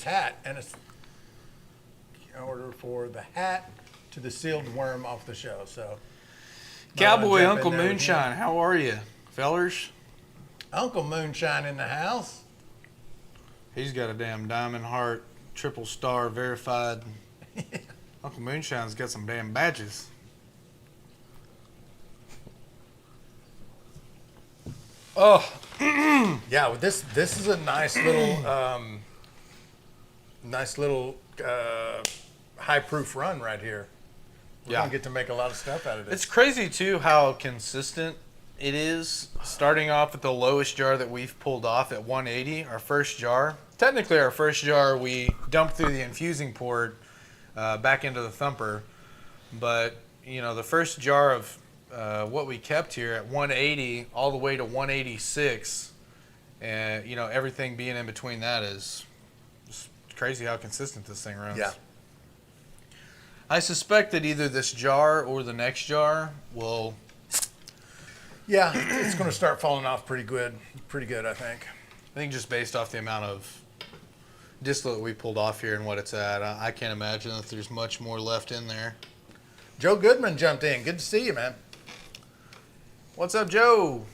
hat, and it's in order for the hat to the sealed worm off the show. So, Cowboy jump in Uncle there with Moonshine, how are you, fellers? Uncle Moonshine in the house. He's got a damn diamond heart, triple star verified. Uncle Moonshine's got some damn badges. Oh, Yeah, well, this is a nice little high proof run right here. We're Yeah. gonna get to make a lot of stuff out of this. it's crazy too how consistent it is. Starting off at the lowest jar that we've pulled off at 180, our first jar. Technically, our first jar we dumped through the infusing port back into the thumper, but the first jar of what we kept here at 180 all the way to 186, and everything being in between that is just crazy how consistent this thing runs. Yeah. I suspect that either this jar or the next jar will. Yeah, it's going to start falling off pretty good, I think. I think just based off the amount of distillate we pulled off here and what it's at, I can't imagine that there's much more left in there. Joe Goodman jumped in. Good to see you, man. What's up, Joe?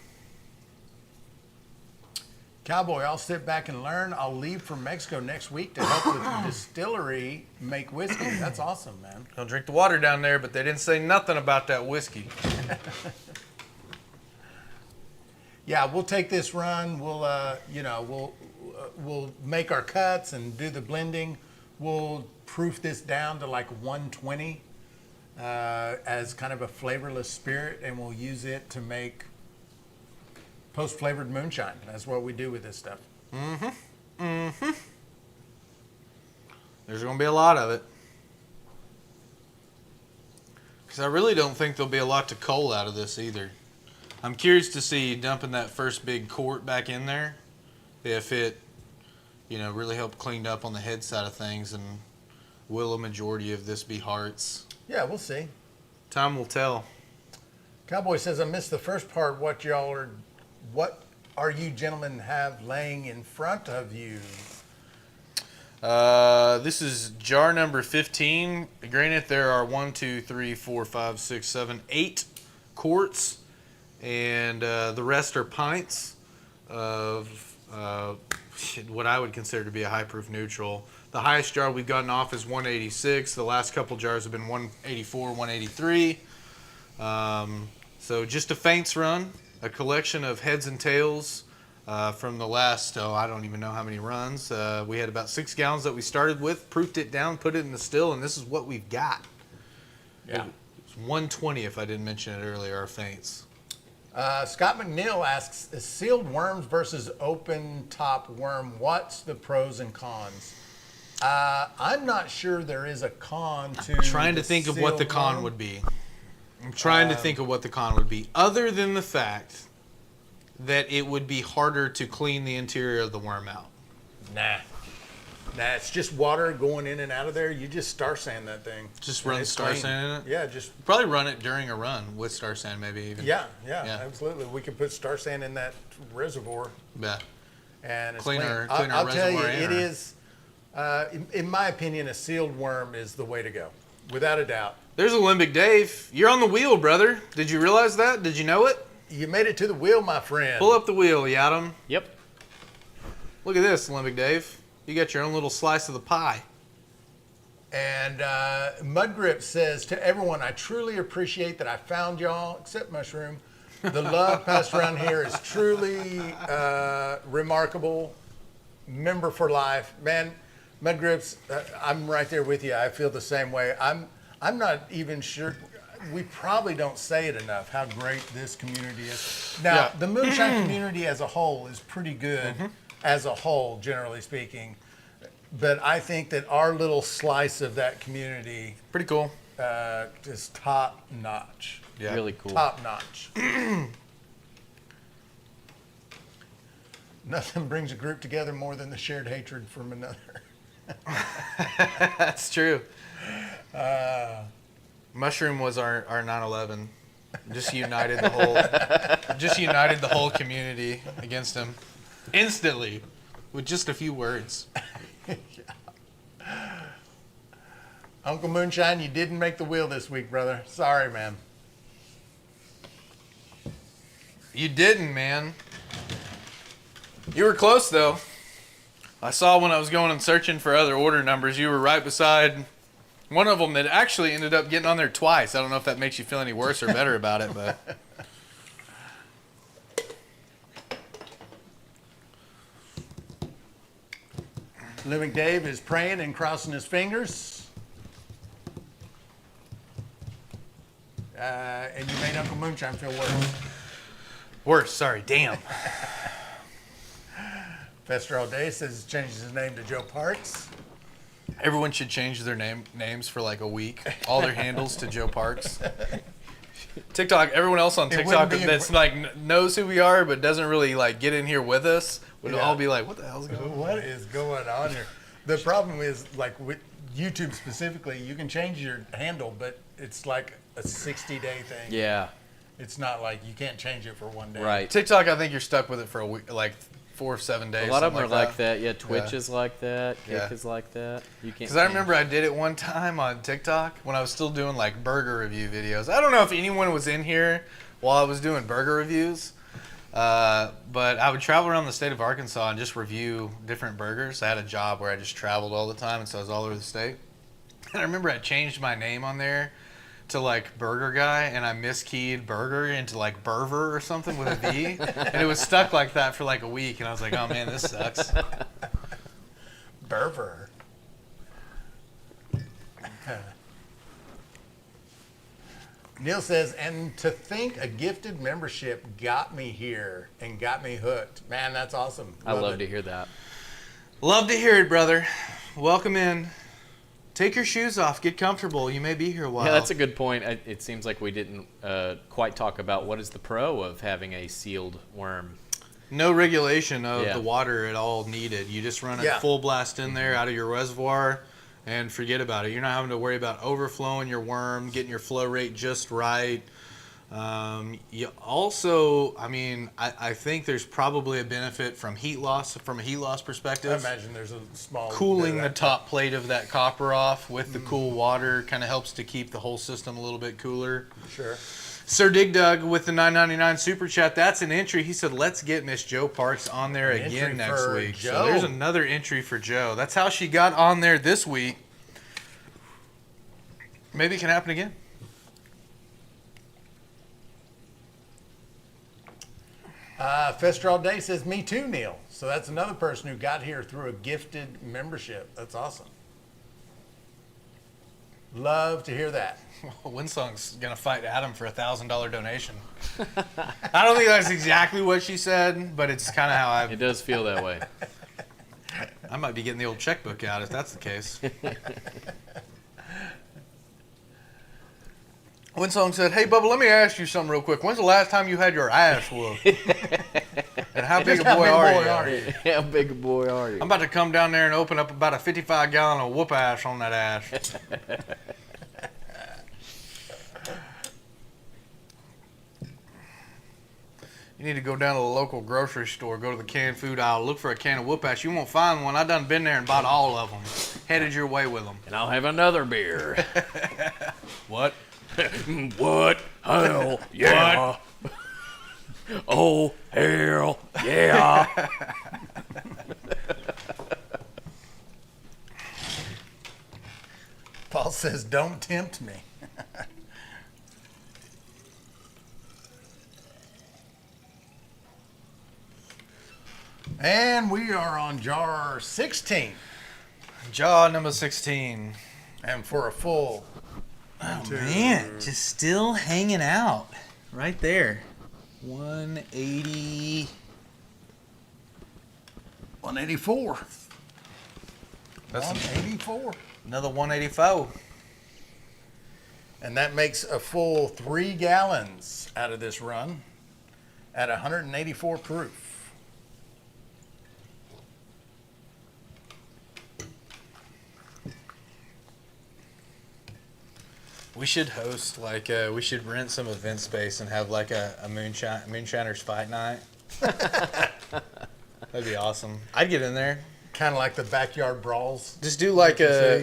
Cowboy, I'll sit back and learn. I'll leave for Mexico next week to help with the distillery make whiskey. That's awesome, man. Don't drink the water down there, but they didn't say nothing about that whiskey. Yeah, we'll take this run. We'll, we'll make our cuts and do the blending. We'll proof this down to like 120 as kind of a flavorless spirit, and we'll use it to make post-flavored moonshine. That's what we do with this stuff. There's going to be a lot of it. Because I really don't think there'll be a lot to cull out of this either. I'm curious to see dumping that first big quart back in there, if it, really helped clean up on the head side of things, and will a majority of this be hearts? Yeah, we'll see. Time will tell. Cowboy says, I missed the first part. What are you gentlemen have laying in front of you? This is jar number 15. Granted, there are 1, 2, 3, 4, 5, 6, 7, 8 quarts, and the rest are pints of what I would consider to be a high proof neutral. The highest jar we've gotten off is 186. The last couple jars have been 184, 183. So just a feints run, a collection of heads and tails from the last, I don't even know how many runs. We had about 6 gallons that we started with, proofed it down, put it in the still, and this is what we've got. Yeah. It's 120 if I didn't mention it earlier, our feints. Scott McNeil asks, sealed worms versus open top worm, what's the pros and cons? I'm not sure there is a con to Trying to the think of what the sealed con worm. would be. I'm trying to think of what the con would be, other than the fact that it would be harder to clean the interior of the worm out. Nah, it's just water going in and out of there. You just star sand that thing. Just and run it's star clean. sand in it? Yeah, just Probably run it during a run with star sand, maybe even. yeah, Yeah. absolutely. We can put star sand in that reservoir, Yeah. and it's Clean clean. our I'll tell you, reservoir it air. is. In my opinion, a sealed worm is the way to go, without a doubt. There's Olympic Dave. You're on the wheel, brother. Did you realize that? Did you know it? You made it to the wheel, my friend. Pull up the wheel, Yadam. Yep. Look at this, Olympic Dave. You got your own little slice of the pie. And Mudgrip says, to everyone, I truly appreciate that I found y'all, except Mushroom. The love passed around here is truly remarkable. Member for life. Man, Mudgrips, I'm right there with you. I feel the same way. I'm not even sure. We probably don't say it enough how great this community is. Now, Yeah. the Moonshine community as a whole is pretty good, as a whole, generally speaking. But I think that our little slice of that community Pretty cool. is top notch. Yeah. Really cool. Top notch. Nothing brings a group together more than the shared hatred from another. That's true. Mushroom was our 9/11. Just united the whole community against him instantly with just a few words. Uncle Moonshine, you didn't make the wheel this week, brother. Sorry, man. You didn't, man. You were close though. I saw when I was going and searching for other order numbers, you were right beside one of them that actually ended up getting on there twice. I don't know if that makes you feel any worse or better about it, but Living Dave is praying and crossing his fingers. And you made Uncle Moonshine feel worse. worse. Sorry, damn. Fester All Day says he changes his name to Joe Parks. Everyone should change their names for like a week. All their handles to Joe Parks. TikTok. Everyone else on TikTok wouldn't be that's like knows who we are but doesn't really like get in here with us would Yeah. all be like, "What the hell's going on?" What is going on here? The problem is, like with YouTube specifically, you can change your handle, but it's like a 60-day thing. Yeah. It's not like you can't change it for one day. Right. TikTok, I think you're stuck with it for a week, like 4 or 7 days. A lot of them something are like that. Yeah, Twitch Yeah. is like that. Kick Yeah. is like that. You can't. Because I remember I did it one time on TikTok when I was still doing like burger review videos. I don't know if anyone was in here while I was doing burger reviews, but I would travel around the state of Arkansas and just review different burgers. I had a job where I just traveled all the time, and so I was all over the state. And I remember I changed my name on there to like Burger Guy, and I miskeyed burger into like Burver or something with a V, and it was stuck like that for like a week. And I was like, "Oh man, this sucks." Berver. Neil says, and to think a gifted membership got me here and got me hooked. Man, that's awesome. I love it. to hear that. Love to hear it, brother. Welcome in. Take your shoes off. Get comfortable. You may be here a while. Yeah, that's a good point. It seems like we didn't quite talk about what is the pro of having a sealed worm. No regulation of Yeah. the water at all needed. You just run it Yeah. full blast in there out of your reservoir and forget about it. You're not having to worry about overflowing your worm, getting your flow rate just right. You also, I think there's probably a benefit from heat loss, from a heat loss I perspective. imagine there's a small Cooling bit the of that. top plate of that copper off with the cool water kind of helps to keep the whole system a little bit cooler. Sure. Sir Dig Dug with the $9.99 super chat. That's an entry. He said, "Let's get Miss Joe Parks on there An again entry next for week." So Joe. there's another entry for Joe. That's how she got on there this week. Maybe it can happen again. Fester All Day says, me too, Neil. So that's another person who got here through a gifted membership. That's awesome. Love to hear that. Winsong's gonna fight Adam for $1,000 donation. I don't think that's exactly what she said, but it's kind of how It does feel that way. I might be getting the old checkbook out if that's the case. Winsong said, "Hey, Bubba, let me ask you something real quick. When's the last time you had your ass whooped? And how big a boy are you? How big a boy are you? I'm about to come down there and open up about a 55-gallon of whoop ass on that ass." You need to go down to the local grocery store, go to the canned food aisle, look for a can of whoop ass. You won't find one. I done been there and bought all of them. Headed your way with them. And I'll have another beer. What? What? Hell yeah. Oh, hell yeah. Paul says, "Don't tempt me." And we are on jar 16. Jaw number 16. And for a full... Oh, man. Just still hanging out. Right there. 180. 184. That's 184. another 184. And that makes a full 3 gallons out of this run at 184 proof. We should host, we should rent some event space and have like a Moonshiners fight night. That'd be awesome. I'd get in there. Kind of like the backyard brawls. Just do like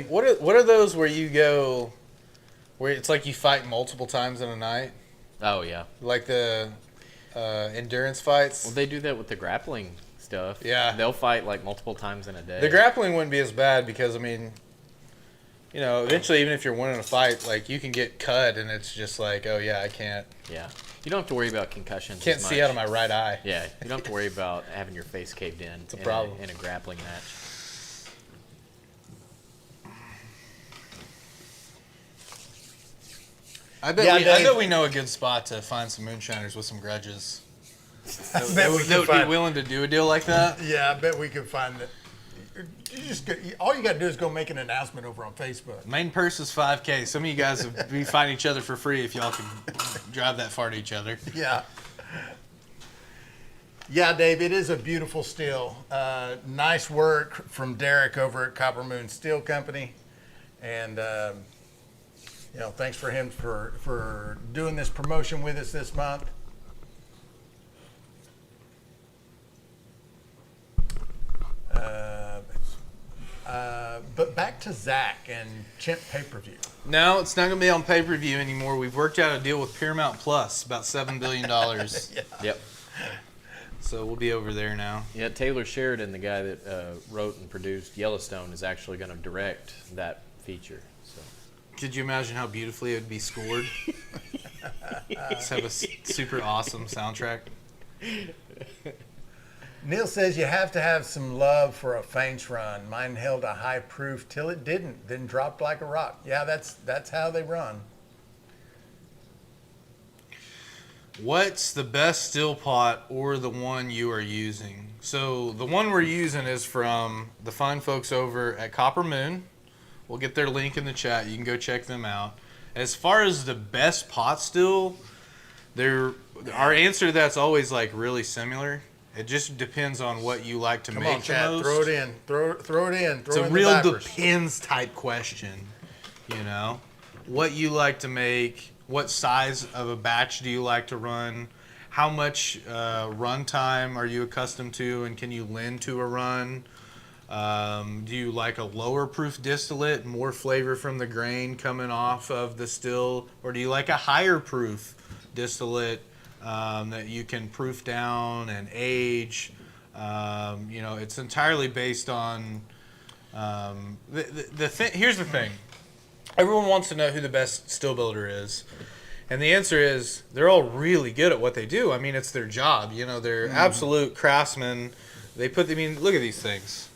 what are those where you go, where it's like you fight multiple times in a night? Oh, yeah. Like the endurance fights? Well, they do that with the grappling stuff. Yeah. They'll fight like multiple times in a day. The grappling wouldn't be as bad because, I mean, you know, eventually even if you're winning a fight, like you can get cut and it's just like, oh yeah, I can't Yeah. You don't have to worry about concussions. see as out of much. my right eye. Yeah. You don't have to worry about having your face caved in. It's a problem. In a grappling match. I bet we know a good spot to find some moonshiners with some grudges. Bet we They can would be find, willing to do a deal like that. yeah, I bet we can find it. All you got to do is go make an announcement over on Facebook. Main purse is $5K. Some of you guys would be fighting each other for free if y'all can drive that far to each other. Yeah. Yeah, Dave, it is a beautiful steel. Nice work from Derek over at Copper Moon Steel Company. And, you know, thanks for him for doing this promotion with us this month. But back to Zach and Chimp pay-per-view. No, it's not going to be on pay-per-view anymore. We've worked out a deal with Paramount Plus, about $7 billion. Yep. So we'll be over there now. Yeah, Taylor Sheridan, the guy that wrote and produced Yellowstone, is actually going to direct that feature. So. Could you imagine how beautifully it would be scored? Just have a super awesome soundtrack. Neil says you have to have some love for a feints run. Mine held a high proof till it didn't, then dropped like a rock. Yeah, that's how they run. What's the best still pot or the one you are using? So the one we're using is from the fine folks over at Copper Moon. We'll get their link in the chat. You can go check them out. As far as the best pot still, our answer to that's always like really similar. It just depends on what you like to Come make on, Chad, the most. throw it in. Throw it in. It's a real depends type question, you know? What you like to make, what size of a batch do you like to run, how much run time are you accustomed to and can you lend to a run? Do you like a lower proof distillate, more flavor from the grain coming off of the still, or do you like a higher proof distillate that you can proof down and age? You know, it's entirely based on here's the thing. Everyone wants to know who the best still builder is. And the answer is they're all really good at what they do. I mean, it's their job. You know, they're absolute craftsmen. Look at these things.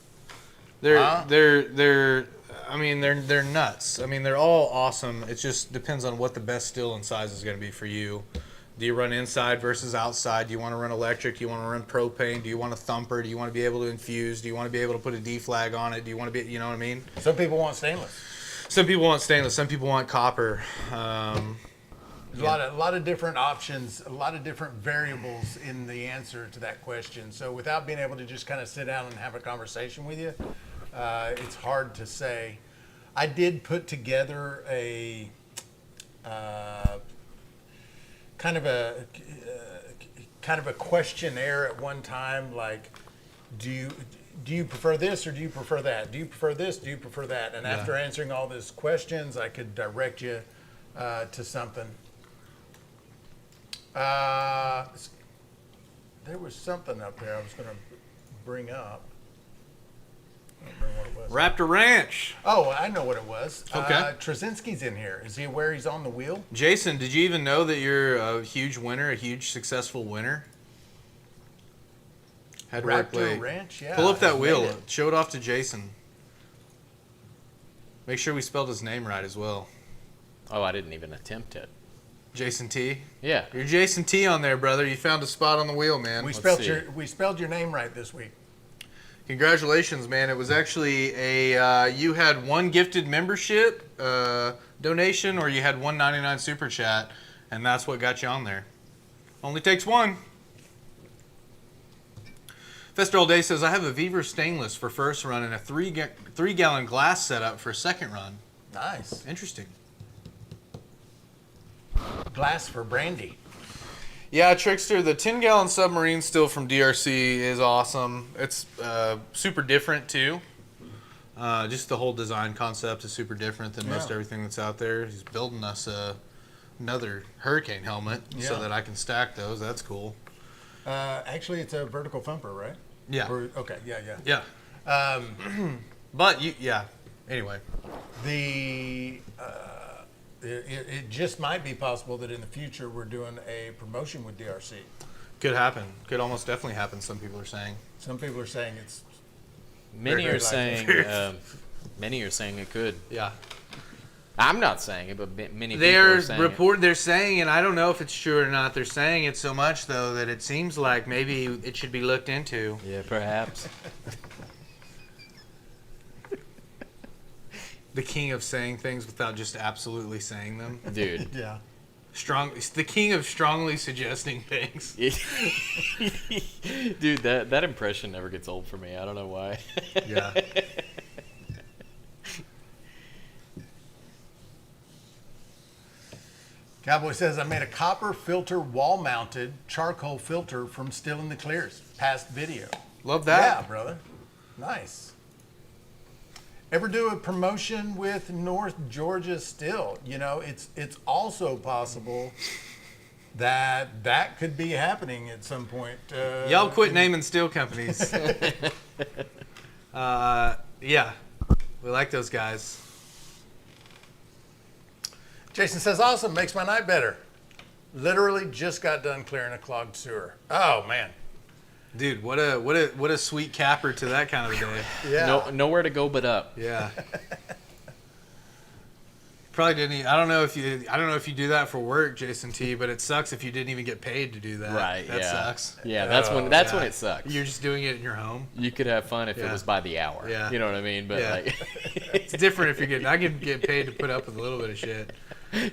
They're I mean, they're nuts. I mean, they're all awesome. It just depends on what the best still and size is going to be for you. Do you run inside versus outside? Do you want to run electric? Do you want to run propane? Do you want a thumper? Do you want to be able to infuse? Do you want to be able to put a D-flag on it? Do you want to be, you know what I mean? Some people want stainless. Some people want stainless. Some people want copper. There's a lot of different options, a lot of different variables in the answer to that question. So without being able to just kind of sit down and have a conversation with you, it's hard to say. I did put together a kind of a questionnaire at one time, like, do you prefer this or do you prefer that? Do you prefer this? Do you prefer that? And after answering all these questions, I could direct you to something. There was something up there I was going to bring up. I don't remember what it was. Raptor Ranch. Oh, I know what it was. Okay. Trzynski's in here. Is he aware he's on the wheel? Jason, did you even know that you're a huge winner, a huge successful winner? Head work Raptor late. Ranch, yeah. Pull up that he's wheel. made it. Show it off to Jason. Make sure we spelled his name right as well. Oh, I didn't even attempt it. Jason T. Yeah. You're Jason T on there, brother. You found a spot on the wheel, man. We see. spelled your name right this week. Congratulations, man. It was actually you had one gifted membership donation, or you had $1.99 super chat, and that's what got you on there. Only takes one. Fester All Day says, I have a Beaver stainless for first run and a 3-gallon glass setup for second run. Nice. Interesting. Glass for brandy. Yeah, Trickster, the 10-gallon submarine still from DRC is awesome. It's super different, too. Just the whole design concept is super different than most everything that's out there. He's building us another hurricane helmet so that I can stack those. That's cool. Actually, it's a vertical thumper, right? Yeah. Okay, yeah. Yeah. But, anyway. It just might be possible that in the future we're doing a promotion with DRC. Could happen. Could almost definitely happen, some people are saying. Some people are saying it's Many very are saying likely. many are saying it could. Yeah. I'm not saying it, but many people are saying They're saying, and I don't know if it's true or not, they're saying it so much, though, that it seems like maybe it should be looked into. it. Yeah, perhaps. The king of saying things without just absolutely saying them. Dude. yeah. It's the king of strongly suggesting things. Dude, that impression never gets old for me. I don't know why. Yeah. Cowboy says, I made a copper filter wall-mounted charcoal filter from Still in the Clears. Past video. Love that. Yeah, brother. Nice. Ever do a promotion with North Georgia Still? You know, it's also possible that could be happening at some point. Y'all quit naming steel companies. Yeah. We like those guys. Jason says, awesome, makes my night better. Literally just got done clearing a clogged sewer. Oh, man. Dude, what a sweet capper to that kind of a day. Yeah. Nowhere to go but up. Yeah. Probably didn't. I don't know if you do that for work, Jason T. But it sucks if you didn't even get paid to do that. Right. That yeah. sucks. Yeah, that's when it sucks. You're just doing it in your home. You could have fun if it Yeah. was by the hour. Yeah. You know what I mean? But Yeah. like, It's different if you're getting. I can get paid to put up with a little bit of shit.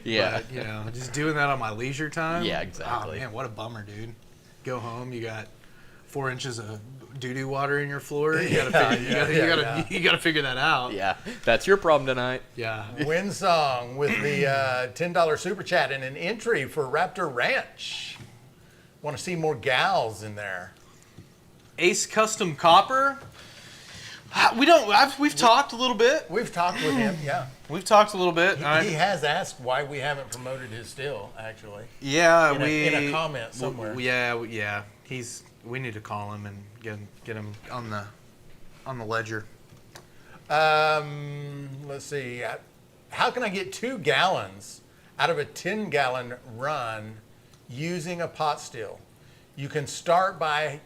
yeah. But, just doing that on my leisure time. Yeah, exactly. Oh man, what a bummer, dude. Go home, you got 4 inches of doo-doo water in your floor. You gotta figure that out. Yeah, that's your problem tonight. Yeah. Win song with the $10 super chat and an entry for Raptor Ranch. Want to see more gals in there. Ace Custom Copper. We've talked a little bit. We've talked with him, yeah. We've talked a little bit. He has asked why we haven't promoted his still, actually. Yeah, in a comment somewhere. Yeah. We need to call him and get him on the ledger. Let's see. How can I get 2 gallons out of a 10-gallon run using a pot still? You can start by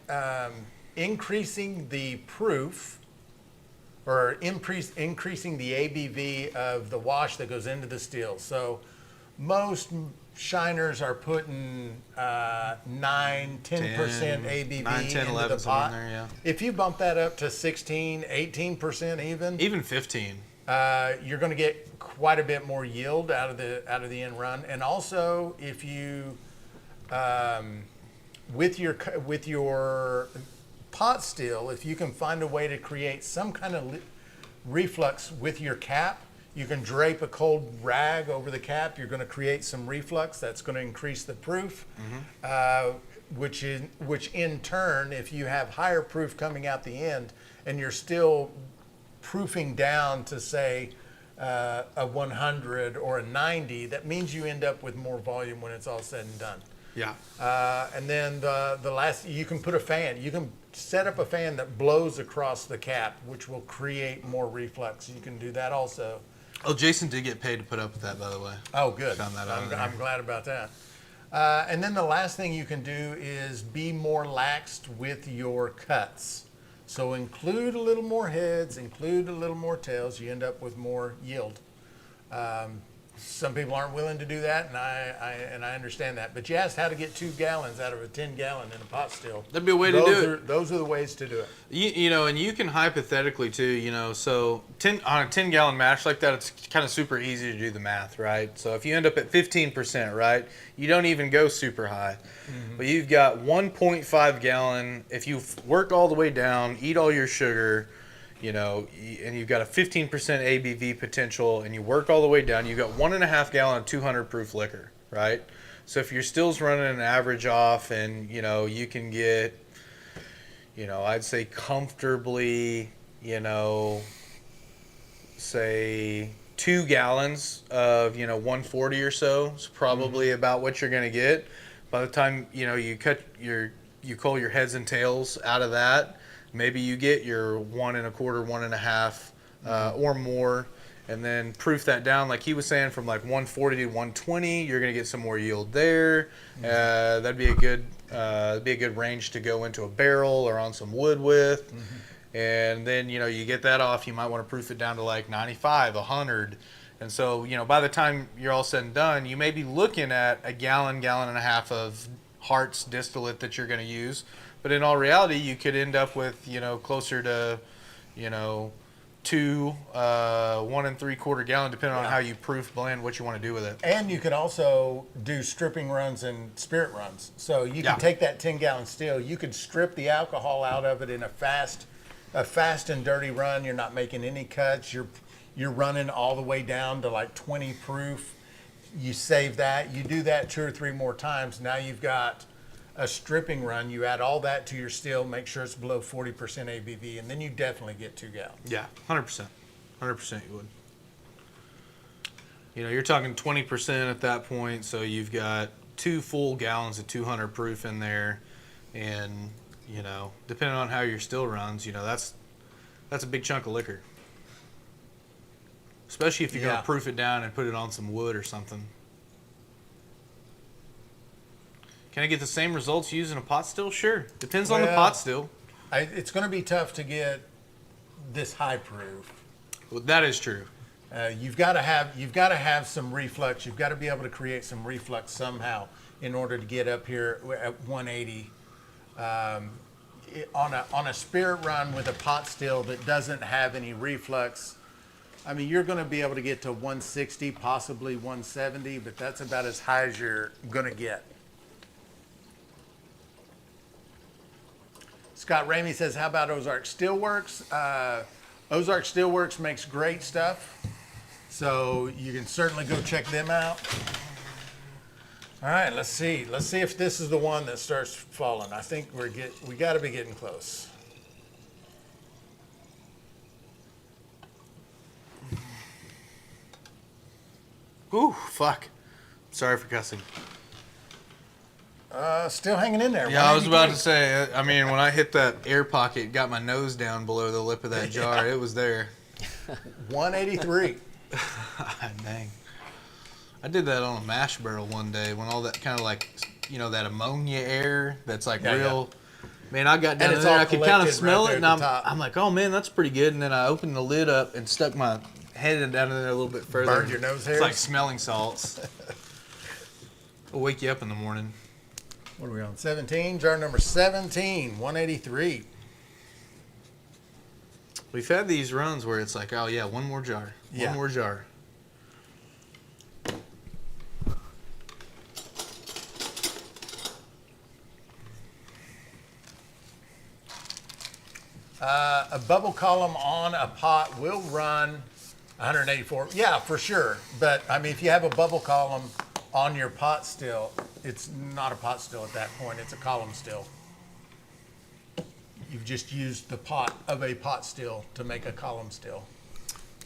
increasing the proof or increasing the ABV of the wash that goes into the still. So most shiners are putting 9, 10% ABV 9, 10, into 11, the somewhere in pot. there, yeah. If you bump that up to 16, 18% Even 15. you're going to get quite a bit more yield out of the end run. And also, if you with your pot still, if you can find a way to create some kind of reflux with your cap, you can drape a cold rag over the cap. You're going to create some reflux. That's going to increase the proof, which in turn, if you have higher proof coming out the end, and you're still proofing down to say a 100 or a 90, that means you end up with more volume when it's all said and done. Yeah. And then the last, you can put a fan. You can set up a fan that blows across the cap, which will create more reflux. You can do that also. Oh, Jason did get paid to put up with that, by the way. Oh, good. Found that out. I'm glad about that. And then the last thing you can do is be more laxed with your cuts. So include a little more heads, include a little more tails. You end up with more yield. Some people aren't willing to do that, and I understand that. But you asked how to get 2 gallons out of a 10-gallon in a pot still. That'd be a way to do it. Those are the ways to do it. You know, and you can hypothetically too, you know, so on a 10-gallon mash like that, it's kind of super easy to do the math, right? So if you end up at 15%, right, you don't even go super high. But you've got 1.5 gallon, if you work all the way down, eat all your sugar, you know, and you've got a 15% ABV potential, and you work all the way down, you've got 1.5 gallon of 200 proof liquor, right? So if your still's running an average off, and, you know, you can get, you know, I'd say comfortably, you know, say 2 gallons of, you know, 140 or so is probably about what you're going to get. By the time, you know, you cull your heads and tails out of that, maybe you get your 1.25, 1.5 or more, and then proof that down, like he was saying, from like 140 to 120. You're going to get some more yield there. That'd be a good range to go into a barrel or on some wood with. And then, you know, you get that off. You might want to proof it down to like 95, 100. And so, you know, by the time you're all said and done, you may be looking at a gallon, gallon and a half of Hart's distillate that you're going to use. But in all reality, you could end up with, you know, closer to, you know, 2, 1 3/4 gallon, depending on how you proof blend, what you want to do with it. And you could also do stripping runs and spirit runs. So you can take that 10-gallon still, you could strip the alcohol out of it in a fast and dirty run. You're not making any cuts. You're running all the way down to like 20 proof. You save that. You do that 2 or 3 more times. Now you've got a stripping run. You add all that to your still, make sure it's below 40% ABV, and then you definitely get 2 gallons. Yeah, 100%. 100% you would. You know, you're talking 20% at that point, so you've got 2 full gallons of 200 proof in there, and, you know, depending on how your still runs, you know, that's a big chunk of liquor. Especially if you're going to proof it down and put it on some wood or something. Can I get the same results using a pot still? Sure. Depends on the pot still. It's going to be tough to get this high proof. Well, that is true. You've got to have some reflux. You've got to be able to create some reflux somehow in order to get up here at 180. On a spirit run with a pot still that doesn't have any reflux, I mean, you're going to be able to get to 160, possibly 170, but that's about as high as you're going to get. Scott Ramey says, how about Ozark Steelworks? Ozark Steelworks makes great stuff, so you can certainly go check them out. All right, let's see. Let's see if this is the one that starts falling. I think we got to be getting close. Ooh, fuck. Sorry for cussing. Still hanging in there. Yeah, I was about to say, I mean, when I hit that air pocket, got my nose down below the lip of that jar, it was there. 183. Dang. I did that on a mash barrel one day when all that kind of like, you know, that ammonia air that's like real. Man, I got down And in it's there. all I could kind of collected smell right it, there and at the top. I'm like, oh man, that's pretty good. And then I opened the lid up and stuck my head down in there a little bit further. Burned your nose hairs? It's like smelling salts. It'll wake you up in the morning. What are we on? 17, jar number 17, 183. We've had these runs where it's like, oh yeah, one more jar. Yeah. One more jar. A bubble column on a pot will run 184. Yeah, for sure. But I mean, if you have a bubble column on your pot still, it's not a pot still at that point. It's a column still. You've just used the pot of a pot still to make a column still.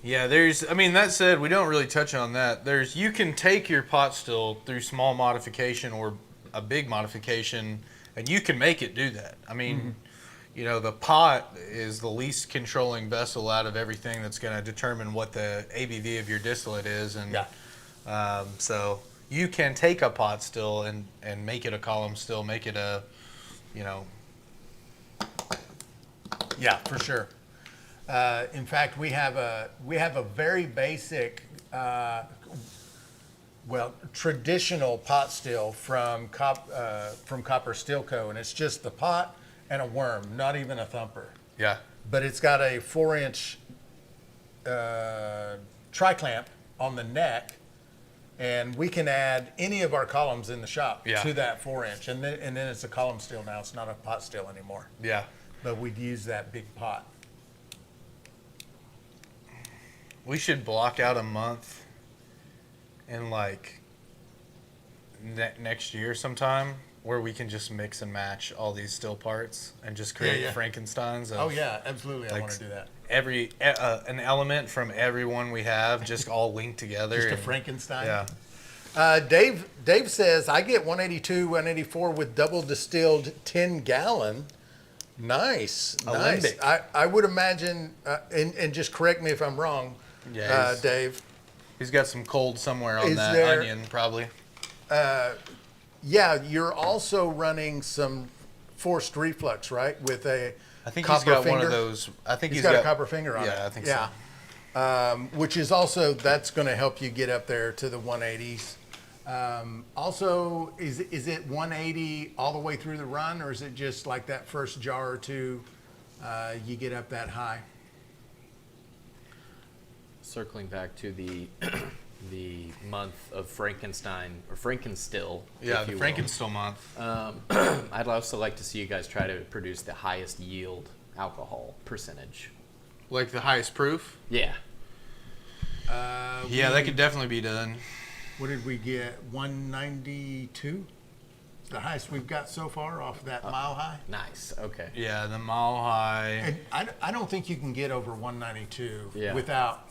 Yeah, that said, we don't really touch on that. You can take your pot still through small modification or a big modification, and you can make it do that. I mean, the pot is the least controlling vessel out of everything that's going to determine what the ABV of your distillate is. And so you can take a pot still and make it a column still, make it a, Yeah, for sure. In fact, we have a very basic, traditional pot still from Copper Still Co. And it's just the pot and a worm, not even a thumper. yeah. But it's got a 4-inch tri-clamp on the neck, and we can add any of our columns in the shop to that 4-inch, and then it's a column still now. It's not a pot still anymore. Yeah. But we'd use that big pot. We should block out a month in next year sometime where we can just mix and match all these still parts and just create Frankensteins. Oh yeah, absolutely. I want to do that. Every an element from every one we have just all linked together. Just a Frankenstein. Yeah. Dave says I get 182, 184 with double distilled 10-gallon. Nice. Alembic. I would imagine, and just correct me if I'm wrong, Dave. He's got some cold somewhere on Is that there- onion, probably. Yeah, you're also running some forced reflux, right? With a I think copper he's got finger. one of those. I think He's got a copper finger on it. Yeah, I think so. Which is also, that's going to help you get up there to the 180s. Also, is it 180 all the way through the run, or is it just like that first jar or two, you get up that high? Circling back to the the month of Frankenstein or Frankenstill. Yeah, if the you will. Frankenstill month. I'd also like to see you guys try to produce the highest yield alcohol percentage. Like the highest proof? Yeah. Yeah, that could definitely be done. What did we get? 192? The highest we've got so far off that mile high? Nice. Okay. Yeah, the Mile High. And I don't think you can get over 192 Yeah. without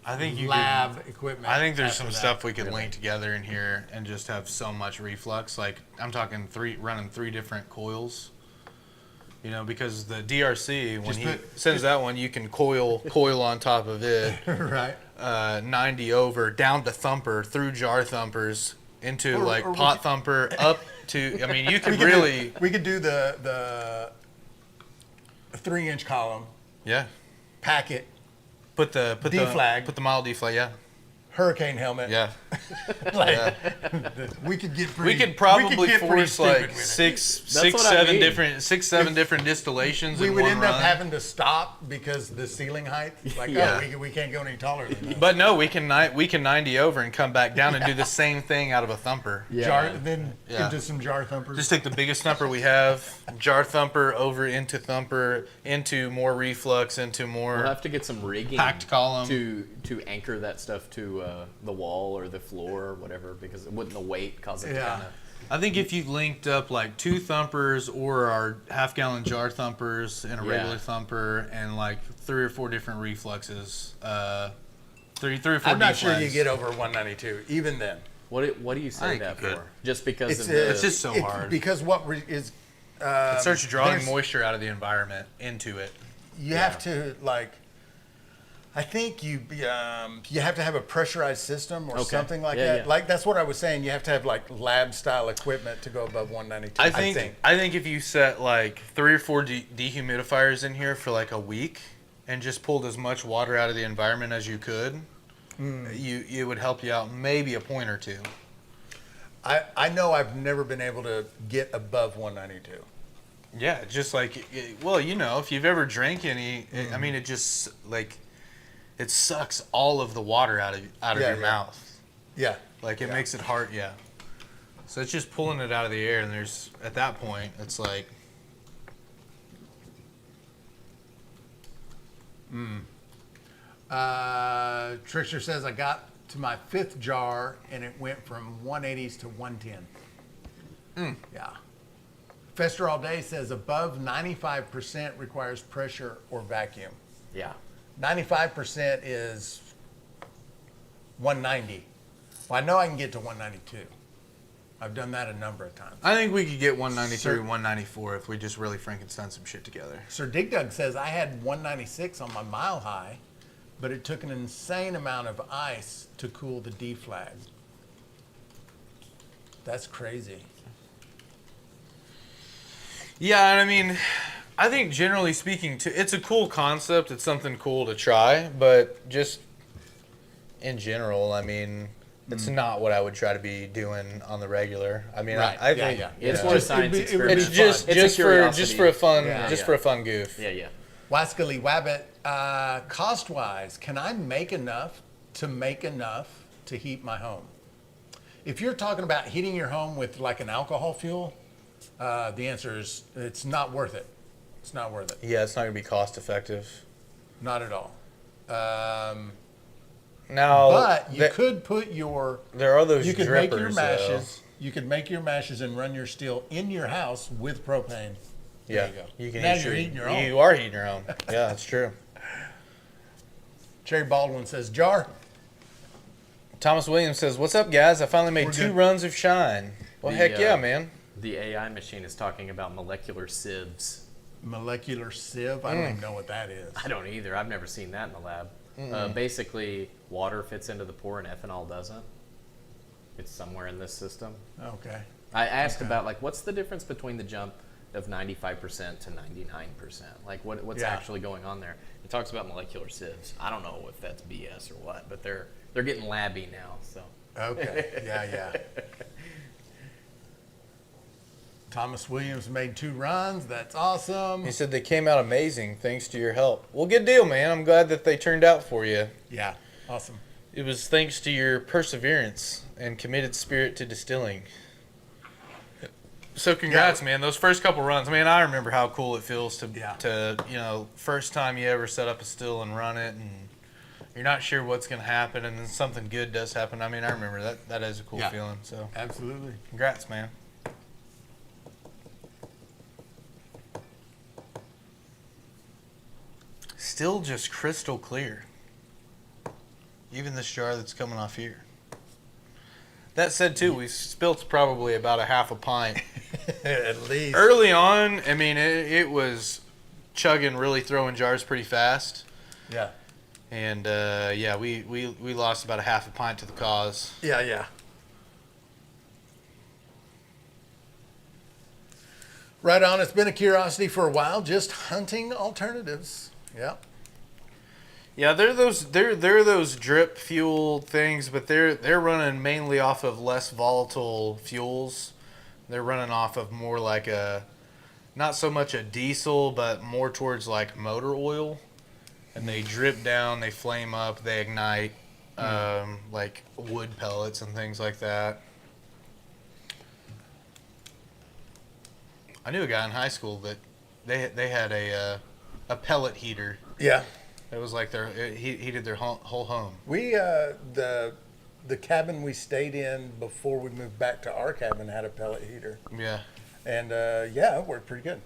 I think you lab equipment. I think there's after some that. stuff we could link together in here and just have so much reflux. Like I'm talking running 3 different coils. Because the DRC when Just he put- sends that one, you can coil on top of it, Right. 90 over down to thumper through jar thumpers into Or we pot could- thumper up to. I mean, you could really We could do the 3-inch column, yeah. packet, Put the D-flag. Put the mile D flag. Yeah. hurricane helmet. Yeah. We could get pretty. We could probably get pretty force stupid like with it. six, what I seven mean. different distillations. We in would one end run. up having to stop because the ceiling height. Like, Yeah. we can't go any taller than that. But no, we can 90 over and come back down and do the same thing out of a thumper. Jar, then Yeah. into some jar thumpers. Just take the biggest thumper we have, jar thumper over into thumper, into more reflux, into more We'll have to get some rigging packed column. to anchor that stuff to the wall or the floor or whatever, because wouldn't the weight cause it to Yeah. kind of. I think if you linked up like 2 thumpers or our half-gallon jar thumpers and a Yeah. regular thumper and like 3 or 4 different refluxes, 3 or 4 I'm not sure you deflags. get over 192, even then. What do you say think that you could. for? Just because It's, of the, It's just so hard. Because what is. It starts drawing there's- moisture out of the environment into it. You have to, like, I think you have to have a pressurized system or Okay. something like Yeah, that. yeah. Like that's what I was saying. You have to have like lab style equipment to go above 192. I think if you set like 3 or 4 dehumidifiers in here for like a week and just pulled as much water out of the environment as you could, it would help you out maybe a point or two. I know I've never been able to get above 192. Yeah, just like, well, you know, if you've ever drank any, I mean, it just like, it sucks all of the water out of Yeah, your yeah. mouth. Yeah. Like it Yeah. makes it hard, yeah. So it's just pulling it out of the air, and there's at that point, it's like, Trickster says I got to my 5th jar and it went from 180s to 110. Yeah. Fester All Day says above 95% requires pressure or vacuum. Yeah. 95% is 190. Well, I know I can get to 192. I've done that a number of times. I think we could get 193, Sir- 194 if we just really Frankenstein some shit together. Sir Dig Dug says I had 196 on my mile high, but it took an insane amount of ice to cool the D flag. That's crazy. Yeah, and I mean, I think generally speaking, it's a cool concept. It's something cool to try, but just in general, I mean, it's not what I would try to be doing on the regular. I mean, Right. I Yeah, think yeah. It's Yeah. more a Just- science it would be it's experiment. just It's a just curiosity. for a fun Yeah. for a fun goof. Yeah, yeah. Wascally Wabbit, cost-wise, can I make enough to heat my home? If you're talking about heating your home with like an alcohol fuel, the answer is it's not worth it. It's not worth it. Yeah, it's not gonna be cost effective. Not at all. Now, But you could put your there are those you could drippers. make your mashes. Though. You could make your mashes and run your steel in your house with propane. Yeah, There you go. you can Now eat you're eating your own. You are heating your own. Yeah, that's true. Cherry Baldwin says, Jar. Thomas Williams says, "What's up, guys? I finally made We're 2 good. runs of Shine. Well, The, heck yeah, uh, man. The AI machine is talking about molecular sieves. Molecular sieve. I don't even know what that is. I don't either. I've never seen that in the lab. Basically, water fits into the pore and ethanol doesn't. It's somewhere in this system. Okay. I asked about, like, what's the difference between the jump of 95% to 99%? Like, what's Yeah. actually going on there? It talks about molecular sieves. I don't know if that's BS or what, but they're getting labby now. So Okay. Yeah. Thomas Williams made 2 runs. That's awesome. He said they came out amazing thanks to your help. Well, good deal, man. I'm glad that they turned out for you. Yeah. Awesome. It was thanks to your perseverance and committed spirit to distilling. So congrats, man. Those first couple runs, man, I remember how cool it feels to first time you ever set up a still and run it, and you're not sure what's going to happen, and then something good does happen. I mean, I remember that. That is a cool Yeah. feeling. So Absolutely. congrats, man. Still just crystal clear. Even this jar that's coming off here. That said, too, we spilt probably about a half a pint. At least. Early on, I mean, it was chugging, really throwing jars pretty fast. Yeah. And, we lost about a half a pint to the cause. Yeah. Right on. It's been a curiosity for a while, just hunting alternatives. Yeah. Yeah, they're those drip fuel things, but they're running mainly off of less volatile fuels. They're running off of more like not so much a diesel, but more towards like motor oil. And they drip down, they flame up, they ignite, like wood pellets and things like that. I knew a guy in high school that they had a pellet heater. Yeah. It was like he heated their whole home. We the cabin we stayed in before we moved back to our cabin had a pellet heater, Yeah. and it worked pretty good.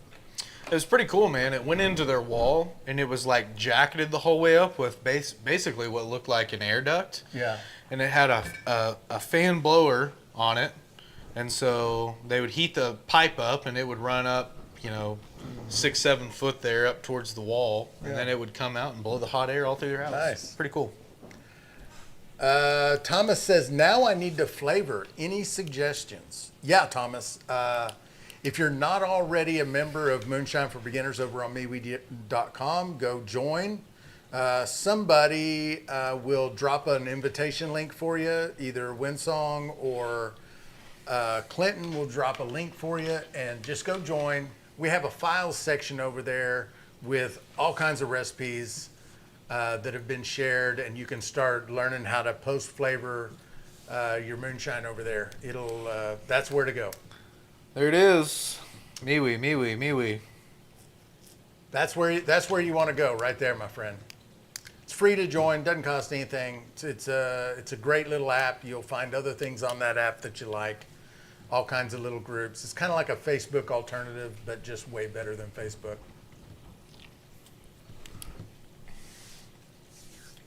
It was pretty cool, man. It went into their wall, and it was like jacketed the whole way up with basically what looked like an air duct. Yeah. And it had a fan blower on it, and so they would heat the pipe up, and it would run up 6-7 foot there up towards the wall, and then it would come out and blow the hot air all through your house. Nice. Pretty cool. Thomas says, now I need to flavor. Any suggestions? Yeah, Thomas. If you're not already a member of Moonshine for Beginners over on MeWe.com, go join. Somebody will drop an invitation link for you, either Winsong or Clinton will drop a link for you, and just go join. We have a files section over there with all kinds of recipes that have been shared, and you can start learning how to post flavor your moonshine over there. That's where to go. There it is. MeWe. That's where you want to go, right there, my friend. It's free to join, doesn't cost anything. It's a great little app. You'll find other things on that app that you like. All kinds of little groups. It's kind of like a Facebook alternative, but just way better than Facebook.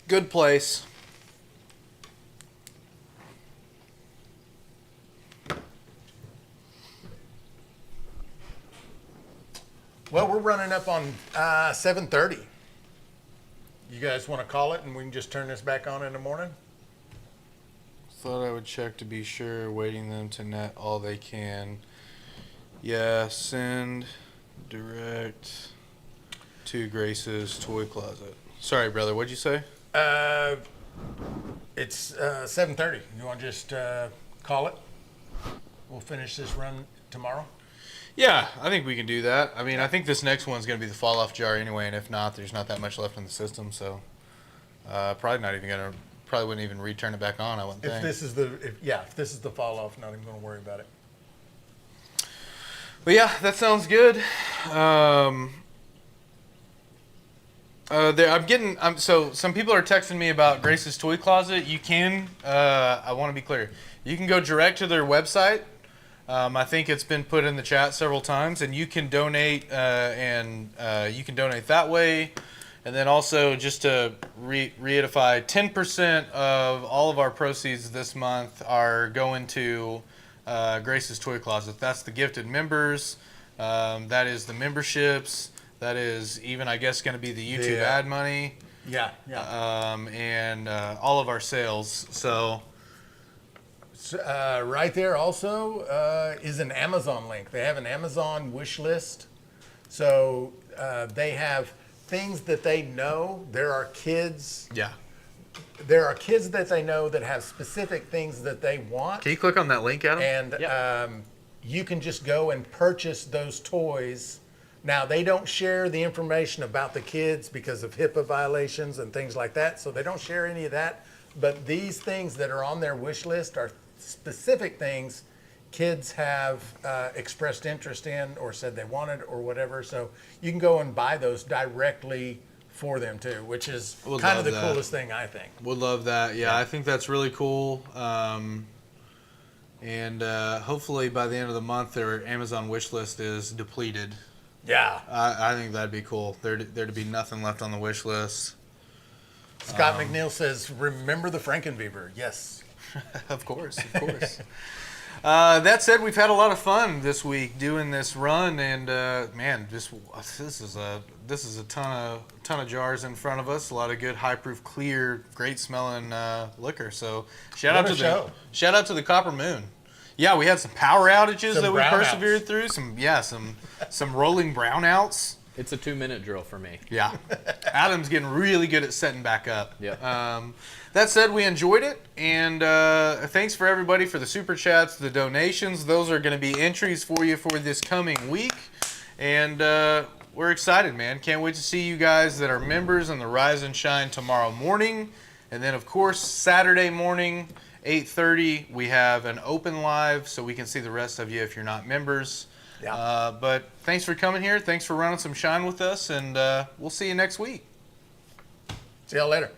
Good place. Well, we're running up on 7:30. You guys want to call it, and we can just turn this back on in the morning? Thought I would check to be sure, waiting them to net all they can. Yeah, send direct to Grace's toy closet. Sorry, brother, what'd you say? It's 7:30. You want to just call it? We'll finish this run tomorrow. Yeah, I think we can do that. I mean, I think this next one's going to be the fall-off jar anyway, and if not, there's not that much left in the system, so probably wouldn't even return it back on, I wouldn't think. If this is the fall off, not even going to worry about it. But yeah, that sounds good. So some people are texting me about Grace's Toy Closet. You can, I want to be clear, you can go direct to their website. I think it's been put in the chat several times, and you can donate, you can donate that way. And then also, just to reiterify, 10% of all of our proceeds this month are going to Grace's Toy Closet. That's the gifted members. That is the memberships. That is even, I guess, going to be the YouTube ad money. Yeah. And all of our sales. So right there also is an Amazon link. They have an Amazon wish list. So they have things that they know. There are kids. yeah. There are kids that they know that have specific things that they want. Can you click on that link, Adam? And you can just go and purchase those toys. Now, they don't share the information about the kids because of HIPAA violations and things like that, so they don't share any of that. But these things that are on their wish list are specific things kids have expressed interest in or said they wanted or whatever. So you can go and buy those directly for them too, which is kind of the coolest thing, I think. Would love that. Yeah, I think that's really cool. And hopefully by the end of the month, their Amazon wish list is depleted. Yeah. I think that'd be cool. There to be nothing left on the wish list. Scott McNeil says, remember the Frankenweaver. Yes. Of course. That said, we've had a lot of fun this week doing this run, and man, this is a ton of jars in front of us. A lot of good, high-proof, clear, great smelling liquor. So shout out to the Copper Moon. Yeah, we had some power outages that we persevered through. Some rolling brownouts. It's a 2-minute drill for me. Yeah, Adam's getting really good at setting back up. Yeah. That said, we enjoyed it, and thanks for everybody for the super chats, the donations. Those are going to be entries for you for this coming week, and we're excited, man. Can't wait to see you guys that are members in the Rise and Shine tomorrow morning, and then of course Saturday morning, 8:30, we have an open live, so we can see the rest of you if you're not members. Yeah. But thanks for coming here. Thanks for running some shine with us, and we'll see you next week. See y'all later.